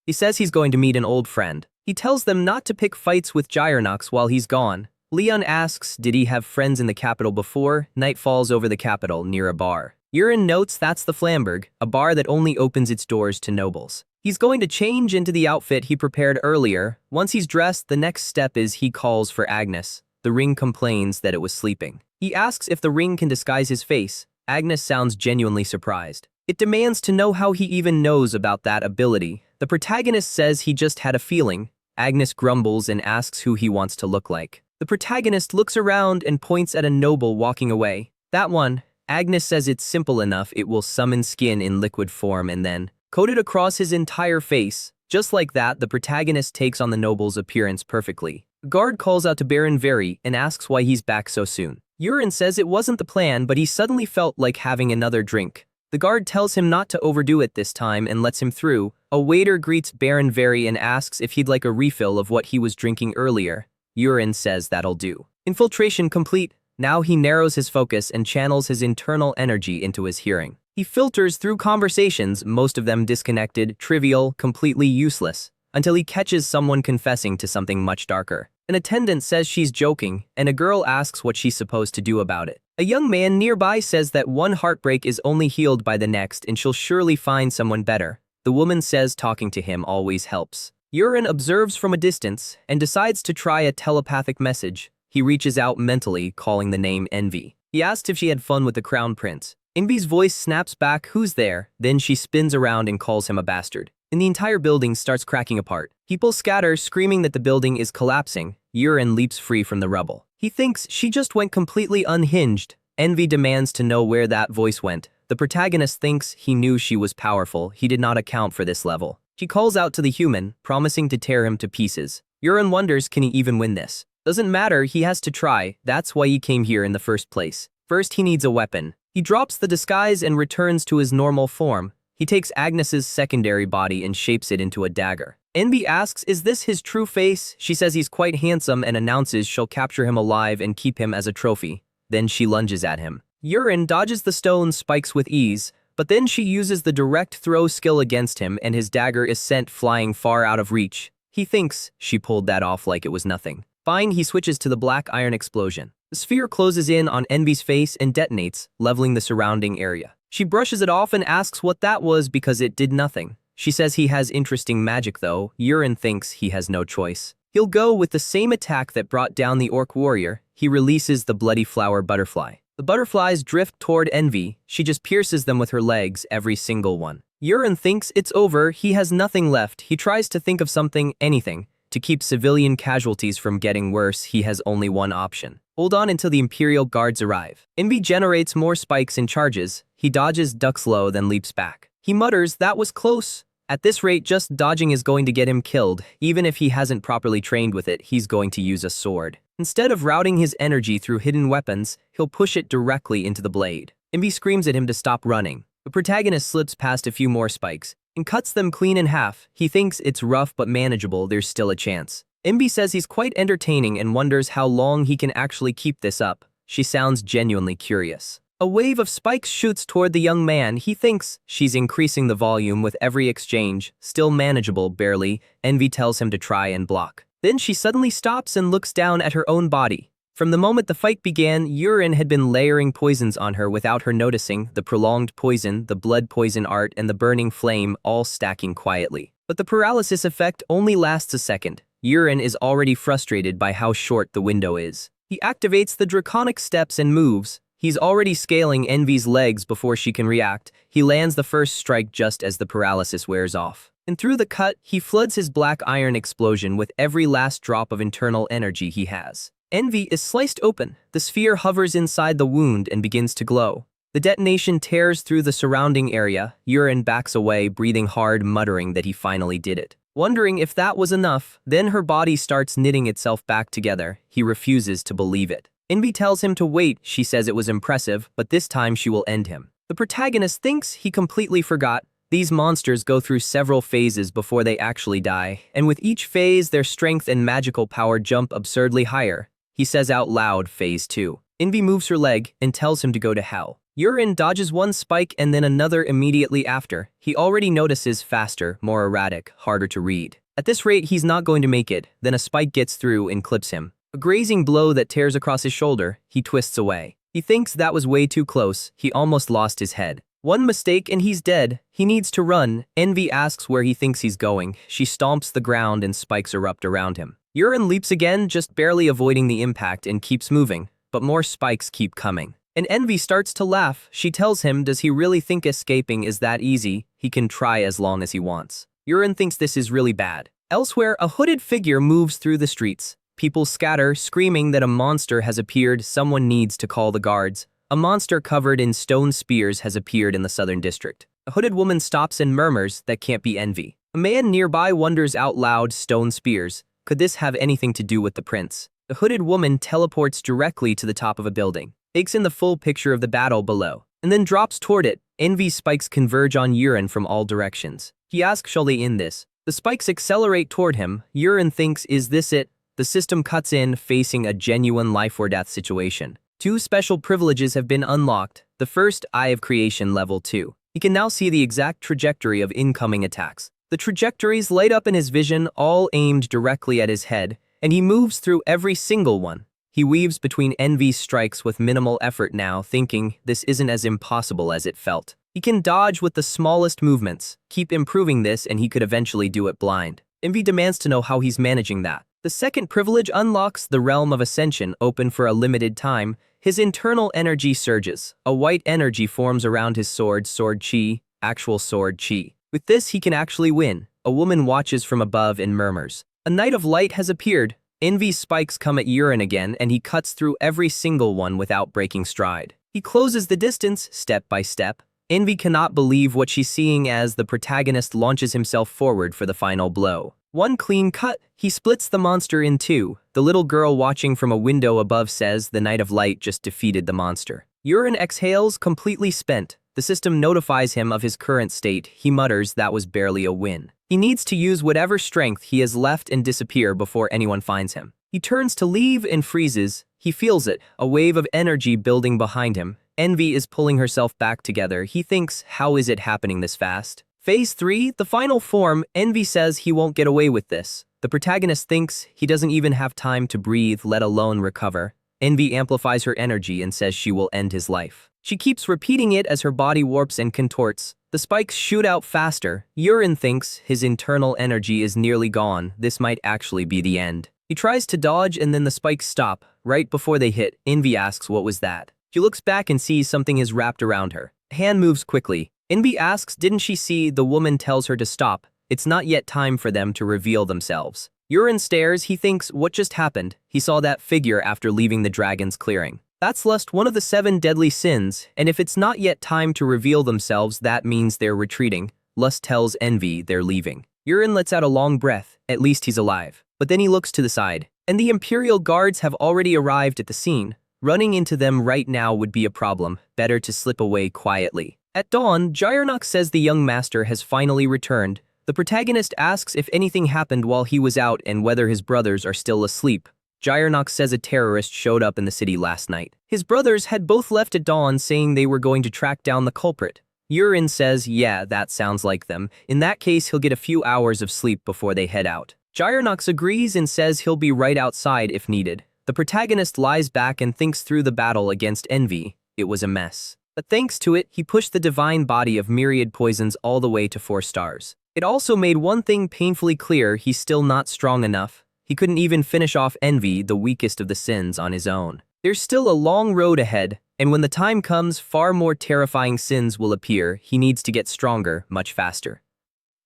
He says he's going to meet an old friend. He tells them not to pick fights with Gyronox while he's gone. Leon asks, did he have friends in the capital before? Night falls over the capital near a bar. Urine notes that's the Flamberg, a bar that only opens its doors to nobles. He's going to change into the outfit he prepared earlier. Once he's dressed, the next step is he calls for Agnes. The ring complains that it was sleeping. He asks if the ring can disguise his face. Agnes sounds genuinely surprised. It demands to know how he even knows about that ability. The protagonist says he just had a feeling. Agnes grumbles and asks who he wants to look like. The protagonist looks around and points at a noble walking away. That one. Agnes says it's simple enough, it will summon skin in liquid form and then coat it across his entire face. Just like that, the protagonist takes on the noble's appearance perfectly. The guard calls out to Baron Very and asks why he's back so soon. Urine says it wasn't the plan, but he suddenly felt like having another drink. The guard tells him not to overdo it this time and lets him through. A waiter greets Baron Very and asks if he'd like a refill of what he was drinking earlier. Urine says that'll do. Infiltration complete. Now he narrows his focus and channels his internal energy into his hearing. He filters through conversations, most of them disconnected, trivial, completely useless, until he catches someone confessing to something much darker. An attendant says she's joking, and a girl asks what she's supposed to do about it. A young man nearby says that one heartbreak is only healed by the next and she'll surely find someone better. The woman says talking to him always helps. Yurin observes from a distance and decides to try a telepathic message. He reaches out mentally, calling the name Envy. He asks if she had fun with the crown prince. Envy's voice snaps back, "Who's there?" Then she spins around and calls him a bastard. And the entire building starts cracking apart. People scatter, screaming that the building is collapsing. Yurin leaps free from the rubble. He thinks she just went completely unhinged. Envy demands to know where that voice went. The protagonist thinks he knew she was powerful. He did not account for this level. She calls out to the human, promising to tear him to pieces. Yurin wonders, can he even win this? Doesn't matter, he has to try. That's why he came here in the first place. First, he needs a weapon. He drops the disguise and returns to his normal form. He takes Agnes's secondary body and shapes it into a dagger. Envy asks, is this his true face? She says he's quite handsome and announces she'll capture him alive and keep him as a trophy. Then she lunges at him. Yurin dodges the stone spikes with ease, but then she uses the direct throw skill against him and his dagger is sent flying far out of reach. He thinks she pulled that off like it was nothing. Fine, he switches to the black iron explosion. The sphere closes in on Envy's face and detonates, leveling the surrounding area. She brushes it off and asks what that was because it did nothing. She says he has interesting magic though. Yurin thinks he has no choice. He'll go with the same attack that brought down the orc warrior. He releases the bloody flower butterfly. The butterflies drift toward Envy. She just pierces them with her legs, every single one. Yurin thinks it's over. He has nothing left. He tries to think of something, anything. To keep civilian casualties from getting worse, he has only one option. Hold on until the Imperial guards arrive. Envy generates more spikes and charges. He dodges, ducks low, then leaps back. He mutters, that was close. At this rate, just dodging is going to get him killed. Even if he hasn't properly trained with it, he's going to use a sword. Instead of routing his energy through hidden weapons, he'll push it directly into the blade. Envy screams at him to stop running. The protagonist slips past a few more spikes and cuts them clean in half. He thinks it's rough but manageable, there's still a chance. Envy says he's quite entertaining and wonders how long he can actually keep this up. She sounds genuinely curious. A wave of spikes shoots toward the young man. He thinks she's increasing the volume with every exchange. Still manageable, barely. Envy tells him to try and block. Then she suddenly stops and looks down at her own body. From the moment the fight began, Yurin had been layering poisons on her without her noticing, the prolonged poison, the blood poison art, and the burning flame all stacking quietly. But the paralysis effect only lasts a second. Yurin is already frustrated by how short the window is. He activates the draconic steps and moves. He's already scaling Envy's legs before she can react. He lands the first strike just as the paralysis wears off. And through the cut, he floods his black iron explosion with every last drop of internal energy he has. Envy is sliced open. The sphere hovers inside the wound and begins to glow. The detonation tears through the surrounding area. Yurin backs away, breathing hard, muttering that he finally did it. Wondering if that was enough, then her body starts knitting itself back together. He refuses to believe it. Envy tells him to wait. She says it was impressive, but this time she will end him. The protagonist thinks he completely forgot. These monsters go through several phases before they actually die, and with each phase their strength and magical power jump absurdly higher. He says out loud, Phase 2. Envy moves her leg and tells him to go to hell. Yurin dodges one spike and then another immediately after. He already notices faster, more erratic, harder to read. At this rate, he's not going to make it. Then a spike gets through and clips him. A grazing blow that tears across his shoulder. He twists away. He thinks that was way too close. He almost lost his head. One mistake and he's dead. He needs to run. Envy asks where he thinks he's going. She stomps the ground and spikes erupt around him. Yurin leaps again, just barely avoiding the impact, and keeps moving. But more spikes keep coming. And Envy starts to laugh. She tells him, does he really think escaping is that easy? He can try as long as he wants. Yurin thinks this is really bad. Elsewhere, a hooded figure moves through the streets. People scatter, screaming that a monster has appeared. Someone needs to call the guards. A monster covered in stone spears has appeared in the southern district. A hooded woman stops and murmurs, that can't be Envy. A man nearby wonders out loud, stone spears. Could this have anything to do with the prince? The hooded woman teleports directly to the top of a building, takes in the full picture of the battle below, and then drops toward it. Envy's spikes converge on Yurin from all directions. He asks, shall they end this? The spikes accelerate toward him. Yurin thinks, is this it? The system cuts in, facing a genuine life or death situation. Two special privileges have been unlocked. The first, Eye of Creation Level 2. He can now see the exact trajectory of incoming attacks. The trajectories light up in his vision, all aimed directly at his head, and he moves through every single one. He weaves between envy's strikes with minimal effort now, thinking this isn't as impossible as it felt. He can dodge with the smallest movements. Keep improving this and he could eventually do it blind. Envy demands to know how he's managing that. The second privilege unlocks the Realm of Ascension, open for a limited time. His internal energy surges. A white energy forms around his sword chi, actual sword chi. With this he can actually win. A woman watches from above and murmurs. A Knight of Light has appeared. Envy's spikes come at Urin again and he cuts through every single one without breaking stride. He closes the distance, step by step. Envy cannot believe what she's seeing as the protagonist launches himself forward for the final blow. One clean cut, he splits the monster in two. The little girl watching from a window above says the Knight of Light just defeated the monster. Urin exhales, completely spent. The system notifies him of his current state. He mutters that was barely a win. He needs to use whatever strength he has left and disappear before anyone finds him. He turns to leave and freezes. He feels it, a wave of energy building behind him. Envy is pulling herself back together. He thinks, how is it happening this fast? Phase 3, the final form. Envy says he won't get away with this. The protagonist thinks he doesn't even have time to breathe, let alone recover. Envy amplifies her energy and says she will end his life. She keeps repeating it as her body warps and contorts. The spikes shoot out faster. Urin thinks his internal energy is nearly gone. This might actually be the end. He tries to dodge and then the spikes stop. Right before they hit, Envy asks what was that. She looks back and sees something is wrapped around her. A hand moves quickly. Envy asks, didn't she see? The woman tells her to stop. It's not yet time for them to reveal themselves. Urin stares. He thinks, what just happened? He saw that figure after leaving the dragon's clearing. That's lust, one of the 7 deadly sins, and if it's not yet time to reveal themselves, that means they're retreating. Lust tells Envy they're leaving. Urin lets out a long breath. At least he's alive. But then he looks to the side, and the Imperial Guards have already arrived at the scene. Running into them right now would be a problem. Better to slip away quietly. At dawn, Gyrnox says the young master has finally returned. The protagonist asks if anything happened while he was out and whether his brothers are still asleep. Gyrnox says a terrorist showed up in the city last night. His brothers had both left at dawn, saying they were going to track down the culprit. Urin says, yeah, that sounds like them. In that case, he'll get a few hours of sleep before they head out. Gyrnox agrees and says he'll be right outside if needed. The protagonist lies back and thinks through the battle against Envy. It was a mess. But thanks to it, he pushed the divine body of myriad poisons all the way to 4 stars. It also made one thing painfully clear: he's still not strong enough. He couldn't even finish off Envy, the weakest of the sins, on his own. There's still a long road ahead, and when the time comes, far more terrifying sins will appear. He needs to get stronger, much faster.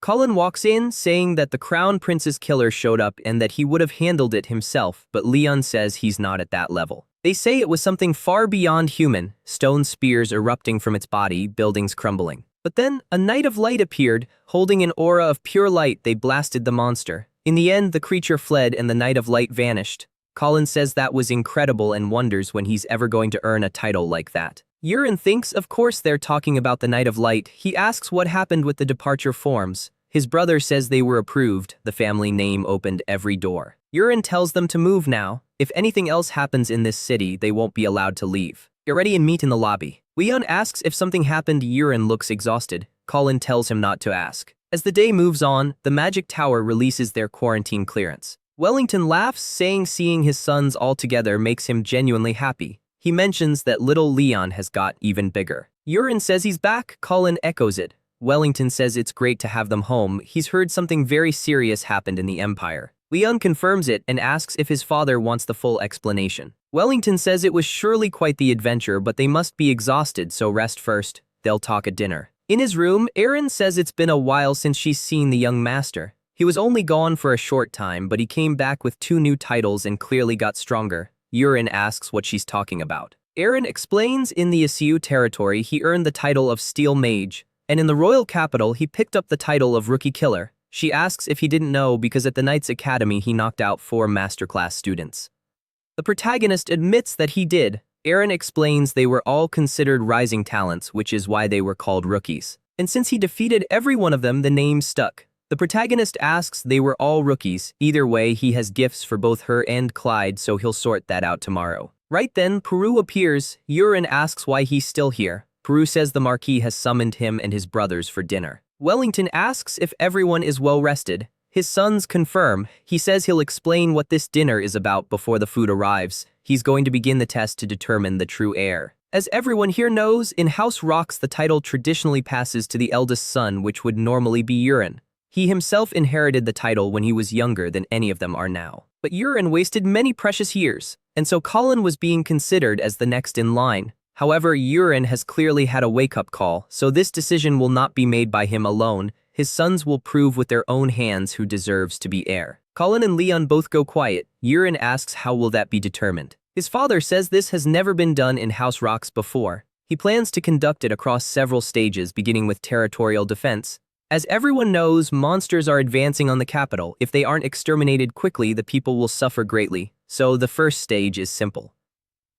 Cullen walks in, saying that the Crown Prince's killer showed up and that he would have handled it himself, but Leon says he's not at that level. They say it was something far beyond human, stone spears erupting from its body, buildings crumbling. But then, a Knight of Light appeared, holding an aura of pure light. They blasted the monster. In the end, the creature fled and the Knight of Light vanished. Colin says that was incredible and wonders when he's ever going to earn a title like that. Urin thinks, of course they're talking about the Knight of Light. He asks what happened with the departure forms. His brother says they were approved. The family name opened every door. Urin tells them to move now. If anything else happens in this city, they won't be allowed to leave. Get ready and meet in the lobby. Leon asks if something happened. Urin looks exhausted. Colin tells him not to ask. As the day moves on, the Magic Tower releases their quarantine clearance. Wellington laughs, saying seeing his sons all together makes him genuinely happy. He mentions that little Leon has got even bigger. Urin says he's back. Colin echoes it. Wellington says it's great to have them home. He's heard something very serious happened in the Empire. Leon confirms it and asks if his father wants the full explanation. Wellington says it was surely quite the adventure, but they must be exhausted, so rest first. They'll talk at dinner. In his room, Erin says it's been a while since she's seen the young master. He was only gone for a short time, but he came back with 2 new titles and clearly got stronger. Urin asks what she's talking about. Erin explains in the Isiu territory he earned the title of Steel Mage, and in the royal capital he picked up the title of Rookie Killer. She asks if he didn't know because at the Knights Academy he knocked out 4 masterclass students. The protagonist admits that he did. Erin explains they were all considered rising talents, which is why they were called rookies. And since he defeated every one of them, the name stuck. The protagonist asks they were all rookies. Either way, he has gifts for both her and Clyde, so he'll sort that out tomorrow. Right then, Peru appears. Yurin asks why he's still here. Peru says the Marquis has summoned him and his brothers for dinner. Wellington asks if everyone is well rested. His sons confirm. He says he'll explain what this dinner is about before the food arrives. He's going to begin the test to determine the true heir. As everyone here knows, in House Rocks the title traditionally passes to the eldest son, which would normally be Yurin. He himself inherited the title when he was younger than any of them are now. But Yurin wasted many precious years, and so Colin was being considered as the next in line. However, Yurin has clearly had a wake-up call, so this decision will not be made by him alone. His sons will prove with their own hands who deserves to be heir. Colin and Leon both go quiet. Yurin asks how will that be determined. His father says this has never been done in House Rocks before. He plans to conduct it across several stages, beginning with territorial defense. As everyone knows, monsters are advancing on the capital. If they aren't exterminated quickly, the people will suffer greatly. So the first stage is simple.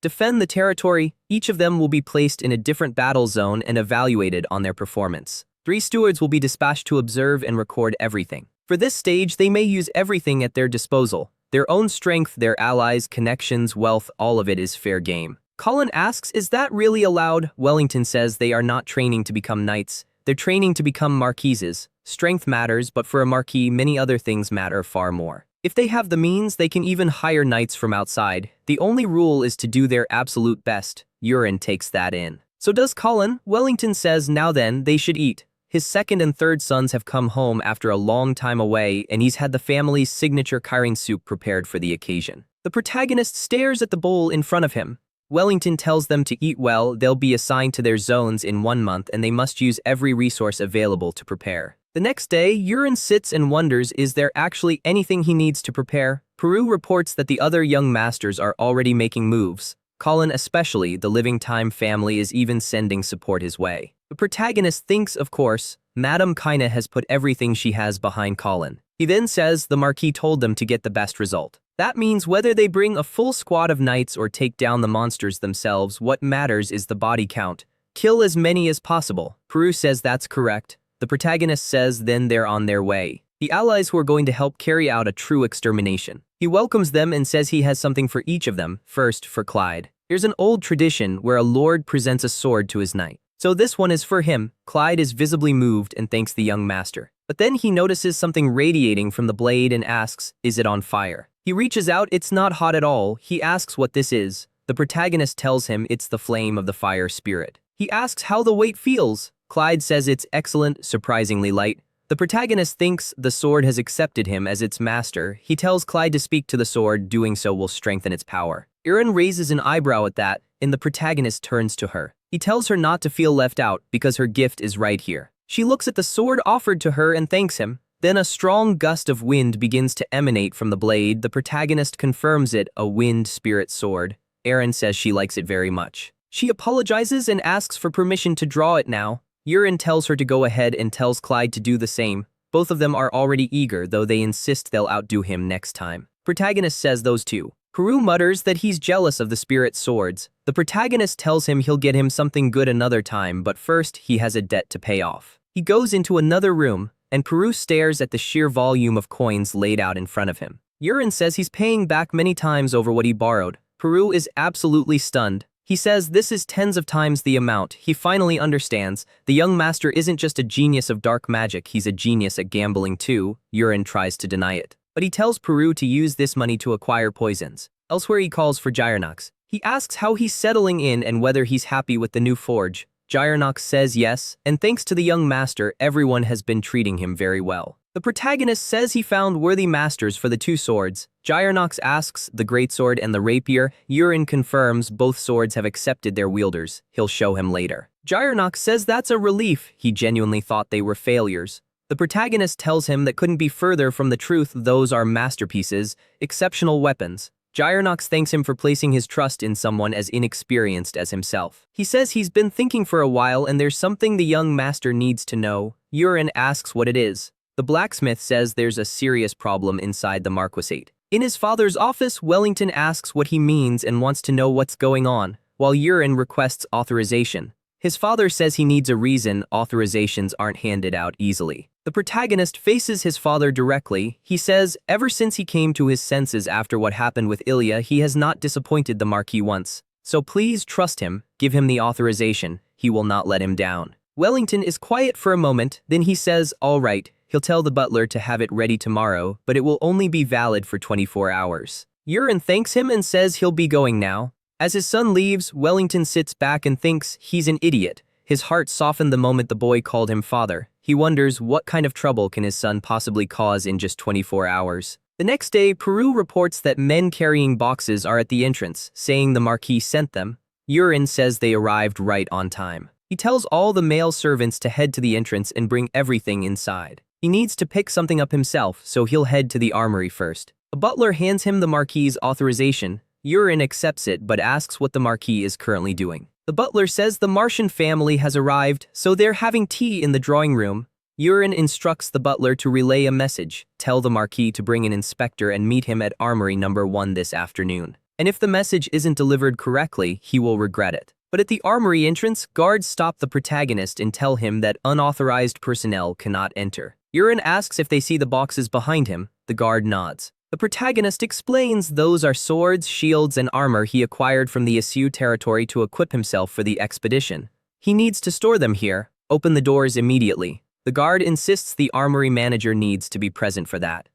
Defend the territory. Each of them will be placed in a different battle zone and evaluated on their performance. 3 stewards will be dispatched to observe and record everything. For this stage, they may use everything at their disposal. Their own strength, their allies, connections, wealth, all of it is fair game. Colin asks, is that really allowed? Wellington says they are not training to become knights. They're training to become marquises. Strength matters, but for a marquis, many other things matter far more. If they have the means, they can even hire knights from outside. The only rule is to do their absolute best. Yurin takes that in. So does Colin. Wellington says now then, they should eat. His second and third sons have come home after a long time away, and he's had the family's signature kairing soup prepared for the occasion. The protagonist stares at the bowl in front of him. Wellington tells them to eat well. They'll be assigned to their zones in 1 month, and they must use every resource available to prepare. The next day, Yurin sits and wonders, is there actually anything he needs to prepare? Peru reports that the other young masters are already making moves. Colin especially, the Living Time family, is even sending support his way. The protagonist thinks, of course, Madame Kaina has put everything she has behind Colin. He then says the Marquis told them to get the best result. That means whether they bring a full squad of knights or take down the monsters themselves, what matters is the body count. Kill as many as possible. Peru says that's correct. The protagonist says then they're on their way. The allies who are going to help carry out a true extermination. He welcomes them and says he has something for each of them. First, for Clyde. There's an old tradition where a lord presents a sword to his knight. So this one is for him. Clyde is visibly moved and thanks the young master. But then he notices something radiating from the blade and asks, is it on fire? He reaches out, it's not hot at all. He asks what this is. The protagonist tells him it's the flame of the fire spirit. He asks how the weight feels. Clyde says it's excellent, surprisingly light. The protagonist thinks the sword has accepted him as its master. He tells Clyde to speak to the sword, doing so will strengthen its power. Erin raises an eyebrow at that, and the protagonist turns to her. He tells her not to feel left out because her gift is right here. She looks at the sword offered to her and thanks him. Then a strong gust of wind begins to emanate from the blade. The protagonist confirms it, a wind spirit sword. Erin says she likes it very much. She apologizes and asks for permission to draw it now. Yurin tells her to go ahead and tells Clyde to do the same. Both of them are already eager, though they insist they'll outdo him next time. Protagonist says those two. Peru mutters that he's jealous of the spirit swords. The protagonist tells him he'll get him something good another time, but first he has a debt to pay off. He goes into another room, and Peru stares at the sheer volume of coins laid out in front of him. Yurin says he's paying back many times over what he borrowed. Peru is absolutely stunned. He says this is tens of times the amount. He finally understands. The young master isn't just a genius of dark magic, he's a genius at gambling too. Yurin tries to deny it. But he tells Peru to use this money to acquire poisons. Elsewhere he calls for Gyronox. He asks how he's settling in and whether he's happy with the new forge. Gyronox says yes, and thanks to the young master, everyone has been treating him very well. The protagonist says he found worthy masters for the two swords. Gyronox asks the greatsword and the rapier. Yurin confirms both swords have accepted their wielders. He'll show him later. Gyronox says that's a relief. He genuinely thought they were failures. The protagonist tells him that couldn't be further from the truth. Those are masterpieces, exceptional weapons. Gyronox thanks him for placing his trust in someone as inexperienced as himself. He says he's been thinking for a while and there's something the young master needs to know. Yurin asks what it is. The blacksmith says there's a serious problem inside the Marquisate. In his father's office, Wellington asks what he means and wants to know what's going on, while Yurin requests authorization. His father says he needs a reason authorizations aren't handed out easily. The protagonist faces his father directly. He says ever since he came to his senses after what happened with Ilya, he has not disappointed the Marquis once. So please trust him, give him the authorization, he will not let him down. Wellington is quiet for a moment, then he says, all right, he'll tell the butler to have it ready tomorrow, but it will only be valid for 24 hours. Yurin thanks him and says he'll be going now. As his son leaves, Wellington sits back and thinks he's an idiot. His heart softened the moment the boy called him father. He wonders what kind of trouble can his son possibly cause in just 24 hours. The next day, Peru reports that men carrying boxes are at the entrance, saying the Marquis sent them. Yurin says they arrived right on time. He tells all the male servants to head to the entrance and bring everything inside. He needs to pick something up himself, so he'll head to the armory first. A butler hands him the Marquis' authorization. Yurin accepts it but asks what the Marquis is currently doing. The butler says the Martian family has arrived, so they're having tea in the drawing room. Yurin instructs the butler to relay a message, tell the Marquis to bring an inspector and meet him at Armory number 1 this afternoon. And if the message isn't delivered correctly, he will regret it. But at the armory entrance, guards stop the protagonist and tell him that unauthorized personnel cannot enter. Yurin asks if they see the boxes behind him. The guard nods. The protagonist explains those are swords, shields, and armor he acquired from the Isekai territory to equip himself for the expedition. He needs to store them here. Open the doors immediately. The guard insists the armory manager needs to be present for that.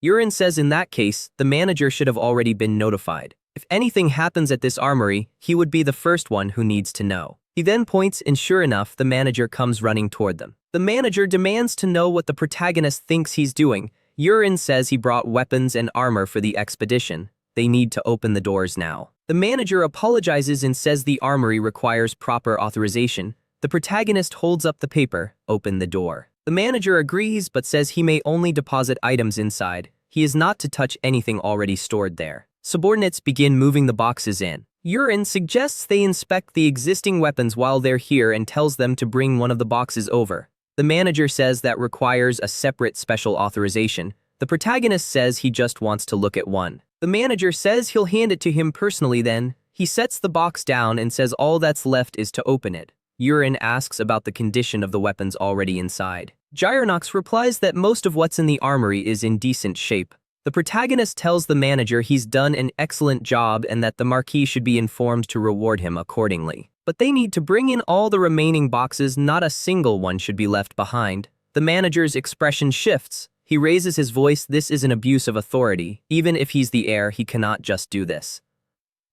Yurin says in that case, the manager should have already been notified. If anything happens at this armory, he would be the first one who needs to know. He then points and sure enough, the manager comes running toward them. The manager demands to know what the protagonist thinks he's doing. Yurin says he brought weapons and armor for the expedition. They need to open the doors now. The manager apologizes and says the armory requires proper authorization. The protagonist holds up the paper, open the door. The manager agrees but says he may only deposit items inside. He is not to touch anything already stored there. Subordinates begin moving the boxes in. Yurin suggests they inspect the existing weapons while they're here and tells them to bring one of the boxes over. The manager says that requires a separate special authorization. The protagonist says he just wants to look at one. The manager says he'll hand it to him personally then. He sets the box down and says all that's left is to open it. Yurin asks about the condition of the weapons already inside. Gyronox replies that most of what's in the armory is in decent shape. The protagonist tells the manager he's done an excellent job and that the Marquis should be informed to reward him accordingly. But they need to bring in all the remaining boxes, not a single one should be left behind. The manager's expression shifts. He raises his voice, this is an abuse of authority. Even if he's the heir, he cannot just do this.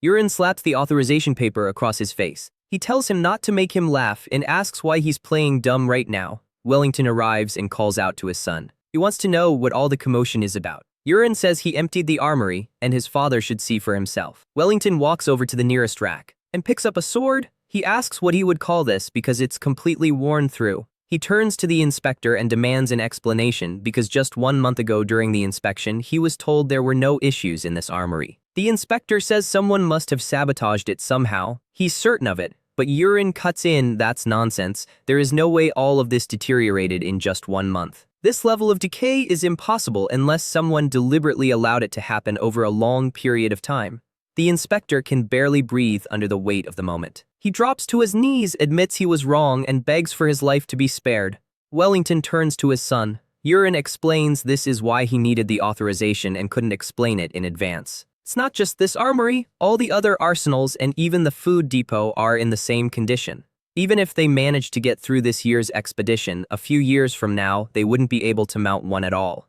Yurin slaps the authorization paper across his face. He tells him not to make him laugh and asks why he's playing dumb right now. Wellington arrives and calls out to his son. He wants to know what all the commotion is about. Yurin says he emptied the armory, and his father should see for himself. Wellington walks over to the nearest rack and picks up a sword. He asks what he would call this because it's completely worn through. He turns to the inspector and demands an explanation because just 1 month ago during the inspection, he was told there were no issues in this armory. The inspector says someone must have sabotaged it somehow. He's certain of it, but Yurin cuts in, that's nonsense. There is no way all of this deteriorated in just 1 month. This level of decay is impossible unless someone deliberately allowed it to happen over a long period of time. The inspector can barely breathe under the weight of the moment. He drops to his knees, admits he was wrong, and begs for his life to be spared. Wellington turns to his son. Yurin explains this is why he needed the authorization and couldn't explain it in advance. It's not just this armory, all the other arsenals and even the food depot are in the same condition. Even if they managed to get through this year's expedition, a few years from now, they wouldn't be able to mount one at all.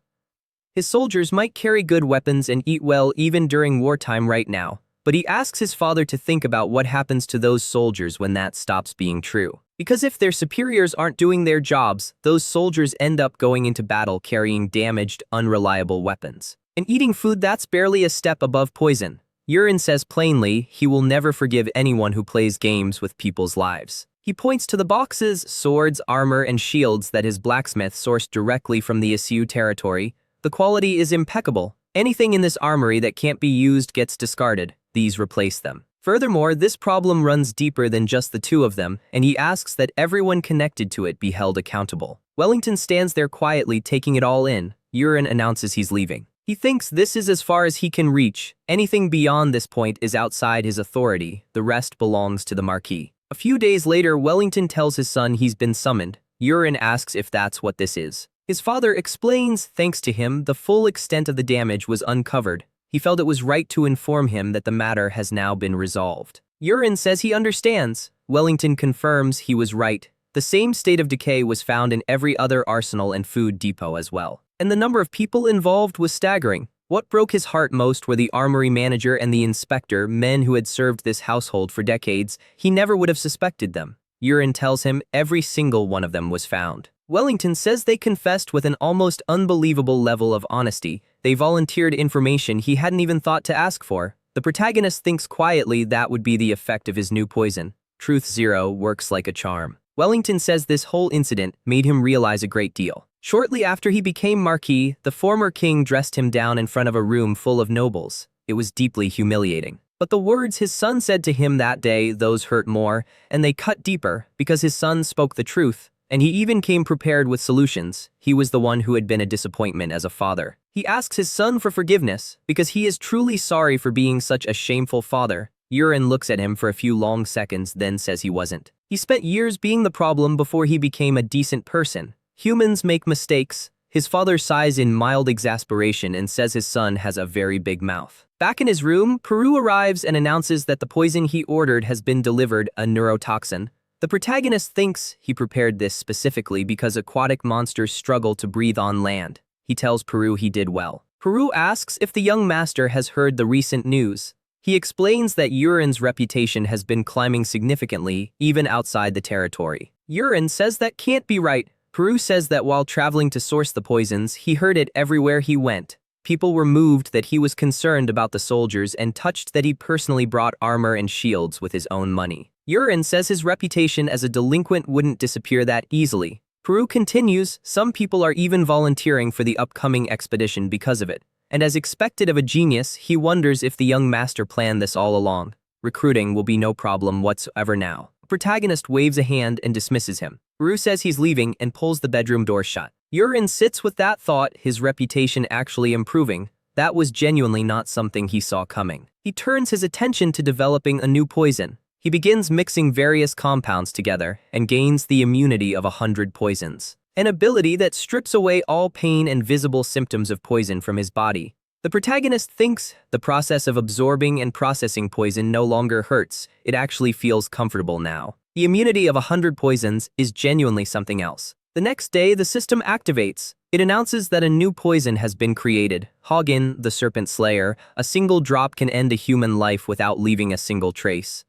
His soldiers might carry good weapons and eat well even during wartime right now, but he asks his father to think about what happens to those soldiers when that stops being true. Because if their superiors aren't doing their jobs, those soldiers end up going into battle carrying damaged, unreliable weapons. And eating food that's barely a step above poison. Yurin says plainly he will never forgive anyone who plays games with people's lives. He points to the boxes, swords, armor, and shields that his blacksmith sourced directly from the Isekai territory. The quality is impeccable. Anything in this armory that can't be used gets discarded. These replace them. Furthermore, this problem runs deeper than just the two of them, and he asks that everyone connected to it be held accountable. Wellington stands there quietly taking it all in. Yurin announces he's leaving. He thinks this is as far as he can reach. Anything beyond this point is outside his authority. The rest belongs to the Marquis. A few days later, Wellington tells his son he's been summoned. Yurin asks if that's what this is. His father explains, thanks to him, the full extent of the damage was uncovered. He felt it was right to inform him that the matter has now been resolved. Yurin says he understands. Wellington confirms he was right. The same state of decay was found in every other arsenal and food depot as well. And the number of people involved was staggering. What broke his heart most were the armory manager and the inspector, men who had served this household for decades. He never would have suspected them. Yurin tells him every single one of them was found. Wellington says they confessed with an almost unbelievable level of honesty. They volunteered information he hadn't even thought to ask for. The protagonist thinks quietly that would be the effect of his new poison. Truth Zero works like a charm. Wellington says this whole incident made him realize a great deal. Shortly after he became Marquis, the former king dressed him down in front of a room full of nobles. It was deeply humiliating. But the words his son said to him that day, those hurt more, and they cut deeper, because his son spoke the truth, and he even came prepared with solutions. He was the one who had been a disappointment as a father. He asks his son for forgiveness, because he is truly sorry for being such a shameful father. Yurin looks at him for a few long seconds, then says he wasn't. He spent years being the problem before he became a decent person. Humans make mistakes. His father sighs in mild exasperation and says his son has a very big mouth. Back in his room, Peru arrives and announces that the poison he ordered has been delivered, a neurotoxin. The protagonist thinks he prepared this specifically because aquatic monsters struggle to breathe on land. He tells Peru he did well. Peru asks if the young master has heard the recent news. He explains that Yurin's reputation has been climbing significantly, even outside the territory. Yurin says that can't be right. Peru says that while traveling to source the poisons, he heard it everywhere he went. People were moved that he was concerned about the soldiers and touched that he personally brought armor and shields with his own money. Yurin says his reputation as a delinquent wouldn't disappear that easily. Peru continues, some people are even volunteering for the upcoming expedition because of it. And as expected of a genius, he wonders if the young master planned this all along. Recruiting will be no problem whatsoever now. The protagonist waves a hand and dismisses him. Peru says he's leaving and pulls the bedroom door shut. Yurin sits with that thought, his reputation actually improving. That was genuinely not something he saw coming. He turns his attention to developing a new poison. He begins mixing various compounds together and gains the immunity of 100 poisons, an ability that strips away all pain and visible symptoms of poison from his body. The protagonist thinks the process of absorbing and processing poison no longer hurts, it actually feels comfortable now. The immunity of 100 poisons is genuinely something else. The next day, the system activates. It announces that a new poison has been created, Hagen, the Serpent Slayer. A single drop can end a human life without leaving a single trace.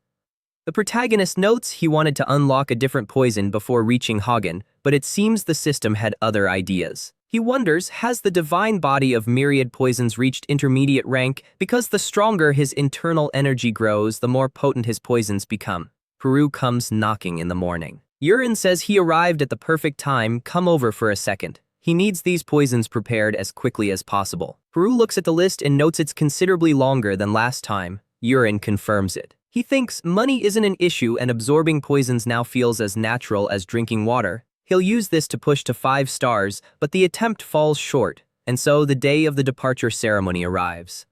The protagonist notes he wanted to unlock a different poison before reaching Hagen, but it seems the system had other ideas. He wonders, has the divine body of myriad poisons reached intermediate rank? Because the stronger his internal energy grows, the more potent his poisons become. Peru comes knocking in the morning. Yurin says he arrived at the perfect time, come over for a second. He needs these poisons prepared as quickly as possible. Peru looks at the list and notes it's considerably longer than last time. Yurin confirms it. He thinks money isn't an issue and absorbing poisons now feels as natural as drinking water. He'll use this to push to 5 stars, but the attempt falls short, and so the day of the departure ceremony arrives.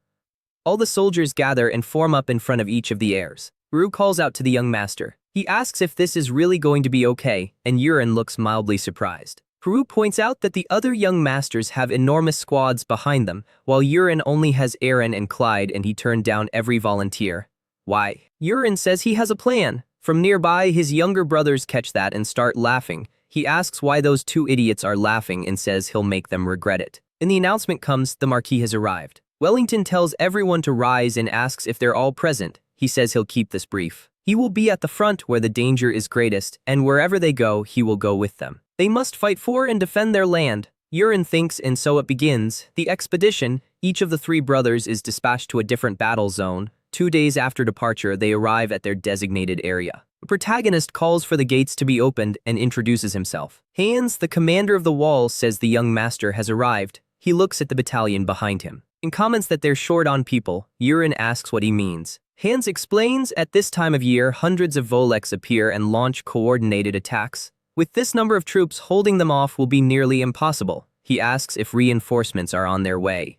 All the soldiers gather and form up in front of each of the heirs. Peru calls out to the young master. He asks if this is really going to be okay, and Yurin looks mildly surprised. Peru points out that the other young masters have enormous squads behind them, while Yurin only has Aaron and Clyde and he turned down every volunteer. Why? Yurin says he has a plan. From nearby, his younger brothers catch that and start laughing. He asks why those 2 idiots are laughing and says he'll make them regret it. And the announcement comes, the Marquis has arrived. Wellington tells everyone to rise and asks if they're all present. He says he'll keep this brief. He will be at the front where the danger is greatest, and wherever they go, he will go with them. They must fight for and defend their land. Yurin thinks, and so it begins. The expedition, each of the 3 brothers is dispatched to a different battle zone. 2 days after departure, they arrive at their designated area. The protagonist calls for the gates to be opened and introduces himself. Hans, the commander of the wall, says the young master has arrived. He looks at the battalion behind him and comments that they're short on people. Yurin asks what he means. Hans explains, at this time of year, hundreds of Voleks appear and launch coordinated attacks. With this number of troops, holding them off will be nearly impossible. He asks if reinforcements are on their way.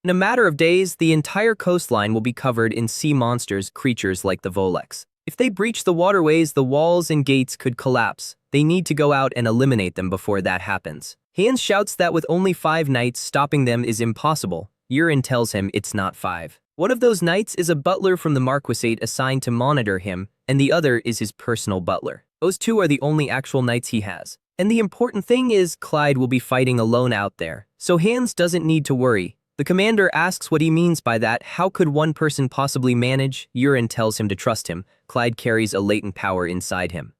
In a matter of days, the entire coastline will be covered in sea monsters, creatures like the Voleks. If they breach the waterways, the walls and gates could collapse. They need to go out and eliminate them before that happens. Hans shouts that with only 5 knights, stopping them is impossible. Yurin tells him it's not 5. One of those knights is a butler from the Marquisate assigned to monitor him, and the other is his personal butler. Those 2 are the only actual knights he has. And the important thing is Clyde will be fighting alone out there, so Hans doesn't need to worry. The commander asks what he means by that. How could one person possibly manage? Yurin tells him to trust him. Clyde carries a latent power inside him.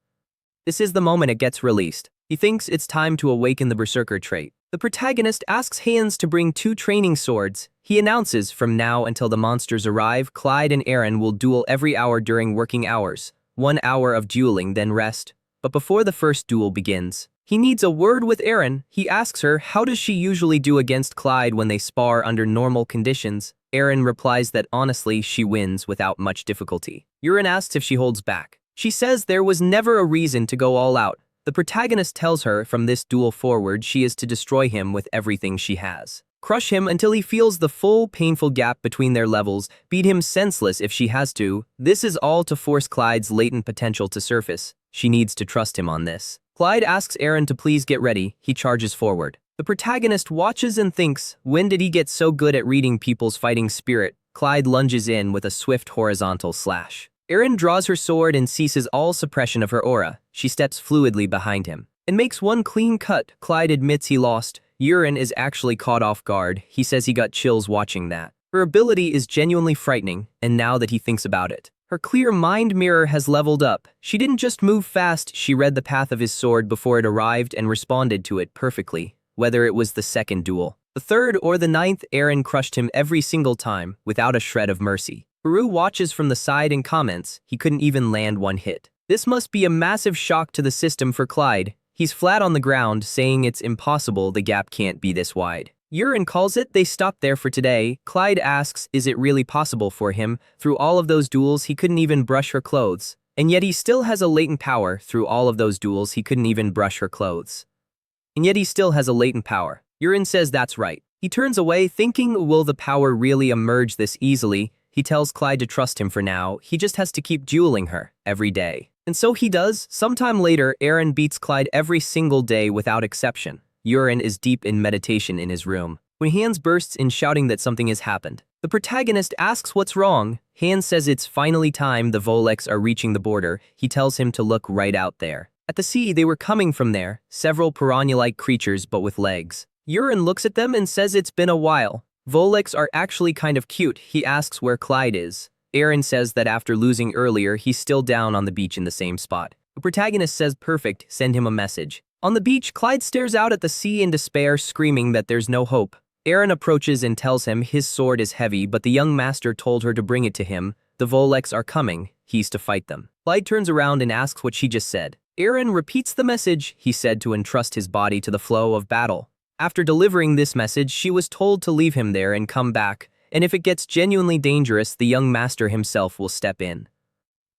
This is the moment it gets released. He thinks it's time to awaken the berserker trait. The protagonist asks Hans to bring 2 training swords. He announces from now until the monsters arrive, Clyde and Eren will duel every hour during working hours. 1 hour of dueling, then rest. But before the first duel begins, he needs a word with Eren. He asks her how does she usually do against Clyde when they spar under normal conditions. Eren replies that honestly she wins without much difficulty. Yurin asks if she holds back. She says there was never a reason to go all out. The protagonist tells her from this duel forward she is to destroy him with everything she has. Crush him until he feels the full painful gap between their levels, beat him senseless if she has to. This is all to force Clyde's latent potential to surface. She needs to trust him on this. Clyde asks Eren to please get ready. He charges forward. The protagonist watches and thinks, when did he get so good at reading people's fighting spirit? Clyde lunges in with a swift horizontal slash. Eren draws her sword and ceases all suppression of her aura. She steps fluidly behind him and makes one clean cut. Clyde admits he lost. Yurin is actually caught off guard. He says he got chills watching that. Her ability is genuinely frightening, and now that he thinks about it, her clear mind mirror has leveled up. She didn't just move fast, she read the path of his sword before it arrived and responded to it perfectly. Whether it was the second duel, the third, or the 9th, Eren crushed him every single time, without a shred of mercy. Haru watches from the side and comments, he couldn't even land 1 hit. This must be a massive shock to the system for Clyde. He's flat on the ground, saying it's impossible, the gap can't be this wide. Yurin calls it. They stop there for today. Clyde asks, is it really possible for him? Through all of those duels, he couldn't even brush her clothes. And yet he still has a latent power. Through all of those duels, he couldn't even brush her clothes. And yet he still has a latent power. Yurin says that's right. He turns away, thinking, will the power really emerge this easily? He tells Clyde to trust him for now. He just has to keep dueling her every day. And so he does. Sometime later, Eren beats Clyde every single day without exception. Yurin is deep in meditation in his room when Hans bursts in shouting that something has happened. The protagonist asks what's wrong. Hans says it's finally time. The Voleks are reaching the border. He tells him to look right out there. At the sea, they were coming from there, several piranha-like creatures but with legs. Yurin looks at them and says it's been a while. Voleks are actually kind of cute. He asks where Clyde is. Eren says that after losing earlier, he's still down on the beach in the same spot. The protagonist says perfect, send him a message. On the beach, Clyde stares out at the sea in despair, screaming that there's no hope. Eren approaches and tells him his sword is heavy, but the young master told her to bring it to him. The Voleks are coming. He's to fight them. Clyde turns around and asks what she just said. Eren repeats the message. He said to entrust his body to the flow of battle. After delivering this message, she was told to leave him there and come back, and if it gets genuinely dangerous, the young master himself will step in.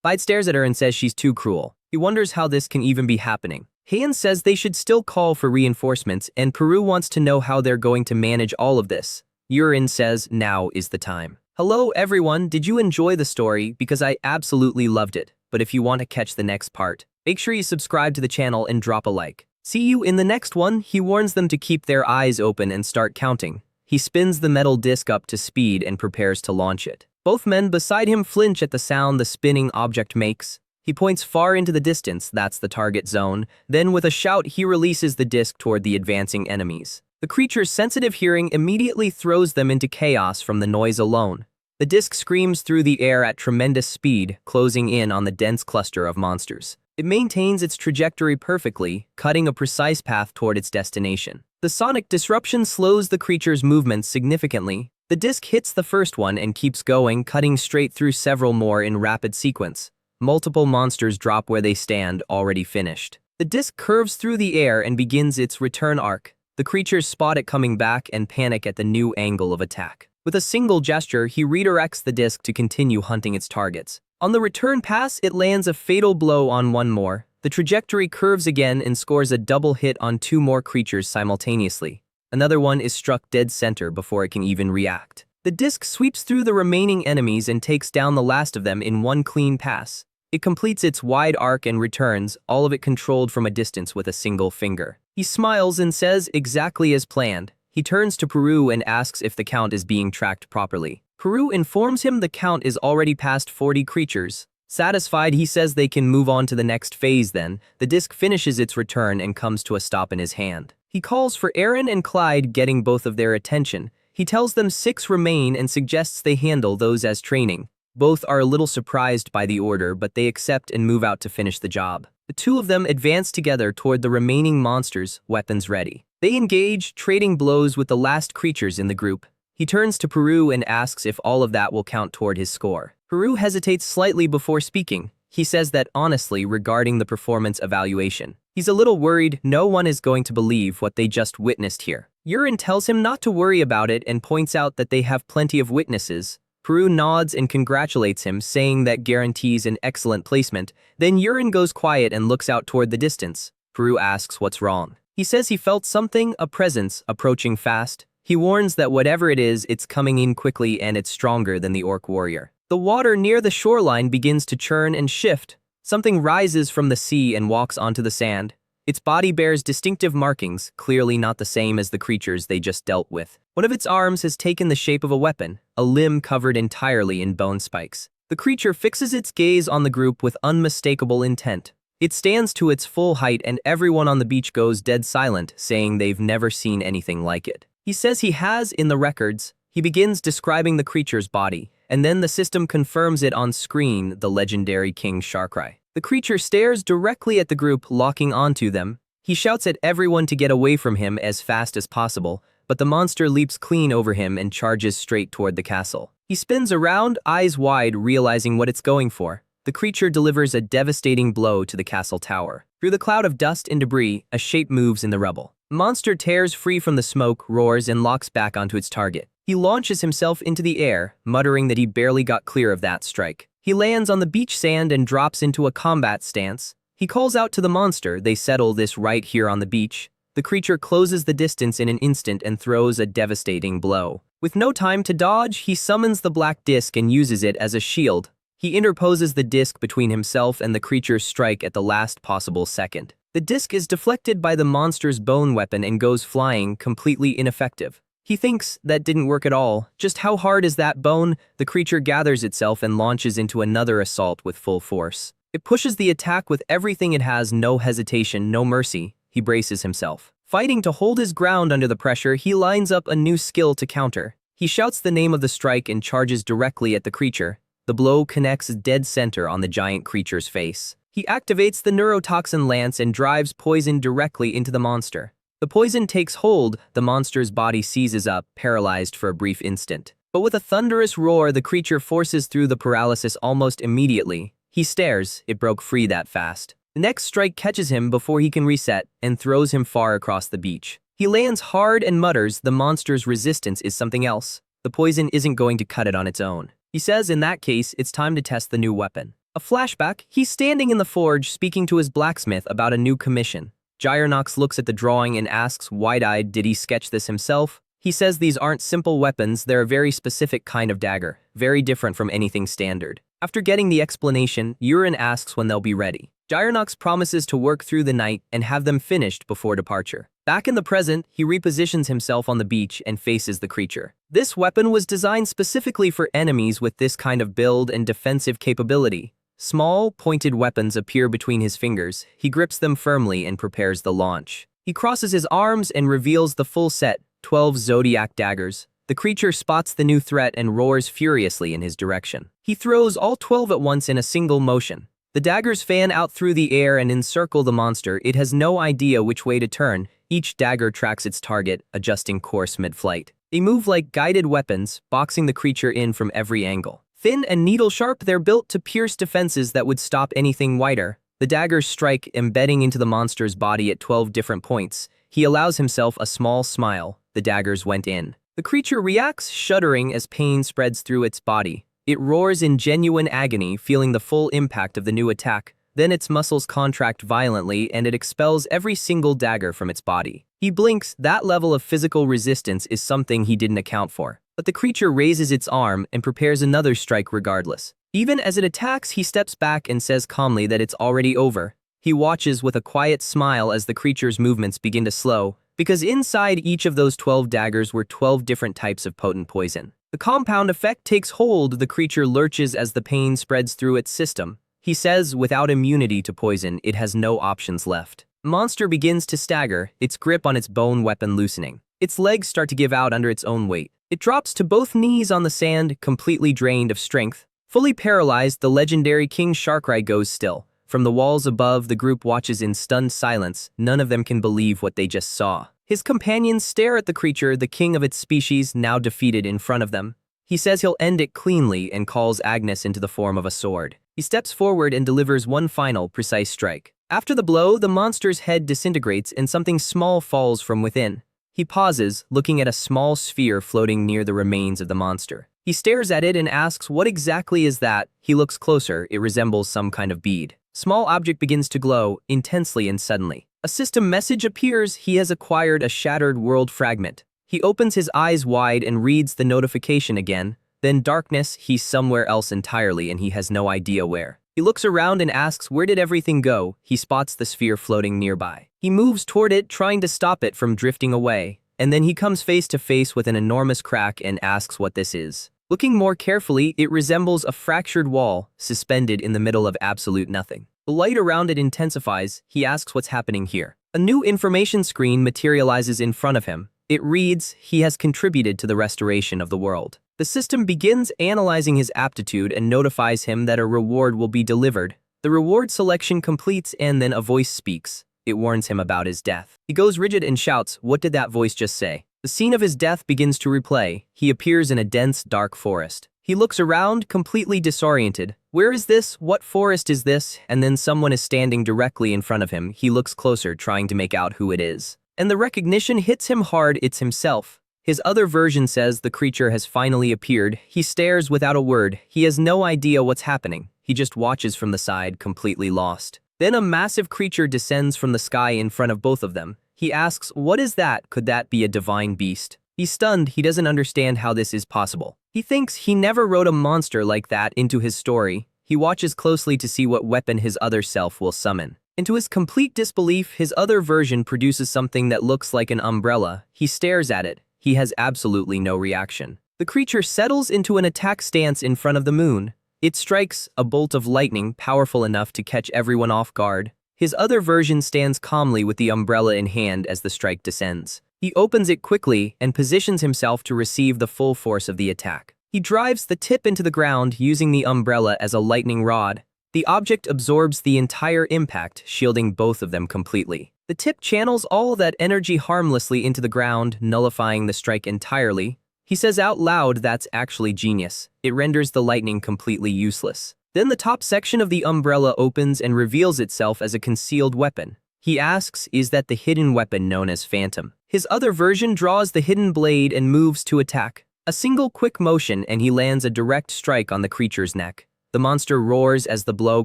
Clyde stares at her and says she's too cruel. He wonders how this can even be happening. Hans says they should still call for reinforcements, and Peru wants to know how they're going to manage all of this. Yurin says now is the time. Hello everyone, did you enjoy the story? Because I absolutely loved it. But if you want to catch the next part, make sure you subscribe to the channel and drop a like. See you in the next one. He warns them to keep their eyes open and start counting. He spins the metal disc up to speed and prepares to launch it. Both men beside him flinch at the sound the spinning object makes. He points far into the distance, that's the target zone. Then with a shout, he releases the disc toward the advancing enemies. The creature's sensitive hearing immediately throws them into chaos from the noise alone. The disc screams through the air at tremendous speed, closing in on the dense cluster of monsters. It maintains its trajectory perfectly, cutting a precise path toward its destination. The sonic disruption slows the creature's movements significantly. The disc hits the first one and keeps going, cutting straight through several more in rapid sequence. Multiple monsters drop where they stand, already finished. The disc curves through the air and begins its return arc. The creatures spot it coming back and panic at the new angle of attack. With a single gesture, he redirects the disc to continue hunting its targets. On the return pass, it lands a fatal blow on one more. The trajectory curves again and scores a double hit on 2 more creatures simultaneously. Another one is struck dead center before it can even react. The disc sweeps through the remaining enemies and takes down the last of them in one clean pass. It completes its wide arc and returns, all of it controlled from a distance with a single finger. He smiles and says exactly as planned. He turns to Peru and asks if the count is being tracked properly. Peru informs him the count is already past 40 creatures. Satisfied, he says they can move on to the next phase then. The disc finishes its return and comes to a stop in his hand. He calls for Aaron and Clyde, getting both of their attention. He tells them 6 remain and suggests they handle those as training. Both are a little surprised by the order, but they accept and move out to finish the job. The 2 of them advance together toward the remaining monsters, weapons ready. They engage, trading blows with the last creatures in the group. He turns to Peru and asks if all of that will count toward his score. Peru hesitates slightly before speaking. He says that honestly regarding the performance evaluation. He's a little worried no one is going to believe what they just witnessed here. Urine tells him not to worry about it and points out that they have plenty of witnesses. Peru nods and congratulates him, saying that guarantees an excellent placement. Then Urine goes quiet and looks out toward the distance. Peru asks what's wrong. He says he felt something, a presence, approaching fast. He warns that whatever it is, it's coming in quickly and it's stronger than the orc warrior. The water near the shoreline begins to churn and shift. Something rises from the sea and walks onto the sand. Its body bears distinctive markings, clearly not the same as the creatures they just dealt with. One of its arms has taken the shape of a weapon, a limb covered entirely in bone spikes. The creature fixes its gaze on the group with unmistakable intent. It stands to its full height and everyone on the beach goes dead silent, saying they've never seen anything like it. He says he has in the records. He begins describing the creature's body, and then the system confirms it on screen, the legendary King Sharkrai. The creature stares directly at the group, locking onto them. He shouts at everyone to get away from him as fast as possible, but the monster leaps clean over him and charges straight toward the castle. He spins around, eyes wide, realizing what it's going for. The creature delivers a devastating blow to the castle tower. Through the cloud of dust and debris, a shape moves in the rubble. The monster tears free from the smoke, roars, and locks back onto its target. He launches himself into the air, muttering that he barely got clear of that strike. He lands on the beach sand and drops into a combat stance. He calls out to the monster. They settle this right here on the beach. The creature closes the distance in an instant and throws a devastating blow. With no time to dodge, he summons the black disc and uses it as a shield. He interposes the disc between himself and the creature's strike at the last possible second. The disc is deflected by the monster's bone weapon and goes flying, completely ineffective. He thinks that didn't work at all. Just how hard is that bone? The creature gathers itself and launches into another assault with full force. It pushes the attack with everything it has, no hesitation, no mercy. He braces himself. Fighting to hold his ground under the pressure, he lines up a new skill to counter. He shouts the name of the strike and charges directly at the creature. The blow connects dead center on the giant creature's face. He activates the neurotoxin lance and drives poison directly into the monster. The poison takes hold, the monster's body seizes up, paralyzed for a brief instant. But with a thunderous roar, the creature forces through the paralysis almost immediately. He stares, it broke free that fast. The next strike catches him before he can reset and throws him far across the beach. He lands hard and mutters the monster's resistance is something else. The poison isn't going to cut it on its own. He says in that case, it's time to test the new weapon. A flashback, he's standing in the forge speaking to his blacksmith about a new commission. Gyronox looks at the drawing and asks, wide-eyed, did he sketch this himself? He says these aren't simple weapons, they're a very specific kind of dagger, very different from anything standard. After getting the explanation, Urine asks when they'll be ready. Gyronox promises to work through the night and have them finished before departure. Back in the present, he repositions himself on the beach and faces the creature. This weapon was designed specifically for enemies with this kind of build and defensive capability. Small, pointed weapons appear between his fingers. He grips them firmly and prepares the launch. He crosses his arms and reveals the full set, 12 zodiac daggers. The creature spots the new threat and roars furiously in his direction. He throws all 12 at once in a single motion. The daggers fan out through the air and encircle the monster. It has no idea which way to turn. Each dagger tracks its target, adjusting course mid-flight. They move like guided weapons, boxing the creature in from every angle. Thin and needle-sharp, they're built to pierce defenses that would stop anything wider. The daggers strike, embedding into the monster's body at 12 different points. He allows himself a small smile. The daggers went in. The creature reacts, shuddering as pain spreads through its body. It roars in genuine agony, feeling the full impact of the new attack. Then its muscles contract violently and it expels every single dagger from its body. He blinks. That level of physical resistance is something he didn't account for. But the creature raises its arm and prepares another strike regardless. Even as it attacks, he steps back and says calmly that it's already over. He watches with a quiet smile as the creature's movements begin to slow, because inside each of those 12 daggers were 12 different types of potent poison. The compound effect takes hold, the creature lurches as the pain spreads through its system. He says without immunity to poison, it has no options left. The monster begins to stagger, its grip on its bone weapon loosening. Its legs start to give out under its own weight. It drops to both knees on the sand, completely drained of strength. Fully paralyzed, the legendary King Sharkrai goes still. From the walls above, the group watches in stunned silence. None of them can believe what they just saw. His companions stare at the creature, the king of its species, now defeated in front of them. He says he'll end it cleanly and calls Agnes into the form of a sword. He steps forward and delivers one final, precise strike. After the blow, the monster's head disintegrates and something small falls from within. He pauses, looking at a small sphere floating near the remains of the monster. He stares at it and asks, "What exactly is that?" He looks closer. It resembles some kind of bead. Small object begins to glow, intensely and suddenly. A system message appears. He has acquired a shattered world fragment. He opens his eyes wide and reads the notification again. Then darkness, he's somewhere else entirely and he has no idea where. He looks around and asks, where did everything go? He spots the sphere floating nearby. He moves toward it, trying to stop it from drifting away. And then he comes face to face with an enormous crack and asks what this is. Looking more carefully, it resembles a fractured wall, suspended in the middle of absolute nothing. The light around it intensifies. He asks what's happening here. A new information screen materializes in front of him. It reads, he has contributed to the restoration of the world. The system begins analyzing his aptitude and notifies him that a reward will be delivered. The reward selection completes and then a voice speaks. It warns him about his death. He goes rigid and shouts, "What did that voice just say?" The scene of his death begins to replay. He appears in a dense, dark forest. He looks around, completely disoriented. Where is this? What forest is this? And then someone is standing directly in front of him. He looks closer, trying to make out who it is. And the recognition hits him hard. It's himself. His other version says the creature has finally appeared. He stares without a word. He has no idea what's happening. He just watches from the side, completely lost. Then a massive creature descends from the sky in front of both of them. He asks, what is that? Could that be a divine beast? He's stunned. He doesn't understand how this is possible. He thinks he never wrote a monster like that into his story. He watches closely to see what weapon his other self will summon. And to his complete disbelief, his other version produces something that looks like an umbrella. He stares at it. He has absolutely no reaction. The creature settles into an attack stance in front of the moon. It strikes, a bolt of lightning powerful enough to catch everyone off guard. His other version stands calmly with the umbrella in hand as the strike descends. He opens it quickly and positions himself to receive the full force of the attack. He drives the tip into the ground using the umbrella as a lightning rod. The object absorbs the entire impact, shielding both of them completely. The tip channels all that energy harmlessly into the ground, nullifying the strike entirely. He says out loud, "That's actually genius." It renders the lightning completely useless. Then the top section of the umbrella opens and reveals itself as a concealed weapon. He asks, is that the hidden weapon known as Phantom? His other version draws the hidden blade and moves to attack. A single quick motion and he lands a direct strike on the creature's neck. The monster roars as the blow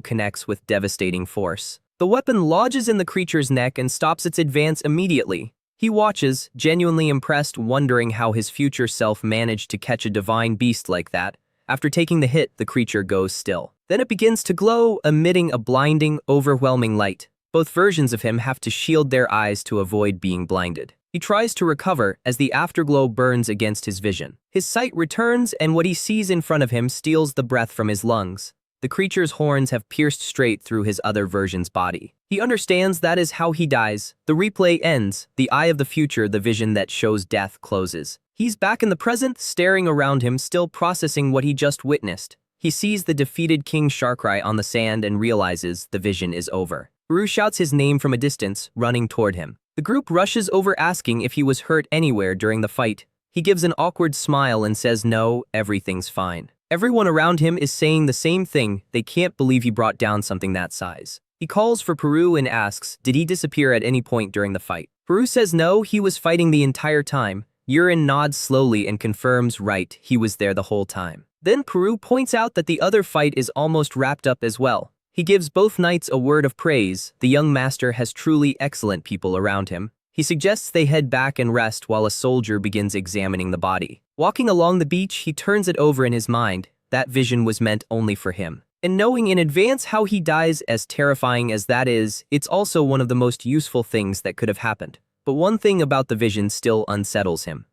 connects with devastating force. The weapon lodges in the creature's neck and stops its advance immediately. He watches, genuinely impressed, wondering how his future self managed to catch a divine beast like that. After taking the hit, the creature goes still. Then it begins to glow, emitting a blinding, overwhelming light. Both versions of him have to shield their eyes to avoid being blinded. He tries to recover as the afterglow burns against his vision. His sight returns and what he sees in front of him steals the breath from his lungs. The creature's horns have pierced straight through his other version's body. He understands that is how he dies. The replay ends. The eye of the future, the vision that shows death, closes. He's back in the present, staring around him, still processing what he just witnessed. He sees the defeated King Sharkrai on the sand and realizes the vision is over. Ru shouts his name from a distance, running toward him. The group rushes over asking if he was hurt anywhere during the fight. He gives an awkward smile and says no, everything's fine. Everyone around him is saying the same thing. They can't believe he brought down something that size. He calls for Peru and asks, did he disappear at any point during the fight? Peru says no, he was fighting the entire time. Yurin nods slowly and confirms right, he was there the whole time. Then Peru points out that the other fight is almost wrapped up as well. He gives both knights a word of praise. The young master has truly excellent people around him. He suggests they head back and rest while a soldier begins examining the body. Walking along the beach, he turns it over in his mind. that vision was meant only for him. And knowing in advance how he dies, as terrifying as that is, it's also one of the most useful things that could have happened. But one thing about the vision still unsettles him.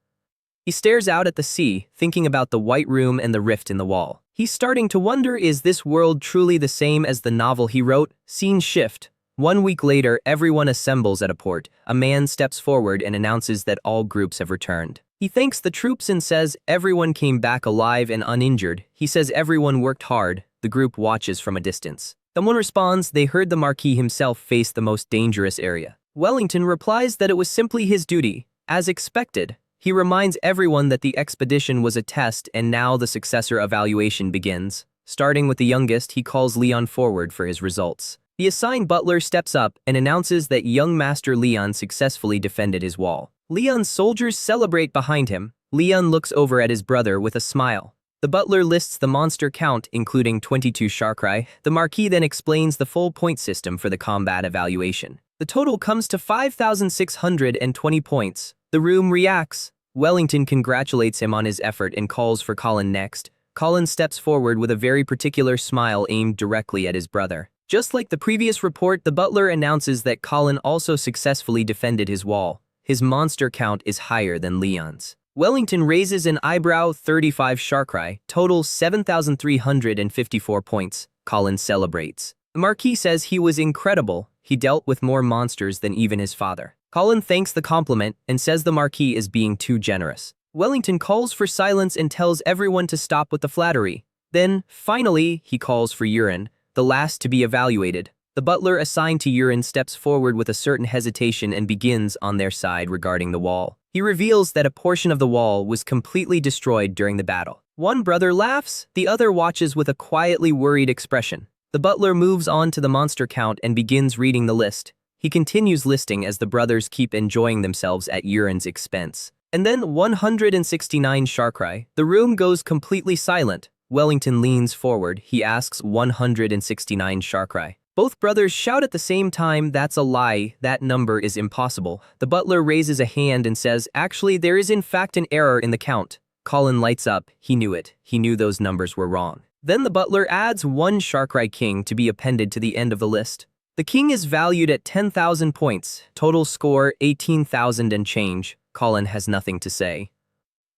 He stares out at the sea, thinking about the white room and the rift in the wall. He's starting to wonder, is this world truly the same as the novel he wrote? Scene shift. 1 week later, everyone assembles at a port. A man steps forward and announces that all groups have returned. He thanks the troops and says everyone came back alive and uninjured. He says everyone worked hard. The group watches from a distance. Someone responds they heard the Marquis himself face the most dangerous area. Wellington replies that it was simply his duty. As expected, he reminds everyone that the expedition was a test and now the successor evaluation begins. Starting with the youngest, he calls Leon forward for his results. The assigned butler steps up and announces that young Master Leon successfully defended his wall. Leon's soldiers celebrate behind him. Leon looks over at his brother with a smile. The butler lists the monster count, including 22 Sharkrai. The Marquis then explains the full point system for the combat evaluation. The total comes to 5,620 points. The room reacts. Wellington congratulates him on his effort and calls for Colin next. Colin steps forward with a very particular smile aimed directly at his brother. Just like the previous report, the butler announces that Colin also successfully defended his wall. His monster count is higher than Leon's. Wellington raises an eyebrow. 35 Sharkrai, total 7,354 points. Colin celebrates. The Marquis says he was incredible. He dealt with more monsters than even his father. Colin thanks the compliment and says the Marquis is being too generous. Wellington calls for silence and tells everyone to stop with the flattery. Then, finally, he calls for urine, the last to be evaluated. The butler assigned to urine steps forward with a certain hesitation and begins on their side regarding the wall. He reveals that a portion of the wall was completely destroyed during the battle. One brother laughs, the other watches with a quietly worried expression. The butler moves on to the monster count and begins reading the list. He continues listing as the brothers keep enjoying themselves at urine's expense. And then 169 Sharkrai. The room goes completely silent. Wellington leans forward. He asks 169 Sharkrai. Both brothers shout at the same time, "That's a lie, that number is impossible." The butler raises a hand and says, "Actually, there is in fact an error in the count." Colin lights up. He knew it. He knew those numbers were wrong. Then the butler adds 1 Sharkrai king to be appended to the end of the list. The king is valued at 10,000 points. Total score 18,000 and change. Colin has nothing to say.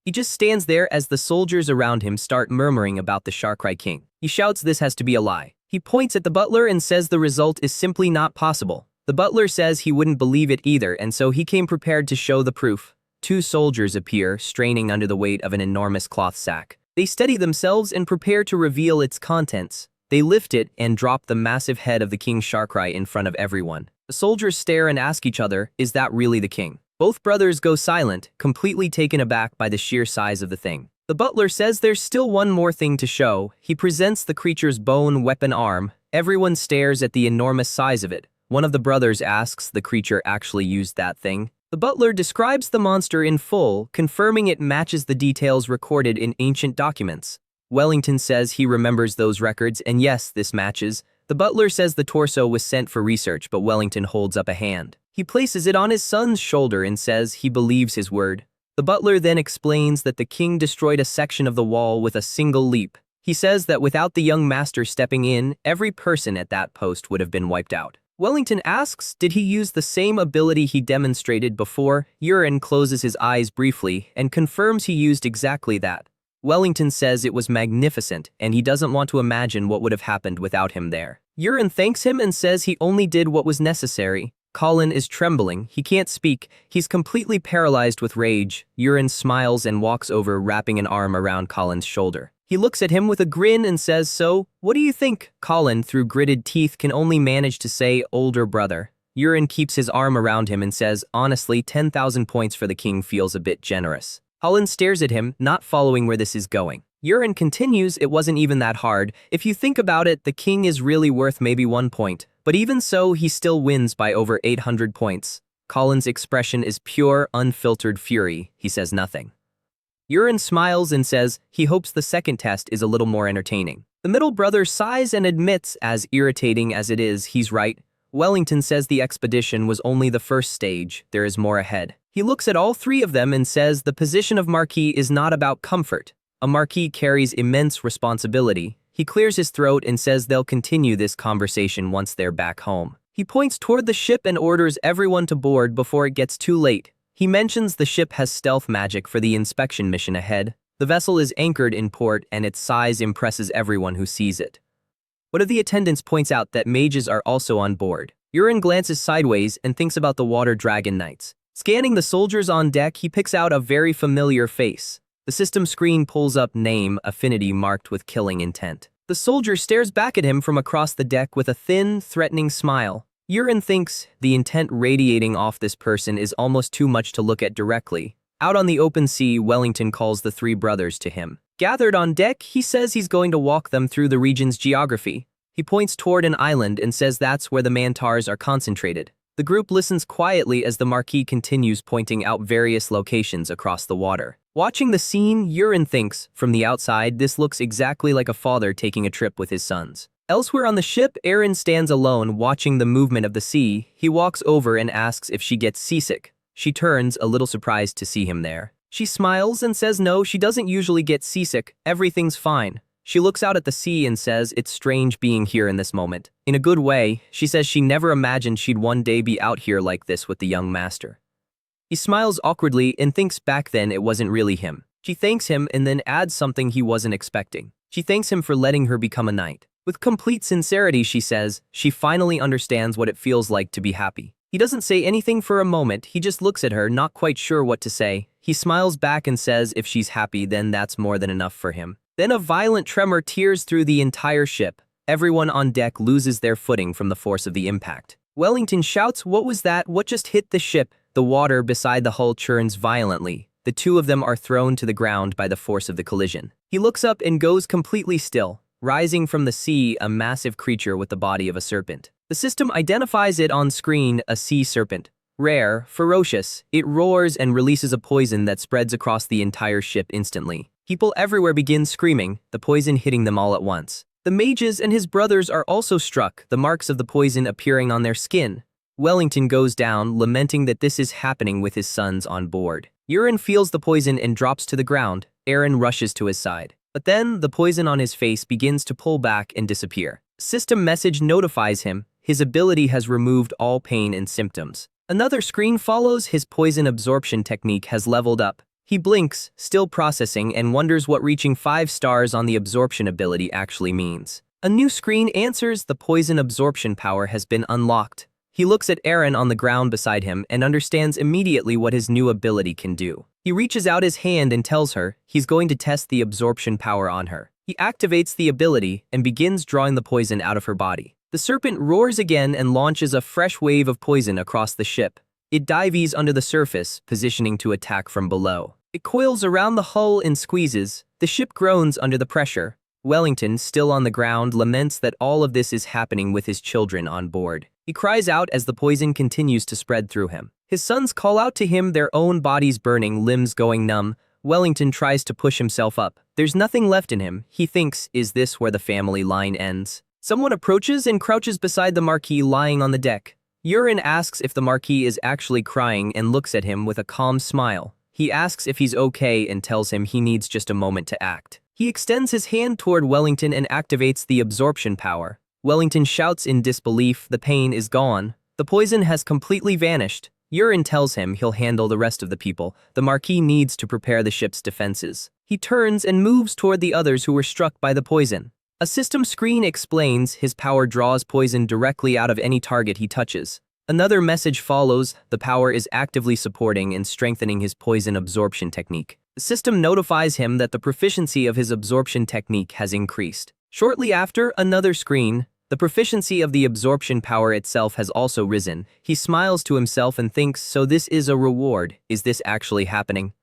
He just stands there as the soldiers around him start murmuring about the Sharkrai king. He shouts this has to be a lie. He points at the butler and says the result is simply not possible. The butler says he wouldn't believe it either, and so he came prepared to show the proof. 2 soldiers appear, straining under the weight of an enormous cloth sack. They steady themselves and prepare to reveal its contents. They lift it and drop the massive head of the King Sharkrai in front of everyone. The soldiers stare and ask each other, is that really the king? Both brothers go silent, completely taken aback by the sheer size of the thing. The butler says there's still one more thing to show. He presents the creature's bone weapon arm. Everyone stares at the enormous size of it. One of the brothers asks the creature actually used that thing. The butler describes the monster in full, confirming it matches the details recorded in ancient documents. Wellington says he remembers those records, and yes, this matches. The butler says the torso was sent for research, but Wellington holds up a hand. He places it on his son's shoulder and says he believes his word. The butler then explains that the king destroyed a section of the wall with a single leap. He says that without the young master stepping in, every person at that post would have been wiped out. Wellington asks, did he use the same ability he demonstrated before? Urine closes his eyes briefly and confirms he used exactly that. Wellington says it was magnificent, and he doesn't want to imagine what would have happened without him there. Urine thanks him and says he only did what was necessary. Colin is trembling. He can't speak. He's completely paralyzed with rage. Urine smiles and walks over, wrapping an arm around Colin's shoulder. He looks at him with a grin and says, so, what do you think? Colin, through gritted teeth, can only manage to say, older brother. Urine keeps his arm around him and says, honestly, 10,000 points for the king feels a bit generous. Colin stares at him, not following where this is going. Urine continues, it wasn't even that hard. If you think about it, the king is really worth maybe 1 point. But even so, he still wins by over 800 points. Colin's expression is pure, unfiltered fury. He says nothing. Urine smiles and says he hopes the second test is a little more entertaining. The middle brother sighs and admits, as irritating as it is, he's right. Wellington says the expedition was only the first stage. There is more ahead. He looks at all 3 of them and says the position of Marquis is not about comfort. A marquis carries immense responsibility. He clears his throat and says they'll continue this conversation once they're back home. He points toward the ship and orders everyone to board before it gets too late. He mentions the ship has stealth magic for the inspection mission ahead. The vessel is anchored in port and its size impresses everyone who sees it. One of the attendants points out that mages are also on board. Urin glances sideways and thinks about the water dragon knights. Scanning the soldiers on deck, he picks out a very familiar face. The system screen pulls up name, affinity marked with killing intent. The soldier stares back at him from across the deck with a thin, threatening smile. Urin thinks the intent radiating off this person is almost too much to look at directly. Out on the open sea, Wellington calls the three brothers to him. Gathered on deck, he says he's going to walk them through the region's geography. He points toward an island and says that's where the Mantars are concentrated. The group listens quietly as the Marquis continues pointing out various locations across the water. Watching the scene, Urin thinks, from the outside, this looks exactly like a father taking a trip with his sons. Elsewhere on the ship, Eren stands alone watching the movement of the sea. He walks over and asks if she gets seasick. She turns, a little surprised to see him there. She smiles and says no, she doesn't usually get seasick, everything's fine. She looks out at the sea and says it's strange being here in this moment. In a good way, she says she never imagined she'd one day be out here like this with the young master. He smiles awkwardly and thinks back then it wasn't really him. She thanks him and then adds something he wasn't expecting. She thanks him for letting her become a knight. With complete sincerity, she says, she finally understands what it feels like to be happy. He doesn't say anything for a moment, he just looks at her, not quite sure what to say. He smiles back and says if she's happy, then that's more than enough for him. Then a violent tremor tears through the entire ship. Everyone on deck loses their footing from the force of the impact. Wellington shouts, "What was that? What just hit the ship?" The water beside the hull churns violently. The two of them are thrown to the ground by the force of the collision. He looks up and goes completely still. Rising from the sea, a massive creature with the body of a serpent. The system identifies it on screen, a sea serpent. Rare, ferocious, it roars and releases a poison that spreads across the entire ship instantly. People everywhere begin screaming, the poison hitting them all at once. The mages and his brothers are also struck, the marks of the poison appearing on their skin. Wellington goes down, lamenting that this is happening with his sons on board. Urin feels the poison and drops to the ground. Eren rushes to his side. But then, the poison on his face begins to pull back and disappear. System message notifies him, his ability has removed all pain and symptoms. Another screen follows, his poison absorption technique has leveled up. He blinks, still processing, and wonders what reaching 5 stars on the absorption ability actually means. A new screen answers the poison absorption power has been unlocked. He looks at Eren on the ground beside him and understands immediately what his new ability can do. He reaches out his hand and tells her he's going to test the absorption power on her. He activates the ability and begins drawing the poison out of her body. The serpent roars again and launches a fresh wave of poison across the ship. It dives under the surface, positioning to attack from below. It coils around the hull and squeezes. The ship groans under the pressure. Wellington, still on the ground, laments that all of this is happening with his children on board. He cries out as the poison continues to spread through him. His sons call out to him, their own bodies burning, limbs going numb. Wellington tries to push himself up. There's nothing left in him. He thinks, is this where the family line ends? Someone approaches and crouches beside the Marquis lying on the deck. Urin asks if the Marquis is actually crying and looks at him with a calm smile. He asks if he's okay and tells him he needs just a moment to act. He extends his hand toward Wellington and activates the absorption power. Wellington shouts in disbelief, the pain is gone. The poison has completely vanished. Urin tells him he'll handle the rest of the people. The Marquis needs to prepare the ship's defenses. He turns and moves toward the others who were struck by the poison. A system screen explains his power draws poison directly out of any target he touches. Another message follows, the power is actively supporting and strengthening his poison absorption technique. The system notifies him that the proficiency of his absorption technique has increased. Shortly after, another screen. The proficiency of the absorption power itself has also risen. He smiles to himself and thinks, so this is a reward. Is this actually happening?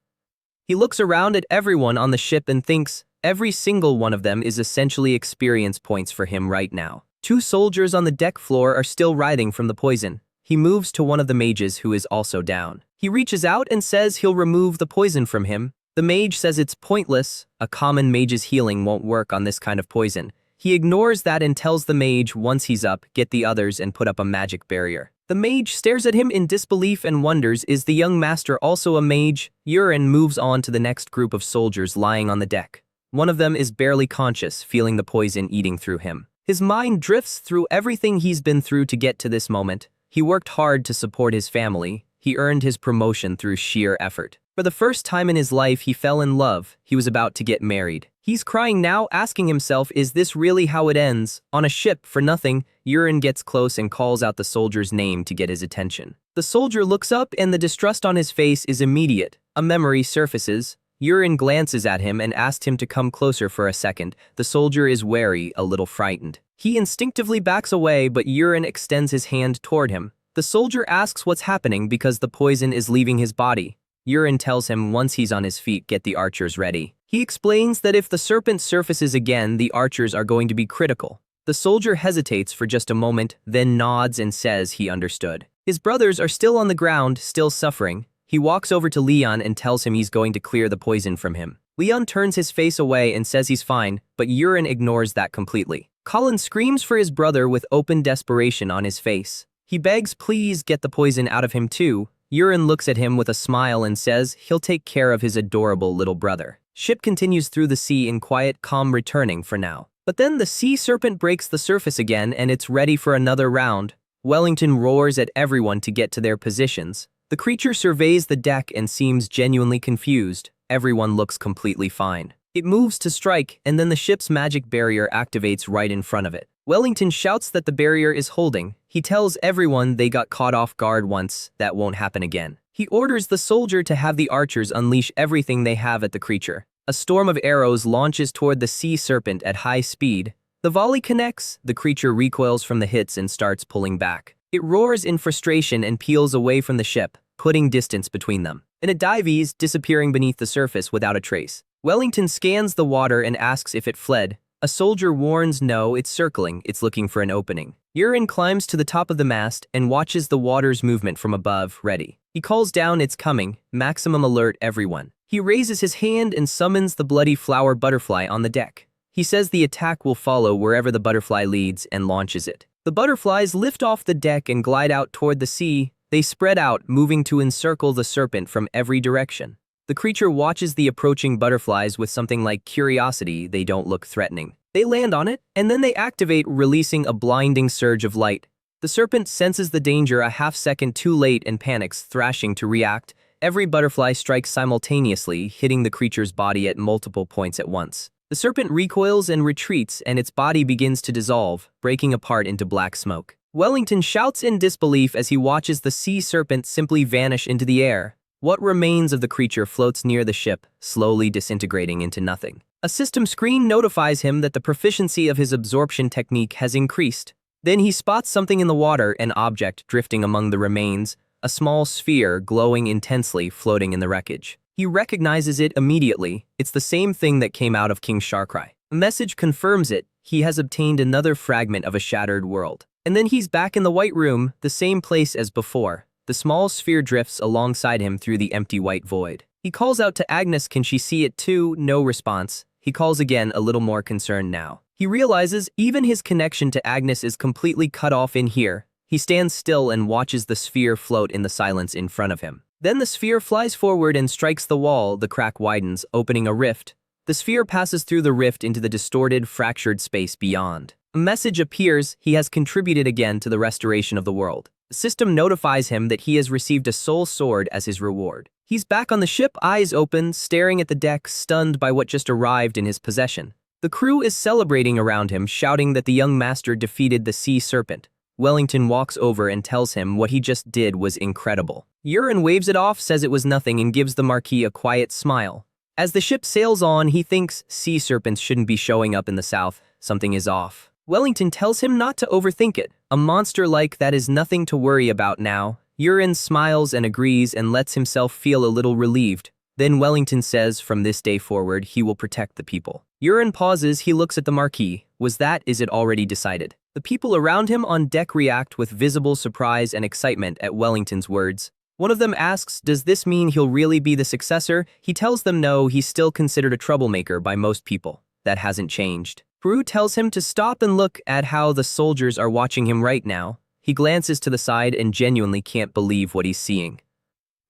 He looks around at everyone on the ship and thinks, every single one of them is essentially experience points for him right now. 2 soldiers on the deck floor are still writhing from the poison. He moves to one of the mages who is also down. He reaches out and says he'll remove the poison from him. The mage says it's pointless. A common mage's healing won't work on this kind of poison. He ignores that and tells the mage once he's up, get the others and put up a magic barrier. The mage stares at him in disbelief and wonders, is the young master also a mage? Urin moves on to the next group of soldiers lying on the deck. One of them is barely conscious, feeling the poison eating through him. His mind drifts through everything he's been through to get to this moment. He worked hard to support his family. He earned his promotion through sheer effort. For the first time in his life, he fell in love. He was about to get married. He's crying now, asking himself, is this really how it ends? On a ship, for nothing, Yurin gets close and calls out the soldier's name to get his attention. The soldier looks up and the distrust on his face is immediate. A memory surfaces. Yurin glances at him and asks him to come closer for a second. The soldier is wary, a little frightened. He instinctively backs away, but Yurin extends his hand toward him. The soldier asks what's happening because the poison is leaving his body. Yurin tells him once he's on his feet, get the archers ready. He explains that if the serpent surfaces again, the archers are going to be critical. The soldier hesitates for just a moment, then nods and says he understood. His brothers are still on the ground, still suffering. He walks over to Leon and tells him he's going to clear the poison from him. Leon turns his face away and says he's fine, but Yurin ignores that completely. Colin screams for his brother with open desperation on his face. He begs, please get the poison out of him too. Yurin looks at him with a smile and says he'll take care of his adorable little brother. Ship continues through the sea in quiet calm, returning for now. But then the sea serpent breaks the surface again and it's ready for another round. Wellington roars at everyone to get to their positions. The creature surveys the deck and seems genuinely confused. Everyone looks completely fine. It moves to strike, and then the ship's magic barrier activates right in front of it. Wellington shouts that the barrier is holding. He tells everyone they got caught off guard once, that won't happen again. He orders the soldier to have the archers unleash everything they have at the creature. A storm of arrows launches toward the sea serpent at high speed. The volley connects, the creature recoils from the hits and starts pulling back. It roars in frustration and peels away from the ship, putting distance between them. And it dives, disappearing beneath the surface without a trace. Wellington scans the water and asks if it fled. A soldier warns no, it's circling, it's looking for an opening. Yurin climbs to the top of the mast and watches the water's movement from above, ready. He calls down it's coming, maximum alert everyone. He raises his hand and summons the bloody flower butterfly on the deck. He says the attack will follow wherever the butterfly leads and launches it. The butterflies lift off the deck and glide out toward the sea. They spread out, moving to encircle the serpent from every direction. The creature watches the approaching butterflies with something like curiosity. They don't look threatening. They land on it, and then they activate, releasing a blinding surge of light. The serpent senses the danger a half-second too late and panics, thrashing to react. Every butterfly strikes simultaneously, hitting the creature's body at multiple points at once. The serpent recoils and retreats, and its body begins to dissolve, breaking apart into black smoke. Wellington shouts in disbelief as he watches the sea serpent simply vanish into the air. What remains of the creature floats near the ship, slowly disintegrating into nothing. A system screen notifies him that the proficiency of his absorption technique has increased. Then he spots something in the water, an object drifting among the remains, a small sphere glowing intensely floating in the wreckage. He recognizes it immediately. It's the same thing that came out of King Sharkrai. A message confirms it. He has obtained another fragment of a shattered world. And then he's back in the White Room, the same place as before. The small sphere drifts alongside him through the empty white void. He calls out to Agnes, can she see it too? No response. He calls again, a little more concerned now. He realizes even his connection to Agnes is completely cut off in here. He stands still and watches the sphere float in the silence in front of him. Then the sphere flies forward and strikes the wall. The crack widens, opening a rift. The sphere passes through the rift into the distorted, fractured space beyond. A message appears. He has contributed again to the restoration of the world. The system notifies him that he has received a soul sword as his reward. He's back on the ship, eyes open, staring at the deck, stunned by what just arrived in his possession. The crew is celebrating around him, shouting that the young master defeated the sea serpent. Wellington walks over and tells him what he just did was incredible. Yurin waves it off, says it was nothing, and gives the Marquis a quiet smile. As the ship sails on, he thinks sea serpents shouldn't be showing up in the south. Something is off. Wellington tells him not to overthink it. A monster like that is nothing to worry about now. Yurin smiles and agrees and lets himself feel a little relieved. Then Wellington says from this day forward he will protect the people. Yurin pauses, he looks at the Marquis. Is it already decided? The people around him on deck react with visible surprise and excitement at Wellington's words. One of them asks, does this mean he'll really be the successor? He tells them no, he's still considered a troublemaker by most people. That hasn't changed. Peru tells him to stop and look at how the soldiers are watching him right now. He glances to the side and genuinely can't believe what he's seeing.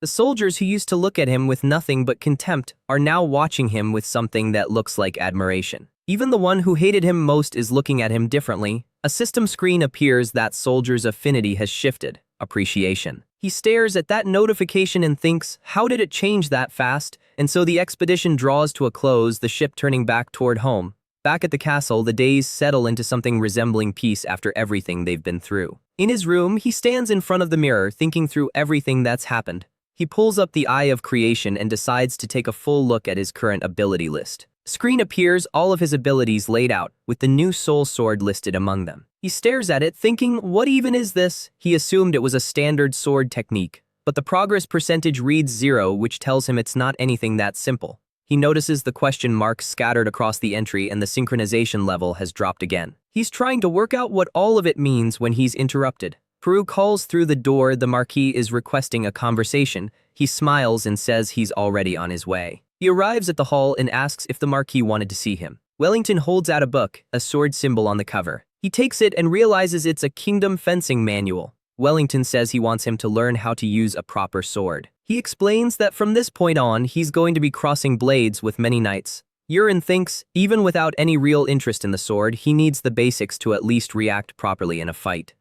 The soldiers who used to look at him with nothing but contempt are now watching him with something that looks like admiration. Even the one who hated him most is looking at him differently. A system screen appears that soldier's affinity has shifted. Appreciation. He stares at that notification and thinks, how did it change that fast? And so the expedition draws to a close, the ship turning back toward home. Back at the castle, the days settle into something resembling peace after everything they've been through. In his room, he stands in front of the mirror, thinking through everything that's happened. He pulls up the Eye of Creation and decides to take a full look at his current ability list. Screen appears, all of his abilities laid out, with the new soul sword listed among them. He stares at it, thinking, what even is this? He assumed it was a standard sword technique, but the progress percentage reads 0, which tells him it's not anything that simple. He notices the question marks scattered across the entry and the synchronization level has dropped again. He's trying to work out what all of it means when he's interrupted. Peru calls through the door. The Marquis is requesting a conversation. He smiles and says he's already on his way. He arrives at the hall and asks if the Marquis wanted to see him. Wellington holds out a book, a sword symbol on the cover. He takes it and realizes it's a kingdom fencing manual. Wellington says he wants him to learn how to use a proper sword. He explains that from this point on, he's going to be crossing blades with many knights. Yurin thinks, even without any real interest in the sword, he needs the basics to at least react properly in a fight.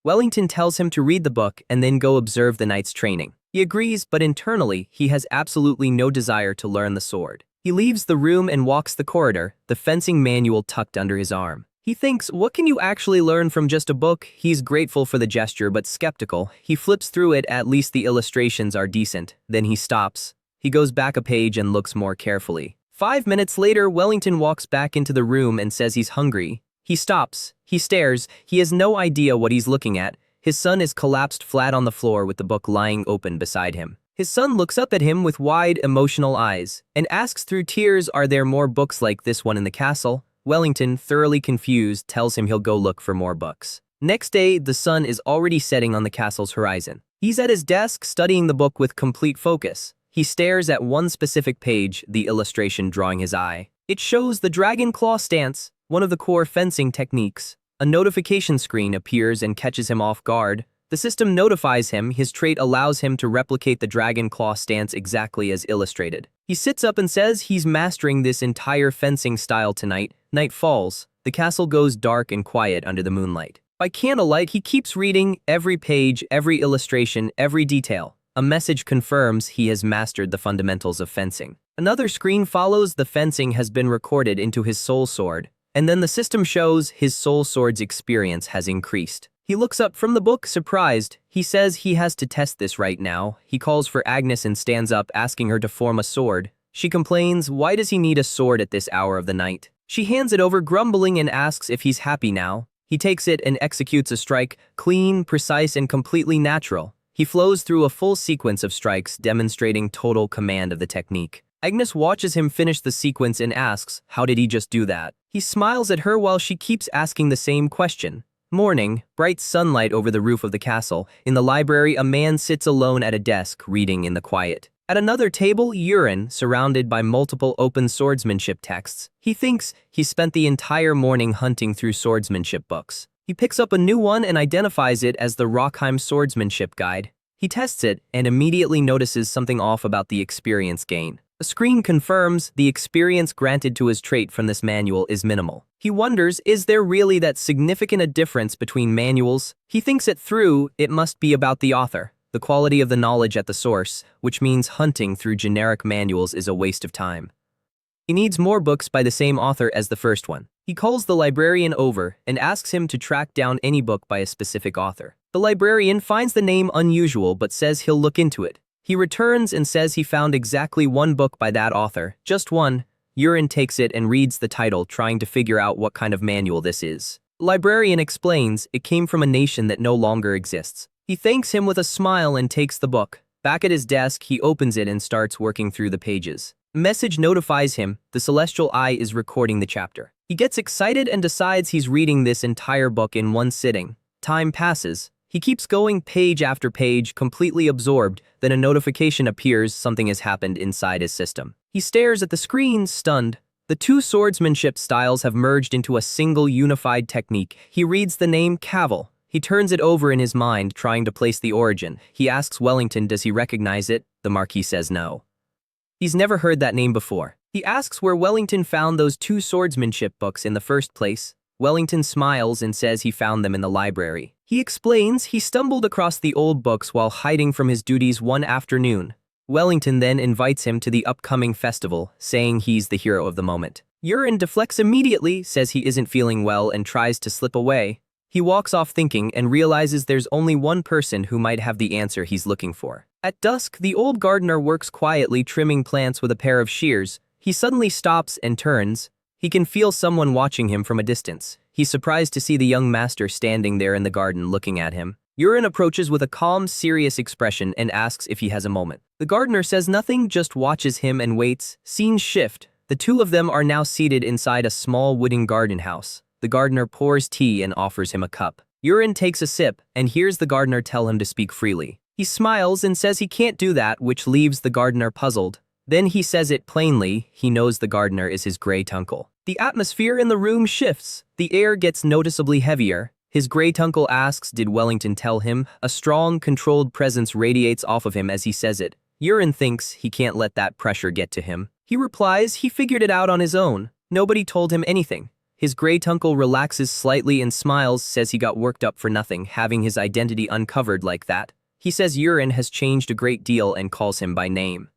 Wellington tells him to read the book and then go observe the knight's training. He agrees, but internally, he has absolutely no desire to learn the sword. He leaves the room and walks the corridor, the fencing manual tucked under his arm. He thinks, what can you actually learn from just a book? He's grateful for the gesture but skeptical. He flips through it, at least the illustrations are decent. Then he stops. He goes back a page and looks more carefully. 5 minutes later, Wellington walks back into the room and says he's hungry. He stops. He stares. He has no idea what he's looking at. His son is collapsed flat on the floor with the book lying open beside him. His son looks up at him with wide, emotional eyes and asks through tears, are there more books like this one in the castle? Wellington, thoroughly confused, tells him he'll go look for more books. Next day, the sun is already setting on the castle's horizon. He's at his desk studying the book with complete focus. He stares at one specific page, the illustration drawing his eye. It shows the dragon claw stance, one of the core fencing techniques. A notification screen appears and catches him off guard. The system notifies him his trait allows him to replicate the dragon claw stance exactly as illustrated. He sits up and says he's mastering this entire fencing style tonight. Night falls. The castle goes dark and quiet under the moonlight. By candlelight, he keeps reading every page, every illustration, every detail. A message confirms he has mastered the fundamentals of fencing. Another screen follows. The fencing has been recorded into his soul sword, and then the system shows his soul sword's experience has increased. He looks up from the book, surprised. He says he has to test this right now. He calls for Agnes and stands up, asking her to form a sword. She complains, why does he need a sword at this hour of the night? She hands it over, grumbling, and asks if he's happy now. He takes it and executes a strike, clean, precise, and completely natural. He flows through a full sequence of strikes, demonstrating total command of the technique. Agnes watches him finish the sequence and asks, how did he just do that? He smiles at her while she keeps asking the same question. Morning, bright sunlight over the roof of the castle. In the library, a man sits alone at a desk, reading in the quiet. At another table, Yurin, surrounded by multiple open swordsmanship texts. He thinks he spent the entire morning hunting through swordsmanship books. He picks up a new one and identifies it as the Rockheim Swordsmanship Guide. He tests it and immediately notices something off about the experience gain. A screen confirms the experience granted to his trait from this manual is minimal. He wonders, is there really that significant a difference between manuals? He thinks it through, it must be about the author, the quality of the knowledge at the source, which means hunting through generic manuals is a waste of time. He needs more books by the same author as the first one. He calls the librarian over and asks him to track down any book by a specific author. The librarian finds the name unusual but says he'll look into it. He returns and says he found exactly one book by that author, just one. Yurin takes it and reads the title, trying to figure out what kind of manual this is. The librarian explains it came from a nation that no longer exists. He thanks him with a smile and takes the book. Back at his desk, he opens it and starts working through the pages. A message notifies him the Celestial Eye is recording the chapter. He gets excited and decides he's reading this entire book in one sitting. Time passes. He keeps going page after page, completely absorbed. Then a notification appears something has happened inside his system. He stares at the screen, stunned. The two swordsmanship styles have merged into a single unified technique. He reads the name Cavil. He turns it over in his mind, trying to place the origin. He asks Wellington does he recognize it. The Marquis says no. He's never heard that name before. He asks where Wellington found those 2 swordsmanship books in the first place. Wellington smiles and says he found them in the library. He explains he stumbled across the old books while hiding from his duties one afternoon. Wellington then invites him to the upcoming festival, saying he's the hero of the moment. Urien deflects immediately, says he isn't feeling well and tries to slip away. He walks off thinking and realizes there's only one person who might have the answer he's looking for. At dusk, the old gardener works quietly trimming plants with a pair of shears. He suddenly stops and turns. He can feel someone watching him from a distance. He's surprised to see the young master standing there in the garden looking at him. Urien approaches with a calm, serious expression and asks if he has a moment. The gardener says nothing, just watches him and waits. Scenes shift. The 2 of them are now seated inside a small wooden garden house. The gardener pours tea and offers him a cup. Urien takes a sip and hears the gardener tell him to speak freely. He smiles and says he can't do that, which leaves the gardener puzzled. Then he says it plainly, he knows the gardener is his great uncle. The atmosphere in the room shifts. The air gets noticeably heavier. His great uncle asks did Wellington tell him. A strong, controlled presence radiates off of him as he says it. Urien thinks he can't let that pressure get to him. He replies he figured it out on his own. Nobody told him anything. His great uncle relaxes slightly and smiles, says he got worked up for nothing, having his identity uncovered like that. He says Urien has changed a great deal and calls him by name.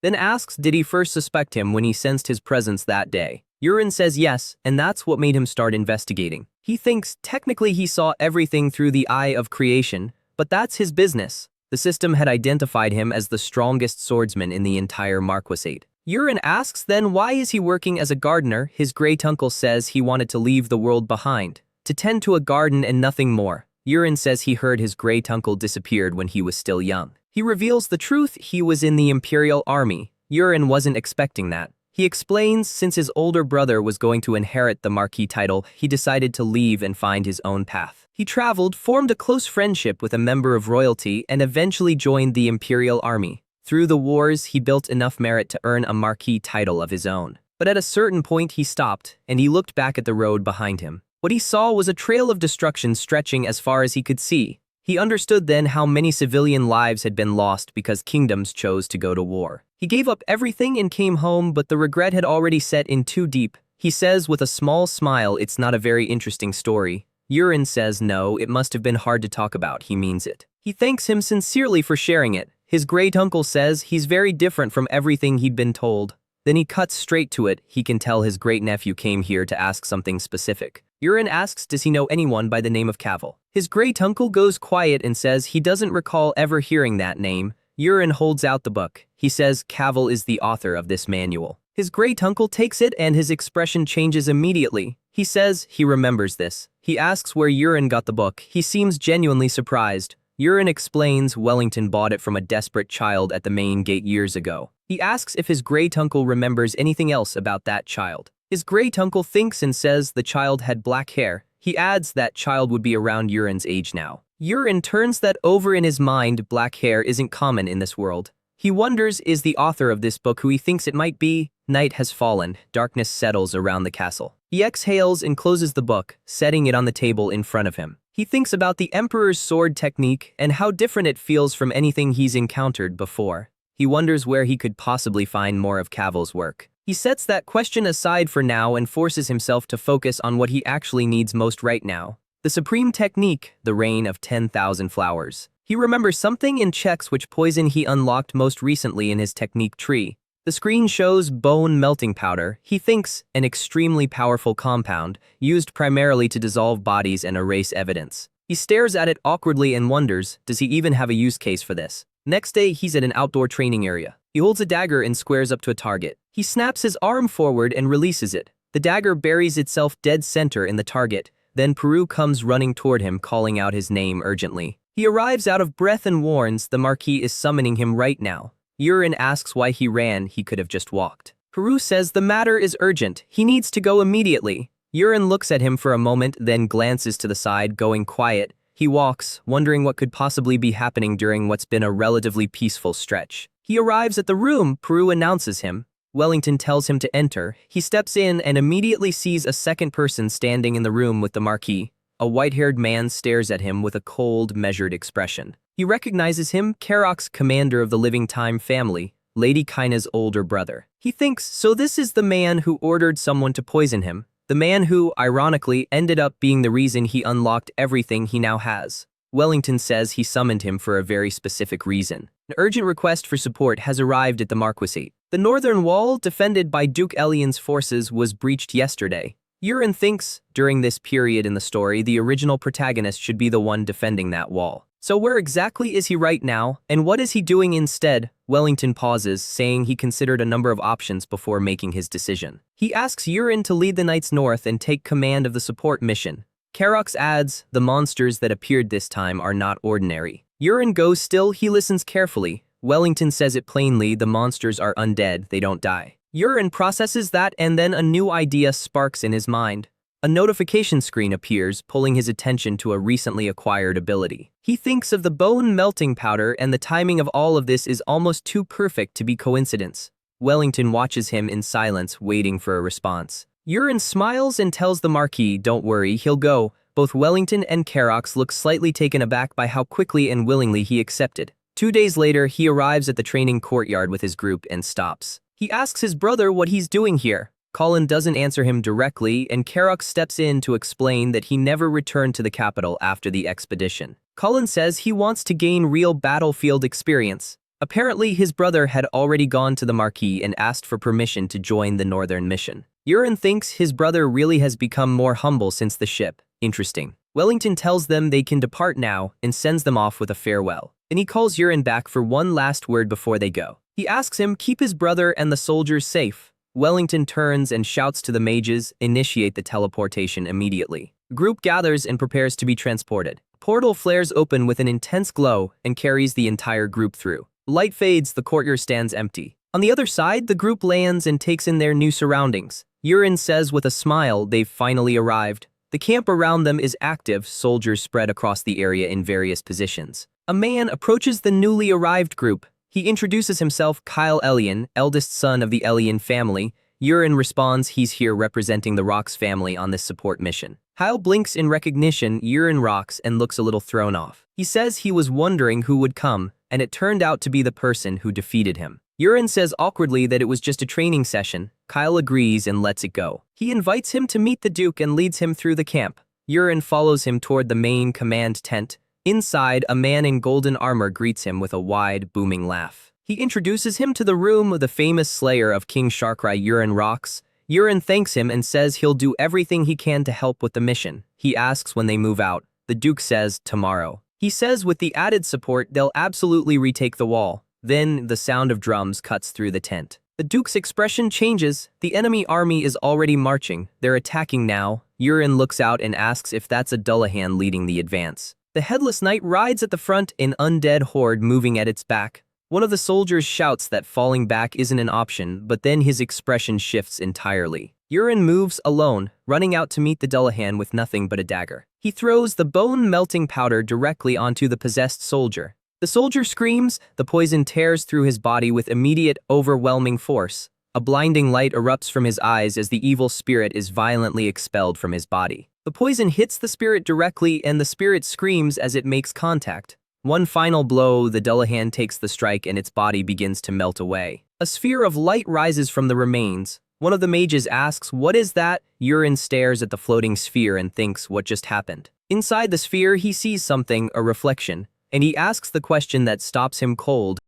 Then asks did he first suspect him when he sensed his presence that day. Urien says yes, and that's what made him start investigating. He thinks technically he saw everything through the eye of creation, but that's his business. The system had identified him as the strongest swordsman in the entire Marquisate. Urien asks then why is he working as a gardener. His great uncle says he wanted to leave the world behind, to tend to a garden and nothing more. Urien says he heard his great uncle disappeared when he was still young. He reveals the truth, he was in the Imperial Army. Urien wasn't expecting that. He explains since his older brother was going to inherit the Marquis title, he decided to leave and find his own path. He traveled, formed a close friendship with a member of royalty, and eventually joined the Imperial Army. Through the wars, he built enough merit to earn a Marquis title of his own. But at a certain point he stopped, and he looked back at the road behind him. What he saw was a trail of destruction stretching as far as he could see. He understood then how many civilian lives had been lost because kingdoms chose to go to war. He gave up everything and came home, but the regret had already set in too deep. He says with a small smile it's not a very interesting story. Urien says no, it must have been hard to talk about, he means it. He thanks him sincerely for sharing it. His great-uncle says he's very different from everything he'd been told. Then he cuts straight to it. He can tell his great-nephew came here to ask something specific. Urien asks does he know anyone by the name of Cavil. His great-uncle goes quiet and says he doesn't recall ever hearing that name. Urien holds out the book. He says Cavil is the author of this manual. His great-uncle takes it and his expression changes immediately. He says he remembers this. He asks where Urien got the book. He seems genuinely surprised. Urien explains Wellington bought it from a desperate child at the main gate years ago. He asks if his great-uncle remembers anything else about that child. His great-uncle thinks and says the child had black hair. He adds that child would be around Urien's age now. Urien turns that over in his mind. Black hair isn't common in this world. He wonders is the author of this book who he thinks it might be. Night has fallen. Darkness settles around the castle. He exhales and closes the book, setting it on the table in front of him. He thinks about the Emperor's sword technique and how different it feels from anything he's encountered before. He wonders where he could possibly find more of Cavil's work. He sets that question aside for now and forces himself to focus on what he actually needs most right now. The supreme technique, the rain of 10,000 flowers. He remembers something and checks which poison he unlocked most recently in his technique tree. The screen shows bone melting powder. He thinks an extremely powerful compound, used primarily to dissolve bodies and erase evidence. He stares at it awkwardly and wonders, does he even have a use case for this? Next day, he's at an outdoor training area. He holds a dagger and squares up to a target. He snaps his arm forward and releases it. The dagger buries itself dead center in the target. Then Peru comes running toward him, calling out his name urgently. He arrives out of breath and warns the Marquis is summoning him right now. Urien asks why he ran, he could have just walked. Peru says the matter is urgent, he needs to go immediately. Urien looks at him for a moment, then glances to the side, going quiet. He walks, wondering what could possibly be happening during what's been a relatively peaceful stretch. He arrives at the room. Peru announces him. Wellington tells him to enter. He steps in and immediately sees a second person standing in the room with the Marquis. A white-haired man stares at him with a cold, measured expression. He recognizes him, Karok's commander of the Living Time family, Lady Kaina's older brother. He thinks, so this is the man who ordered someone to poison him, the man who, ironically, ended up being the reason he unlocked everything he now has. Wellington says he summoned him for a very specific reason. An urgent request for support has arrived at the Marquisate. The northern wall, defended by Duke Elian's forces, was breached yesterday. Yurin thinks, during this period in the story, the original protagonist should be the one defending that wall. So where exactly is he right now, and what is he doing instead? Wellington pauses, saying he considered a number of options before making his decision. He asks Yurin to lead the Knights north and take command of the support mission. Karok adds, the monsters that appeared this time are not ordinary. Yurin goes still, he listens carefully. Wellington says it plainly, the monsters are undead, they don't die. Yurin processes that, and then a new idea sparks in his mind. A notification screen appears, pulling his attention to a recently acquired ability. He thinks of the bone melting powder, and the timing of all of this is almost too perfect to be coincidence. Wellington watches him in silence, waiting for a response. Yurin smiles and tells the Marquis, don't worry, he'll go. Both Wellington and Karok look slightly taken aback by how quickly and willingly he accepted. 2 days later, he arrives at the training courtyard with his group and stops. He asks his brother what he's doing here. Colin doesn't answer him directly, and Karok steps in to explain that he never returned to the capital after the expedition. Colin says he wants to gain real battlefield experience. Apparently, his brother had already gone to the Marquis and asked for permission to join the northern mission. Yurin thinks his brother really has become more humble since the ship. Interesting. Wellington tells them they can depart now and sends them off with a farewell. Then he calls Yurin back for one last word before they go. He asks him keep his brother and the soldiers safe. Wellington turns and shouts to the mages, initiate the teleportation immediately. The group gathers and prepares to be transported. A portal flares open with an intense glow and carries the entire group through. Light fades, the courtyard stands empty. On the other side, the group lands and takes in their new surroundings. Yurin says with a smile they've finally arrived. The camp around them is active, soldiers spread across the area in various positions. A man approaches the newly arrived group. He introduces himself, Kyle Elian, eldest son of the Elian family. Yurin responds he's here representing the Rox family on this support mission. Kyle blinks in recognition, Yurin rocks and looks a little thrown off. He says he was wondering who would come, and it turned out to be the person who defeated him. Yurin says awkwardly that it was just a training session. Kyle agrees and lets it go. He invites him to meet the Duke and leads him through the camp. Yurin follows him toward the main command tent. Inside, a man in golden armor greets him with a wide, booming laugh. He introduces him to the room of the famous slayer of King Sharkrai. Yurin rocks. Yurin thanks him and says he'll do everything he can to help with the mission. He asks when they move out. The Duke says, tomorrow. He says with the added support, they'll absolutely retake the wall. Then, the sound of drums cuts through the tent. The Duke's expression changes. The enemy army is already marching. They're attacking now. Yurin looks out and asks if that's a Dullahan leading the advance. The headless knight rides at the front, an undead horde moving at its back. One of the soldiers shouts that falling back isn't an option, but then his expression shifts entirely. Yurin moves alone, running out to meet the Dullahan with nothing but a dagger. He throws the bone-melting powder directly onto the possessed soldier. The soldier screams, the poison tears through his body with immediate, overwhelming force. A blinding light erupts from his eyes as the evil spirit is violently expelled from his body. The poison hits the spirit directly and the spirit screams as it makes contact. One final blow, the Dullahan takes the strike and its body begins to melt away. A sphere of light rises from the remains. One of the mages asks, what is that? Yurin stares at the floating sphere and thinks what just happened. Inside the sphere, he sees something, a reflection, and he asks the question that stops him cold.